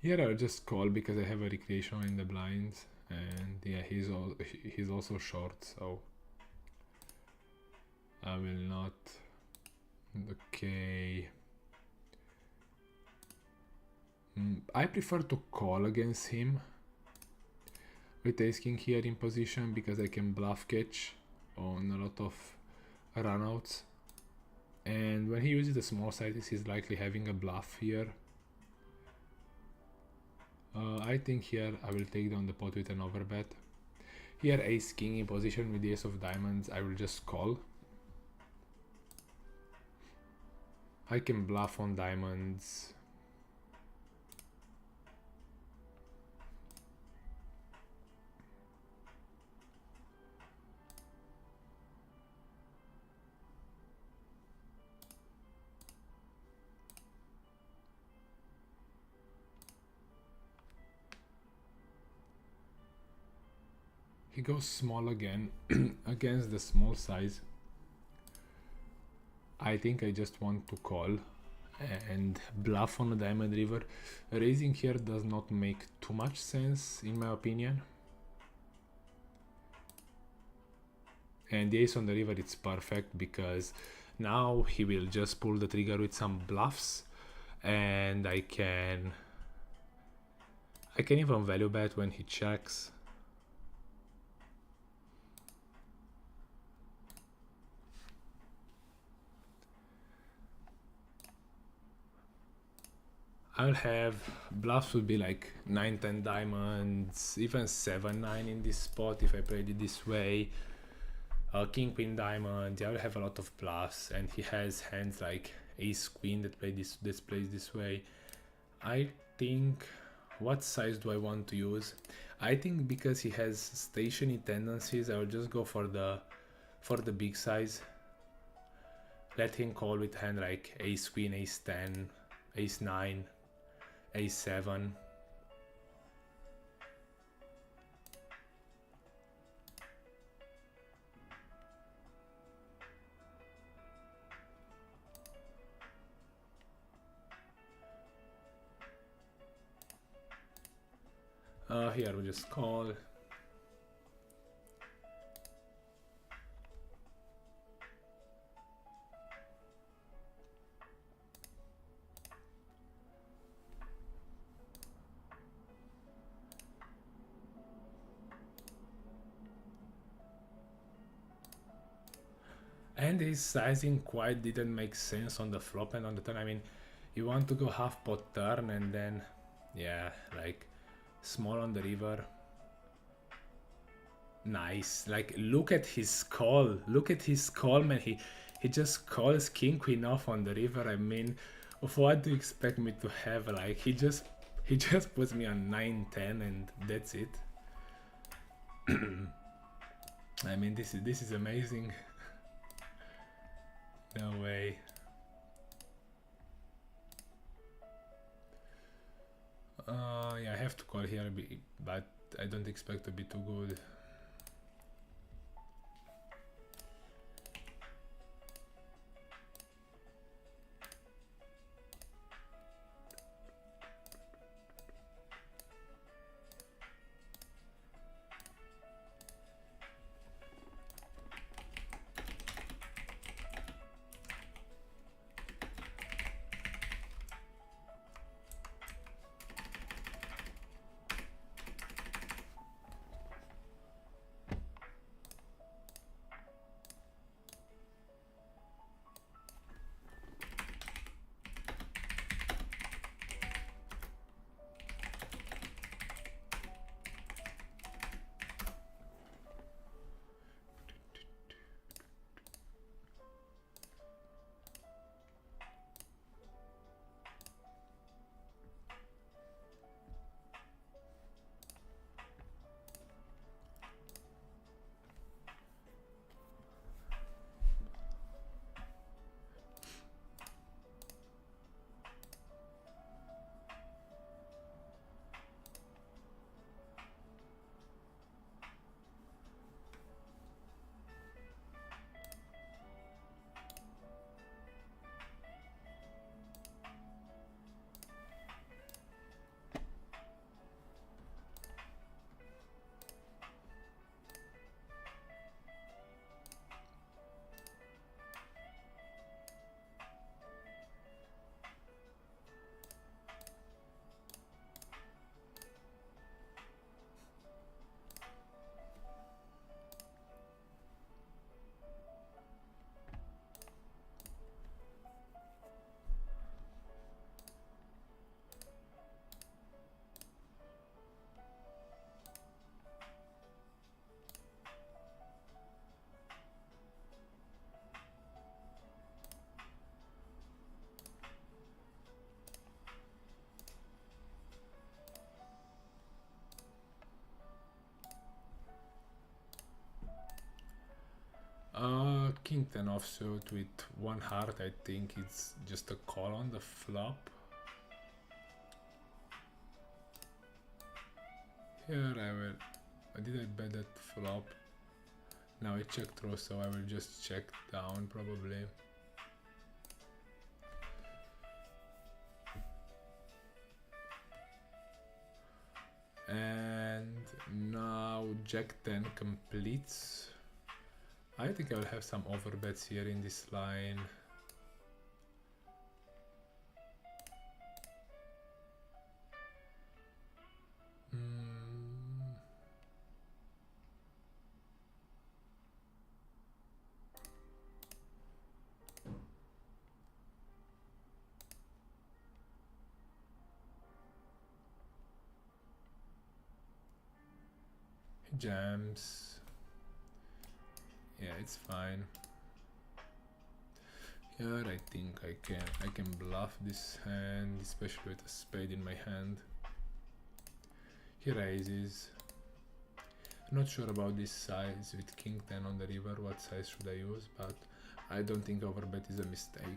Here I'll just call because I have a recreational in the blinds, and yeah, he's also short, so I will not. Okay. I prefer to call against him with ace king here in position, because I can bluff catch on a lot of runouts, and when he uses the small sizes he's likely having a bluff here. I think here I will take down the pot with an overbet. Here ace king in position with the ace of diamonds, I will just call. I can bluff on diamonds. He goes small again against the small size. I think I just want to call and bluff on a diamond river. Raising here does not make too much sense in my opinion. And the ace on the river, it's perfect because now he will just pull the trigger with some bluffs, and I can even value bet when he checks. I'll have bluffs would be like 9-10 diamonds, even 7-9 in this spot if I played it this way. King queen diamond, yeah, I'll have a lot of bluffs, and he has hands like ace queen that plays this way. I think, what size do I want to use? I think because he has stationary tendencies, I will just go for the big size. Let him call with hand like ace queen, ace 10, ace 9, ace 7. Here we just call. And his sizing quite didn't make sense on the flop and on the turn. I mean, you want to go half pot turn and then, yeah, like small on the river. Nice. Like, look at his call. Look at his call, man. He just calls king queen off on the river. I mean, what do you expect me to have? Like, he just puts me on 9-10 and that's it. I mean, this is amazing. No way. Yeah, I have to call here, but I don't expect to be too good. King 10 offsuit with one heart. I think it's just a call on the flop. Here I will. Did I bet that flop? Now I check through, so I will just check down probably. And now Jack 10 completes. I think I will have some overbets here in this line. Jams. Yeah, it's fine. Here I think I can bluff this hand, especially with a spade in my hand. He raises. Not sure about this size with king 10 on the river, what size should I use, but I don't think overbet is a mistake.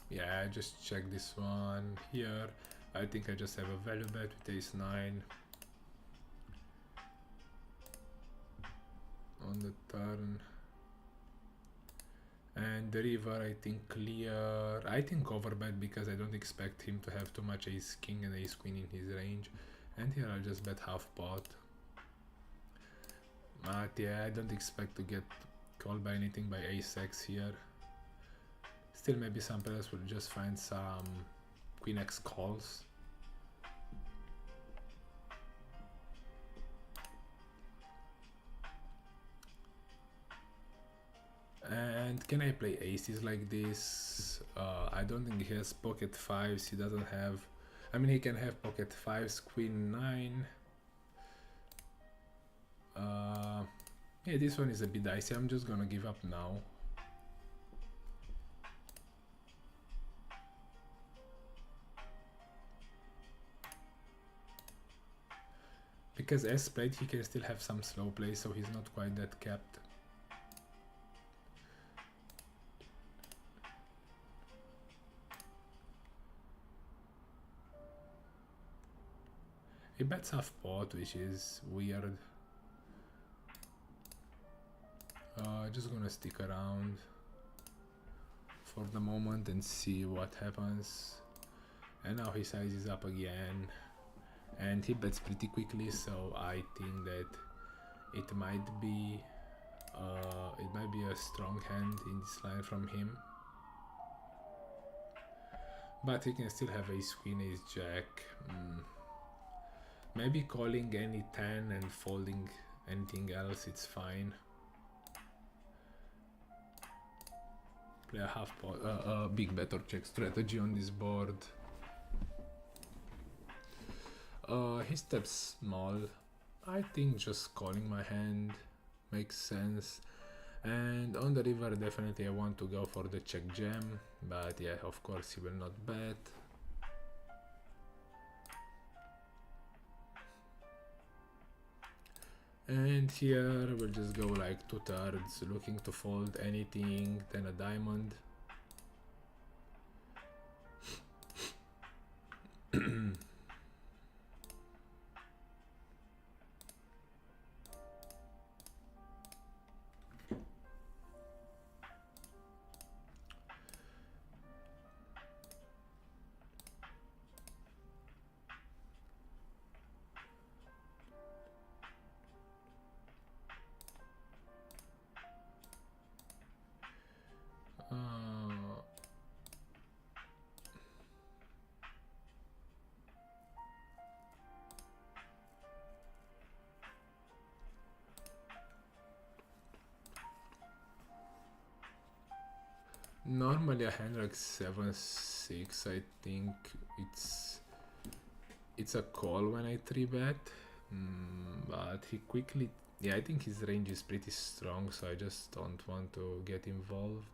Yeah, I just check this one here. I think I just have a value bet with ace 9 on the turn. And the river, I think clear. I think overbet because I don't expect him to have too much ace king and ace queen in his range. And here I'll just bet half pot. But yeah, I don't expect to get called by anything by ace x here. Still, maybe some players will just find some queen x calls. And can I play aces like this? I don't think he has pocket fives. He doesn't have. I mean, he can have pocket fives, queen 9. Yeah, this one is a bit dicey. I'm just gonna give up now. Because as played, he can still have some slow play, so he's not quite that capped. He bets half pot, which is weird. Just gonna stick around for the moment and see what happens. And now he sizes up again. And he bets pretty quickly, so I think that it might be a strong hand in this line from him. But he can still have ace queen, ace jack. Maybe calling any 10 and folding anything else, it's fine. Play a half pot, big bet or check strategy on this board. He steps small. I think just calling my hand makes sense. And on the river, definitely I want to go for the check jam. But yeah, of course he will not bet. And here we'll just go like 2/3, looking to fold anything, then a diamond. Normally a hand like 7-6, I think it's a call when I 3-bet, but he quickly, yeah, I think his range is pretty strong, so I just don't want to get involved.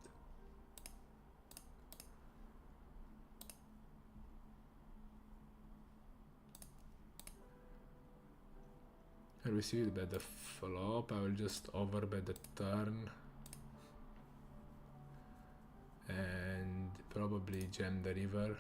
I received bet the flop, I will just overbet the turn. And probably jam the river.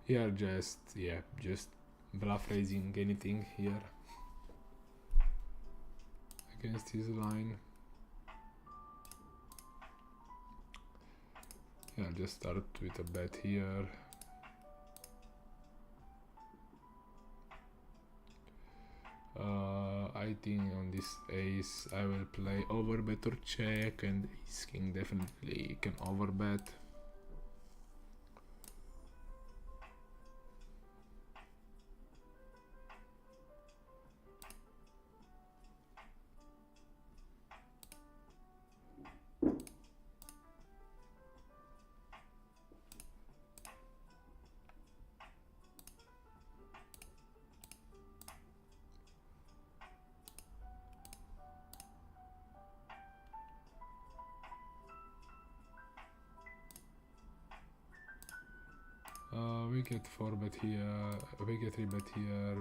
Here just, yeah, just bluff raising anything here against his line. Yeah, just start with a bet here. I think on this ace I will play overbet or check, and ace king definitely can overbet. We get 4-bet here, we get 3-bet here,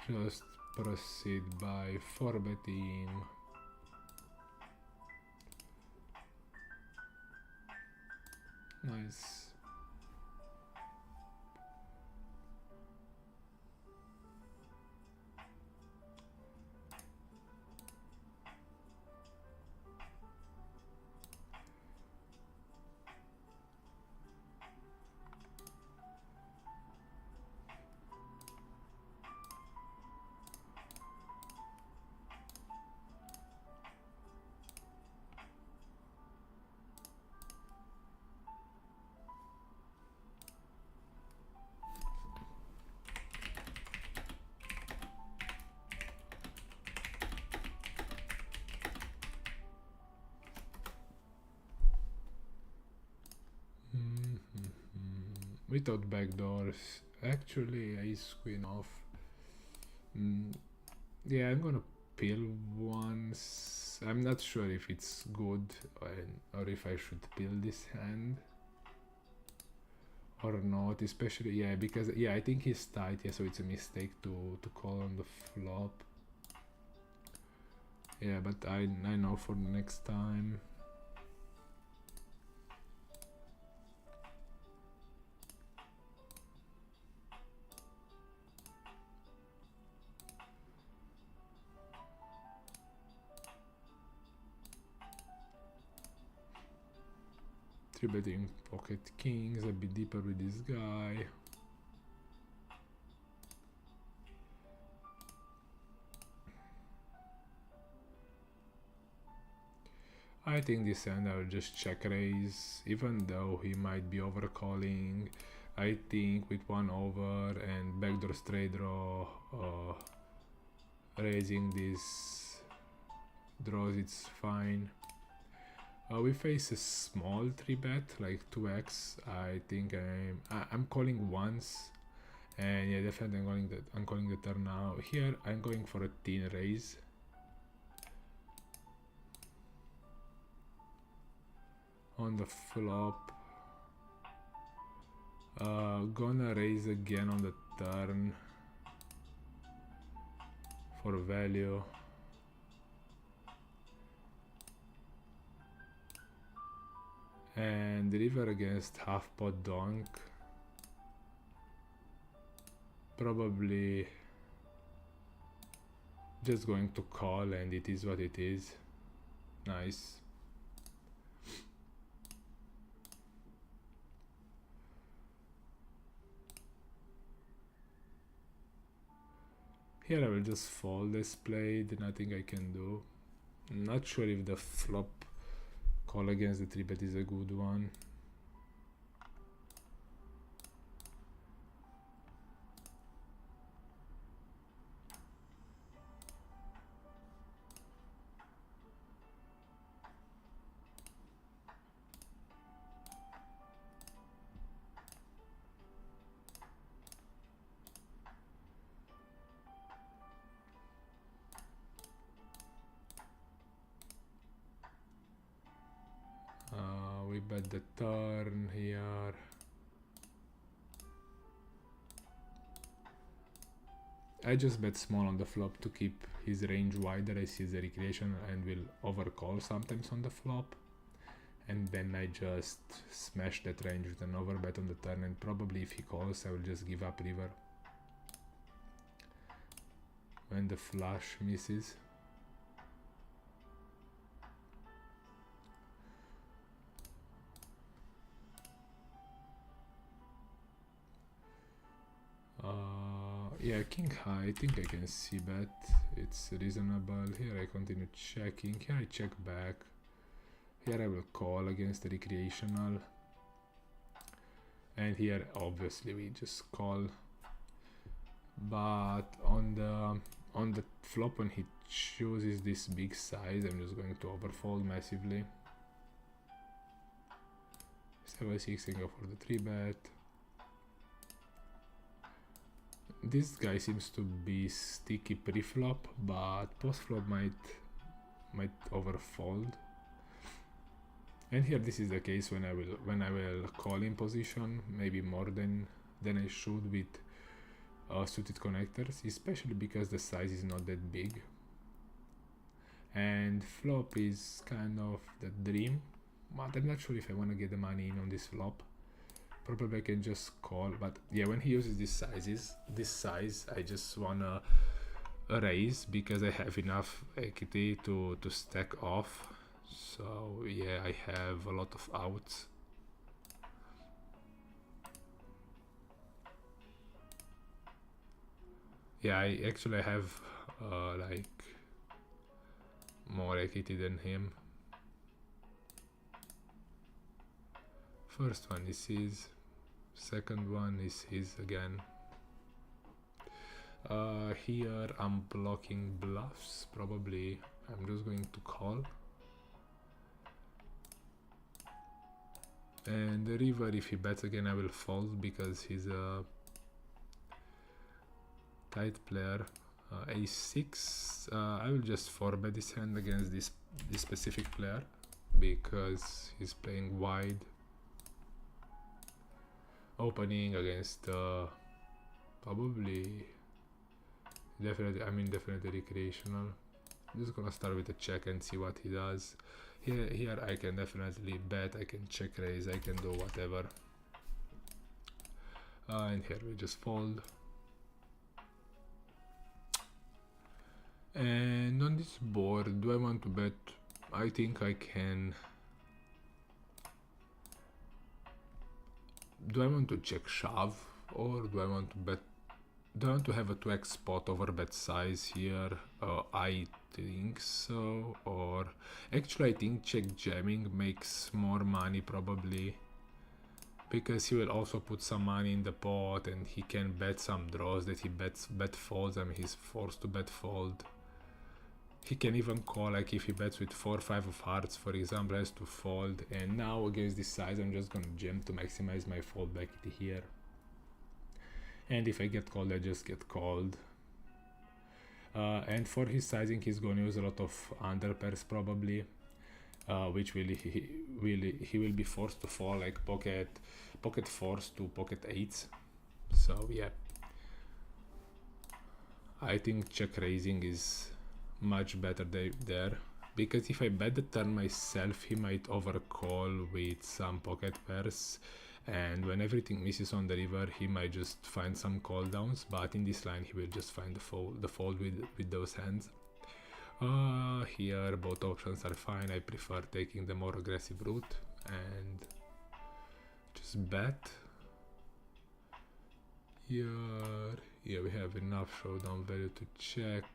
we'll just proceed by 4-betting. Nice. Without backdoors, actually ace queen off. Yeah, I'm gonna pill once. I'm not sure if it's good or if I should pill this hand or not, especially, yeah, because, yeah, I think he's tight, yeah, so it's a mistake to call on the flop. Yeah, but I know for next time. Betting pocket kings, a bit deeper with this guy. I think this hand I will just check raise, even though he might be overcalling. I think with one over and backdoor straight draw, raising these draws, it's fine. We face a small 3-bet, like 2x. I think I'm calling once, and yeah, definitely I'm calling the turn now. Here I'm going for a thin raise. On the flop, gonna raise again on the turn for value. And river against half pot donk, probably just going to call, and it is what it is. Nice. Here I will just fold as played, nothing I can do. I'm not sure if the flop call against the 3-bet is a good one. bet the turn here. I just bet small on the flop to keep his range wider. I see the recreation and will overcall sometimes on the flop. And then I just smash that range with an overbet on the turn, and probably if he calls I will just give up river when the flush misses. Yeah, king high, I think I can see bet, it's reasonable. Here I continue checking, here I check back. Here I will call against the recreational, and here obviously we just call. But on the flop when he chooses this big size, I'm just going to overfold massively. 7-6 and go for the 3-bet. This guy seems to be sticky pre-flop, but post-flop might overfold. And here this is the case when I will call in position, maybe more than I should with suited connectors, especially because the size is not that big. And flop is kind of the dream, but I'm not sure if I want to get the money in on this flop. Probably I can just call, but yeah, when he uses this size, I just wanna raise because I have enough equity to stack off. So yeah, I have a lot of outs. Yeah, I actually have like more equity than him. First one is his, second one is his again. Here I'm blocking bluffs, probably I'm just going to call. And the river, if he bets again, I will fold because he's a tight player. A6, I will just 4-bet this hand against this specific player because he's playing wide. Opening against probably definitely recreational. I'm just gonna start with a check and see what he does. Here I can definitely bet, I can check raise, I can do whatever. And here we just fold. And on this board, do I want to bet? I think I can. Do I want to check shove, or do I want to bet? Do I want to have a 2x spot over bet size here? I think so. Or actually I think check jamming makes more money probably, because he will also put some money in the pot and he can bet some draws that he bet folds. I mean, he's forced to bet fold. He can even call, like if he bets with 4-5 of hearts, for example, has to fold. And now against this size, I'm just gonna jam to maximize my fold equity here. And if I get called, I just get called. And for his sizing, he's gonna use a lot of under pairs probably, which he will be forced to fall, like pocket 4s to pocket 8s. So yeah, I think check raising is much better there, because if I bet the turn myself, he might overcall with some pocket pairs, and when everything misses on the river, he might just find some call downs, but in this line he will just find the fold with those hands. Here both options are fine. I prefer taking the more aggressive route and just bet. Here, yeah, we have enough showdown value to check.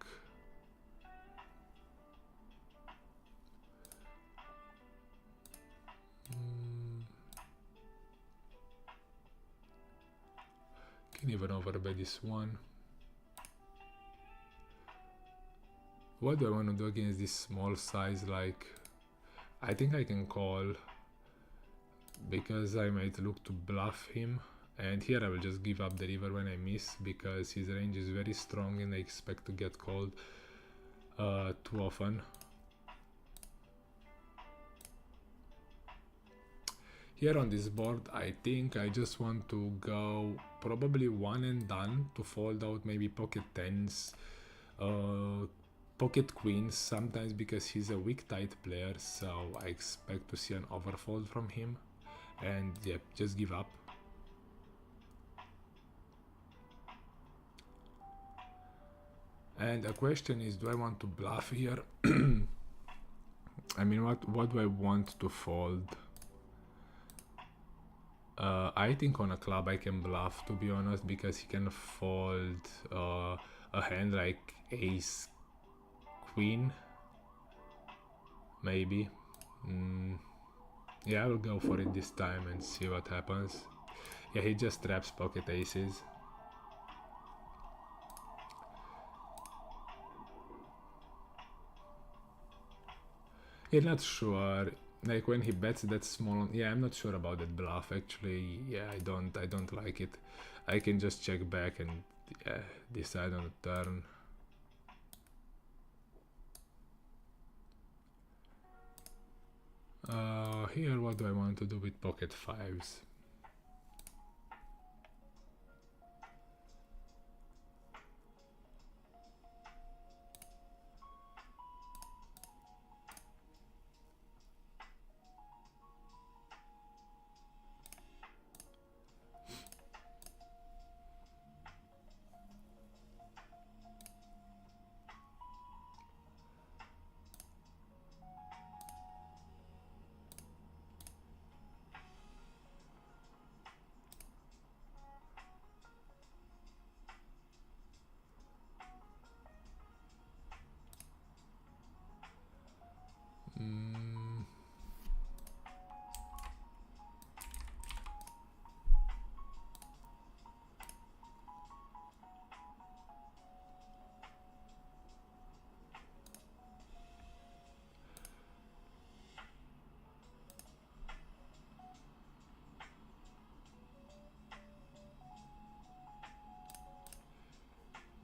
Can even overbet this one. What do I want to do against this small size? Like, I think I can call because I might look to bluff him, and here I will just give up the river when I miss because his range is very strong and I expect to get called too often. Here on this board, I think I just want to go probably one and done to fold out maybe pocket tens, pocket queens sometimes, because he's a weak tight player, so I expect to see an overfold from him, and yeah, just give up. And the question is, do I want to bluff here? I mean, what do I want to fold? I think on a club I can bluff, to be honest, because he can fold a hand like ace queen, maybe. Yeah, I will go for it this time and see what happens. Yeah, he just traps pocket aces. Yeah, not sure. Like when he bets that small, yeah, I'm not sure about that bluff actually. Yeah, I don't like it. I can just check back and decide on the turn. Here, what do I want to do with pocket fives?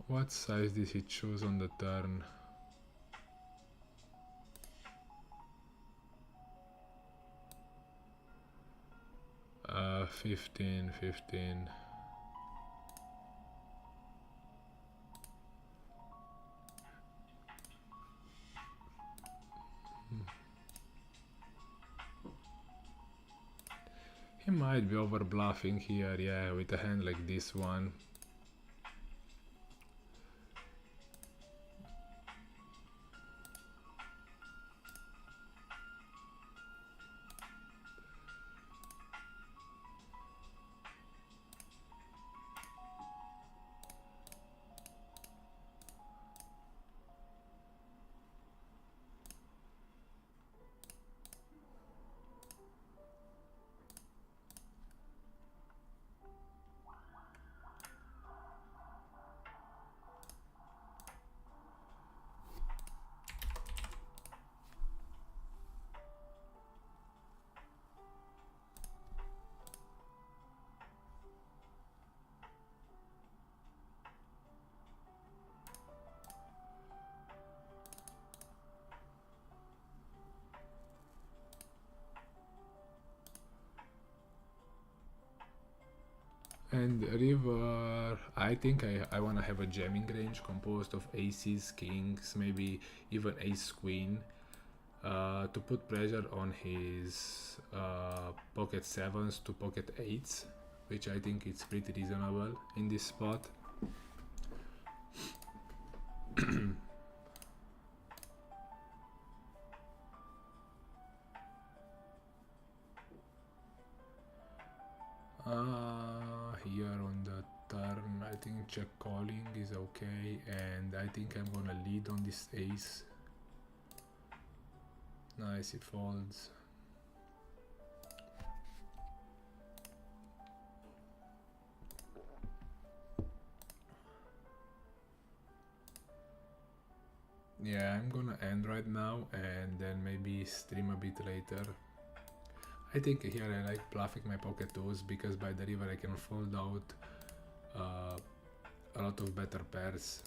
What size did he choose on the turn? Uh, 15. He might be over bluffing here, yeah, with a hand like this one. And river, I think I want to have a jamming range composed of aces, kings, maybe even ace queen, to put pressure on his pocket sevens to pocket eights, which I think it's pretty reasonable in this spot. Here on the turn, I think check calling is okay, and I think I'm gonna lead on this ace. Nice, it folds. Yeah, I'm gonna end right now and then maybe stream a bit later. I think here I like bluffing my pocket twos because by the river I can fold out a lot of better pairs.